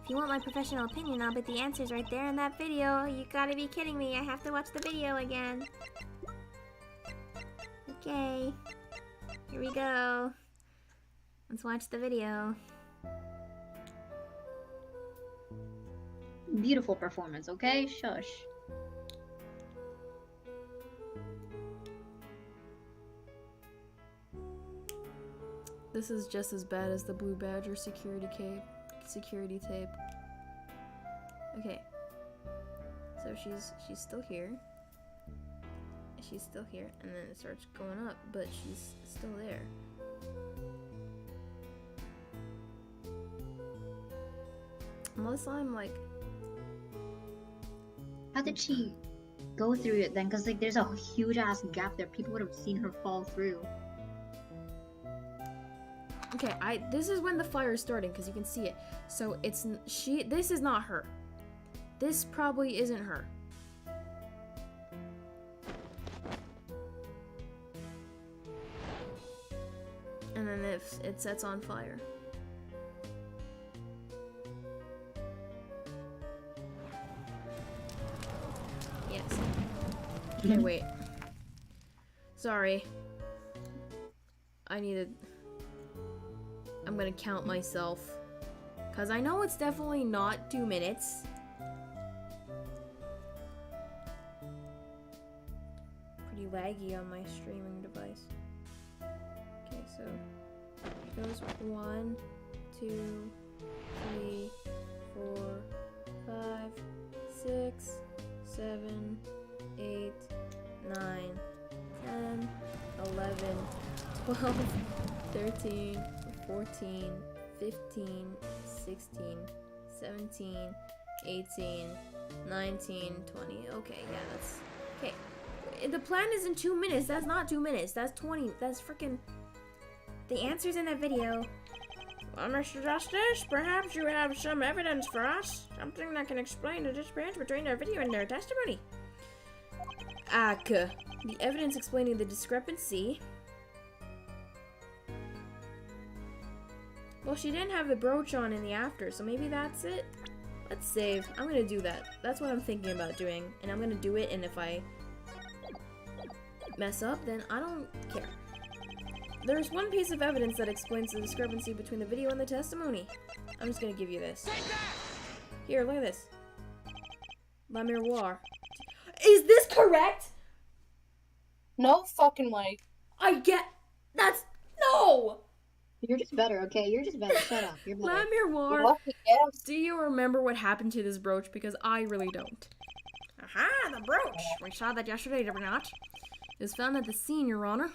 If you want my professional opinion, I'll bet the answer's right there in that video. You gotta be kidding me. I have to watch the video again. Okay. Here we go. Let's watch the video. Beautiful performance, okay? Shush. This is just as bad as the Blue Badger security tape. Okay. So she's still here. She's still here, and then it starts going up, but she's still there. Unless I'm like, How did she go through it then? Because like there's a huge ass gap there. People would have seen her fall through. okay, this is when the fire is starting because you can see it. So this is not her. This probably isn't her. And then if it sets on fire. Yes. Okay, wait. Sorry. I'm gonna count myself. Cause I know it's definitely not 2 minutes. Pretty laggy on my streaming device. Okay, so it goes 1, 2, 3, 4, 5, 6, 7, 8, 9, 10, 11, 12, 13, 14, 15, 16, 17, 18, 19, 20. Okay, yeah, that's... Okay. The plan is in 2 minutes. That's not 2 minutes. That's 20. That's freaking... The answer's in that video. Well, Mr. Justice, perhaps you have some evidence for us. Something that can explain the disappearance between their video and their testimony. The evidence explaining the discrepancy. Well, she didn't have the brooch on in the after, so maybe that's it. Let's save. I'm gonna do that. That's what I'm thinking about doing, and I'm gonna do it, and if I mess up, then I don't care. There's one piece of evidence that explains the discrepancy between the video and the testimony. I'm just gonna give you this. Here, look at this. La Miroir. Is this correct? No fucking way. That's... No! You're just better, okay? You're just better. Shut up. You're La better. Miroir. Lucky ass. Do you remember what happened to this brooch? Because I really don't. Aha, the brooch. We saw that yesterday, did we not? It was found at the scene, Your Honor.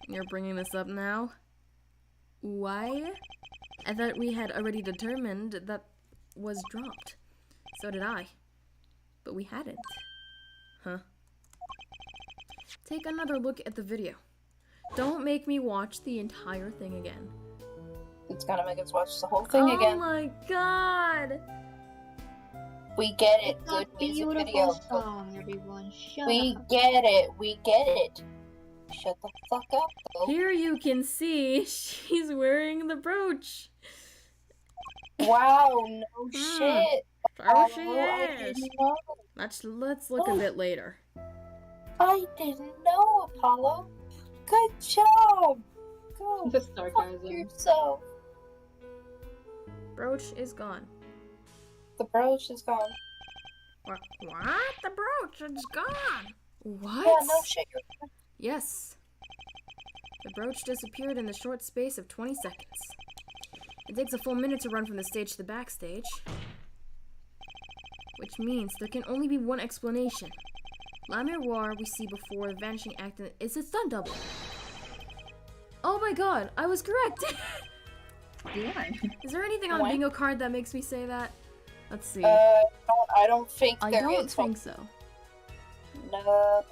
And you're bringing this up now? Why? I thought we had already determined that was dropped. So did I. But we hadn't. Huh? Take another look at the video. Don't make me watch the entire thing again. It's gonna make us watch the whole thing again. Oh my god! We get it. It's Good a music beautiful video. song, everyone. Shut We up. get it. We get it. Shut the fuck up, though. Here you can see she's wearing the brooch. Wow, no Hmm. shit. There she Oh, I is. didn't know. Let's look a bit later. I didn't know, Apollo. Good job. Go The fuck sarcasm. yourself. Brooch is gone. The brooch is gone. What? The brooch is gone. What? Yeah, no shit. Yes. The brooch disappeared in the short space of 20 seconds. It takes a full minute to run from the stage to the backstage. Which means there can only be one explanation. La Miroir we see before the vanishing act is a stunt double. Oh my god, I was correct! You are. Is there anything on What? the bingo card that makes me say that? Let's see. I don't think I there don't is think so. No.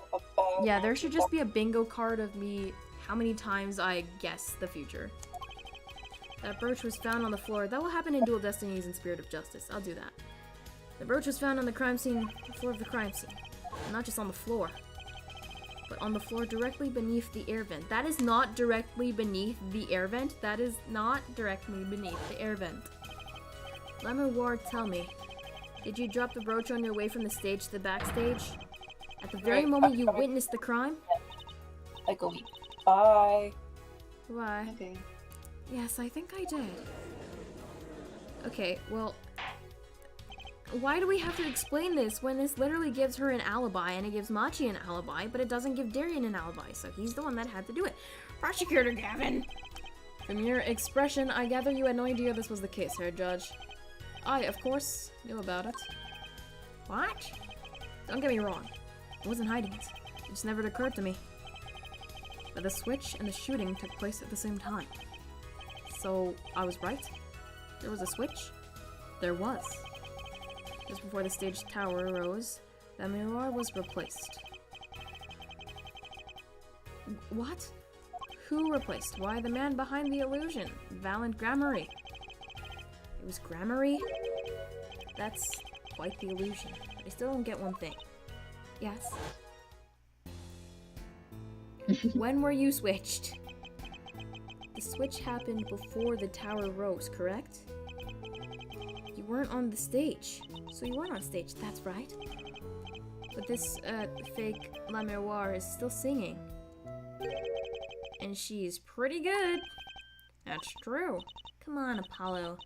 Yeah, there should just be a bingo card of me how many times I guess the future. That brooch was found on the floor. That will happen in Dual Destinies and Spirit of Justice. I'll do that. The brooch was found on the crime scene, the floor of the crime scene. And not just on the floor, but on the floor directly beneath the air vent. That is not directly beneath the air vent. That is not directly beneath the air vent. La Miroir, tell me, did you drop the brooch on your way from the stage to the backstage? At the very Right, moment you probably. witnessed the crime? Like a week. Bye. Why? Okay. Yes, I think I did. Okay, well, why do we have to explain this when this literally gives her an alibi and it gives Machi an alibi, but it doesn't give Darien an alibi, so he's the one that had to do it. Prosecutor Gavin. From your expression, I gather you had no idea this was the case, Herr Judge. I, of course, knew about it. What? Don't get me wrong. I wasn't hiding it. It just never occurred to me. But the switch and the shooting took place at the same time. So, I was right? There was a switch? There was. Just before the stage tower arose, the Miroir was replaced. What? Who replaced? Why, the man behind the illusion, Valant Gramarye. It was Gramarye? That's quite the illusion. But I still don't get one thing. Yes? When were you switched? The switch happened before the tower rose, correct? You weren't on the stage. So you weren't on stage, that's right. But this, fake La Miroir is still singing. And she's pretty good. That's true. Come on, Apollo.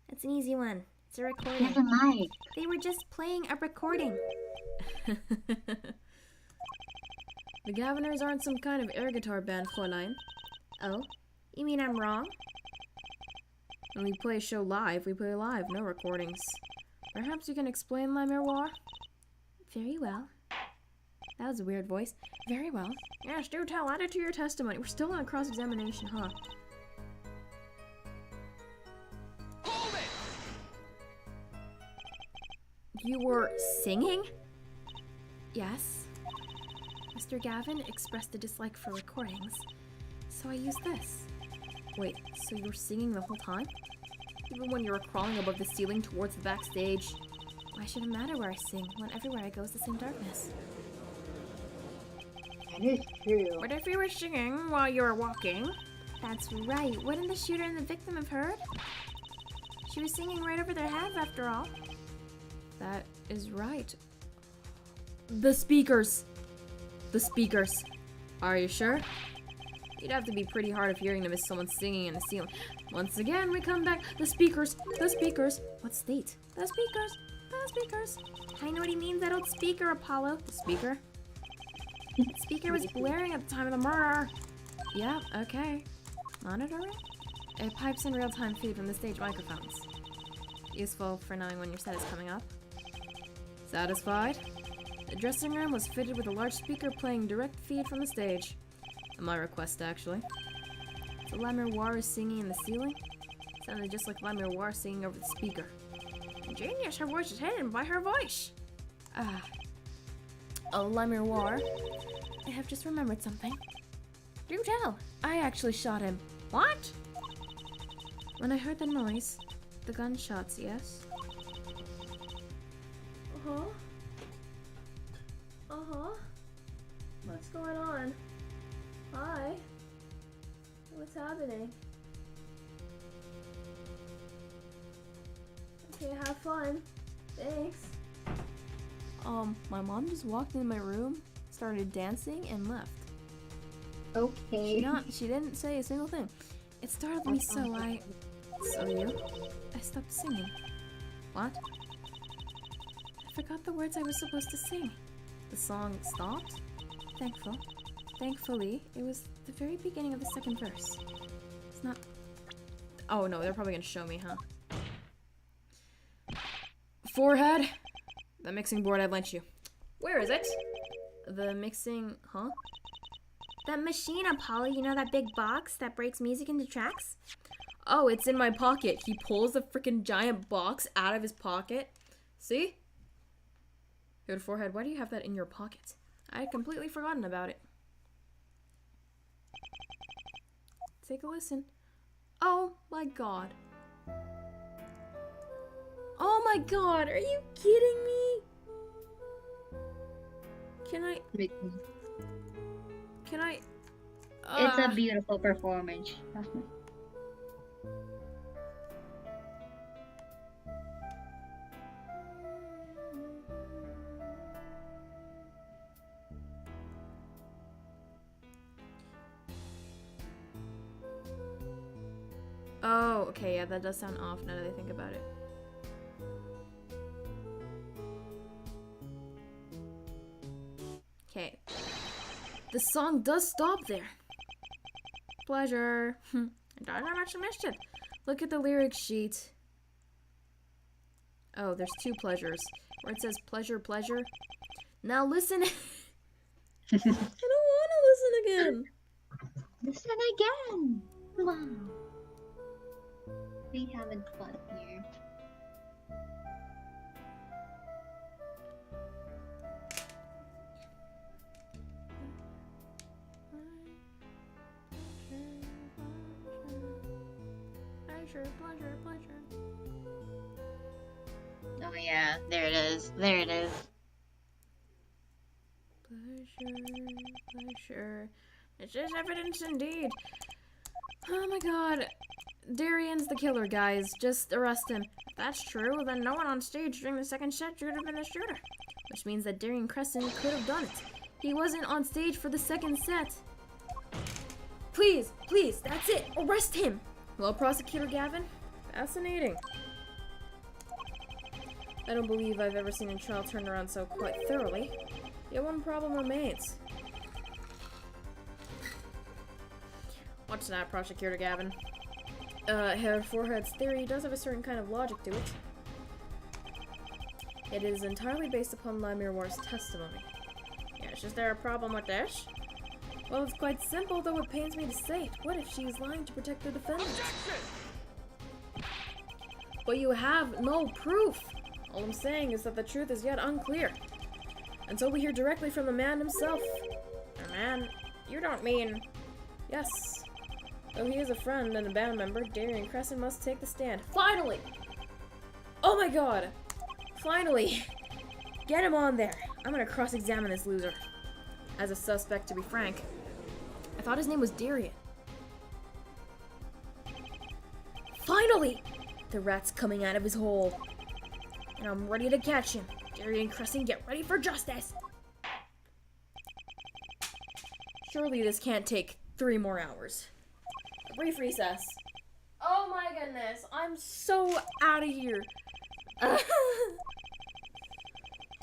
That's an easy one. It's a recording. Never mind. They were just playing a recording. The Gaviners aren't some kind of air guitar band, Fräulein. Oh? You mean I'm wrong? When we play a show live, we play live, no recordings. Perhaps you can explain La Miroir? Very well. That was a weird voice. Very well. Yes, do tell. Add it to your testimony. We're still on cross-examination, huh? You were singing? Yes. Mr. Gavin expressed a dislike for recordings, so I used this. Wait, so you were singing the whole time? Even when you were crawling above the ceiling towards the backstage? Why should it matter where I sing when everywhere I go is the same darkness? That is true. But if you were singing while you were walking, That's right. Wouldn't the shooter and the victim have heard? She was singing right over their heads, after all. That is right. The speakers! The speakers. Are you sure? You'd have to be pretty hard of hearing them as someone singing in the ceiling. Once again, we come back. The speakers! The speakers! What state? The speakers! The speakers! I know what he means, that old speaker, Apollo. The speaker? The speaker was blaring at the time of the murder. Yeah, okay. Monitoring? It pipes in real-time feed from the stage microphones. Useful for knowing when your set is coming up. Satisfied? The dressing room was fitted with a large speaker playing direct feed from the stage. At my request, actually. The La Miroir is singing in the ceiling? Sounded just like Lemmy War singing over the speaker. Genius, her voice is hidden by her voice. Oh, Lemmy War. I have just remembered something. Do tell. I actually shot him. What? When I heard the noise, the gunshots, yes? Uh-huh. Uh-huh. What's going on? Hi. What's happening? Okay, have fun. Thanks. My mom just walked into my room, started dancing, and left. Okay. She didn't say a single thing. It startled me so I stopped singing. What? I forgot the words I was supposed to sing. The song stopped. Thankfully, it was the very beginning of the second verse. It's not... Oh no, they're probably gonna show me, huh? Forehead! The mixing board I lent you. Where is it? The mixing... Huh? That machine, Apollo, you know that big box that breaks music into tracks? Oh, it's in my pocket. He pulls the freaking giant box out of his pocket. See? Good Forehead, why do you have that in your pocket? I had completely forgotten about it. Take a listen. Oh my god. Oh my god, are you kidding me? Can I... It's a beautiful performance. Oh, okay, yeah, that does sound off now that I think about it. Okay. The song does stop there. Pleasure. I don't know much missed it. Look at the lyric sheet. Oh, there's two pleasures. Where it says pleasure, pleasure. Now listen. I don't want to listen again. Listen again! Come on. We having fun here. Pleasure, pleasure. Oh yeah, there it is. There it is. Pleasure. This is evidence indeed. Oh my god. Darian's the killer, guys. Just arrest him. If that's true, then no one on stage during the second set should have been the shooter. Which means that Darian Crescent could have done it. He wasn't on stage for the second set. Please, please, that's it. Arrest him. Well, Prosecutor Gavin, fascinating. I don't believe I've ever seen a trial turned around so quite thoroughly. Yet one problem remains. What's that, Prosecutor Gavin? Herr Forehead's theory does have a certain kind of logic to it. It is entirely based upon Lemmy War's testimony. Yes, is there a problem with this? Well, it's quite simple, though it pains me to say it. What if she is lying to protect the defendant? But you have no proof! All I'm saying is that the truth is yet unclear. Until we hear directly from the man himself. The man? You don't mean... Yes. Though he is a friend and a band member, Darian Crescent must take the stand. Finally! Oh my god! Finally! Get him on there! I'm gonna cross-examine this loser. As a suspect, to be frank. I thought his name was Darian. Finally! The rat's coming out of his hole. And I'm ready to catch him. Darian Crescent, get ready for justice! Surely this can't take 3 more hours. A brief recess. Oh my goodness, I'm so out of here. I'm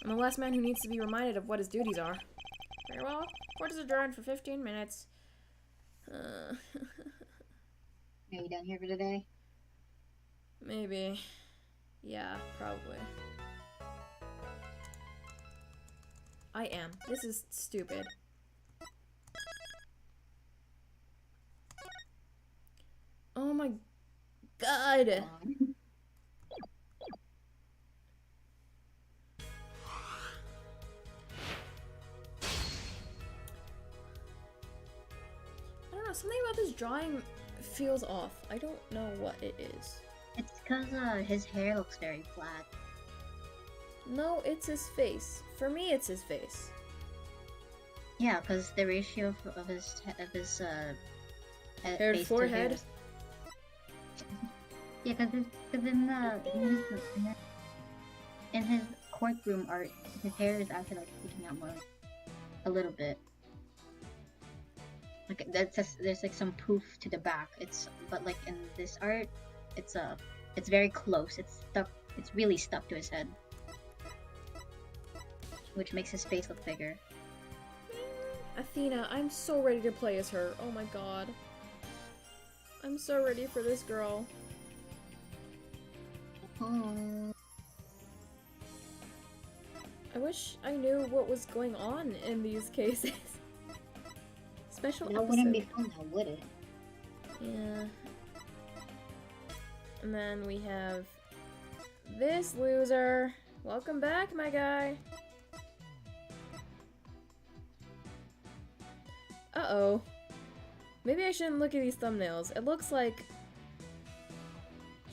the last man who needs to be reminded of what his duties are. Very well. Court is adjourned for 15 minutes. Are you done here for today? Maybe. Yeah, probably. I am. This is stupid. Oh my god. God! I don't know, something about this drawing feels off. I don't know what it is. It's because his hair looks very flat. No, it's his face. For me, it's his face. Yeah, because the ratio of his Hair to face forehead? hair yeah, because in his courtroom art, his hair is actually like sticking out more, a little bit. Like there's like some poof to the back. But like in this art, it's very close. It's stuck. It's really stuck to his head, which makes his face look bigger. Athena, I'm so ready to play as her. Oh my god. I'm so ready for this girl. Oh. I wish I knew what was going on in these cases. Special That wouldn't be episode. fun now, would it? Yeah. And then we have this loser. Welcome back, my guy. Uh-oh. Maybe I shouldn't look at these thumbnails. It looks like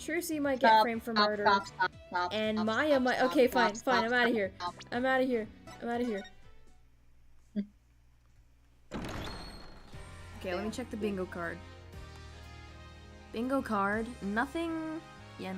Trucy might get framed for murder. Stop, And stop, Maya stop, might. stop, Okay, stop, fine, stop, fine. I'm out of here. stop. I'm out of here. I'm out of here. Okay, let me check the bingo card. Bingo card. Nothing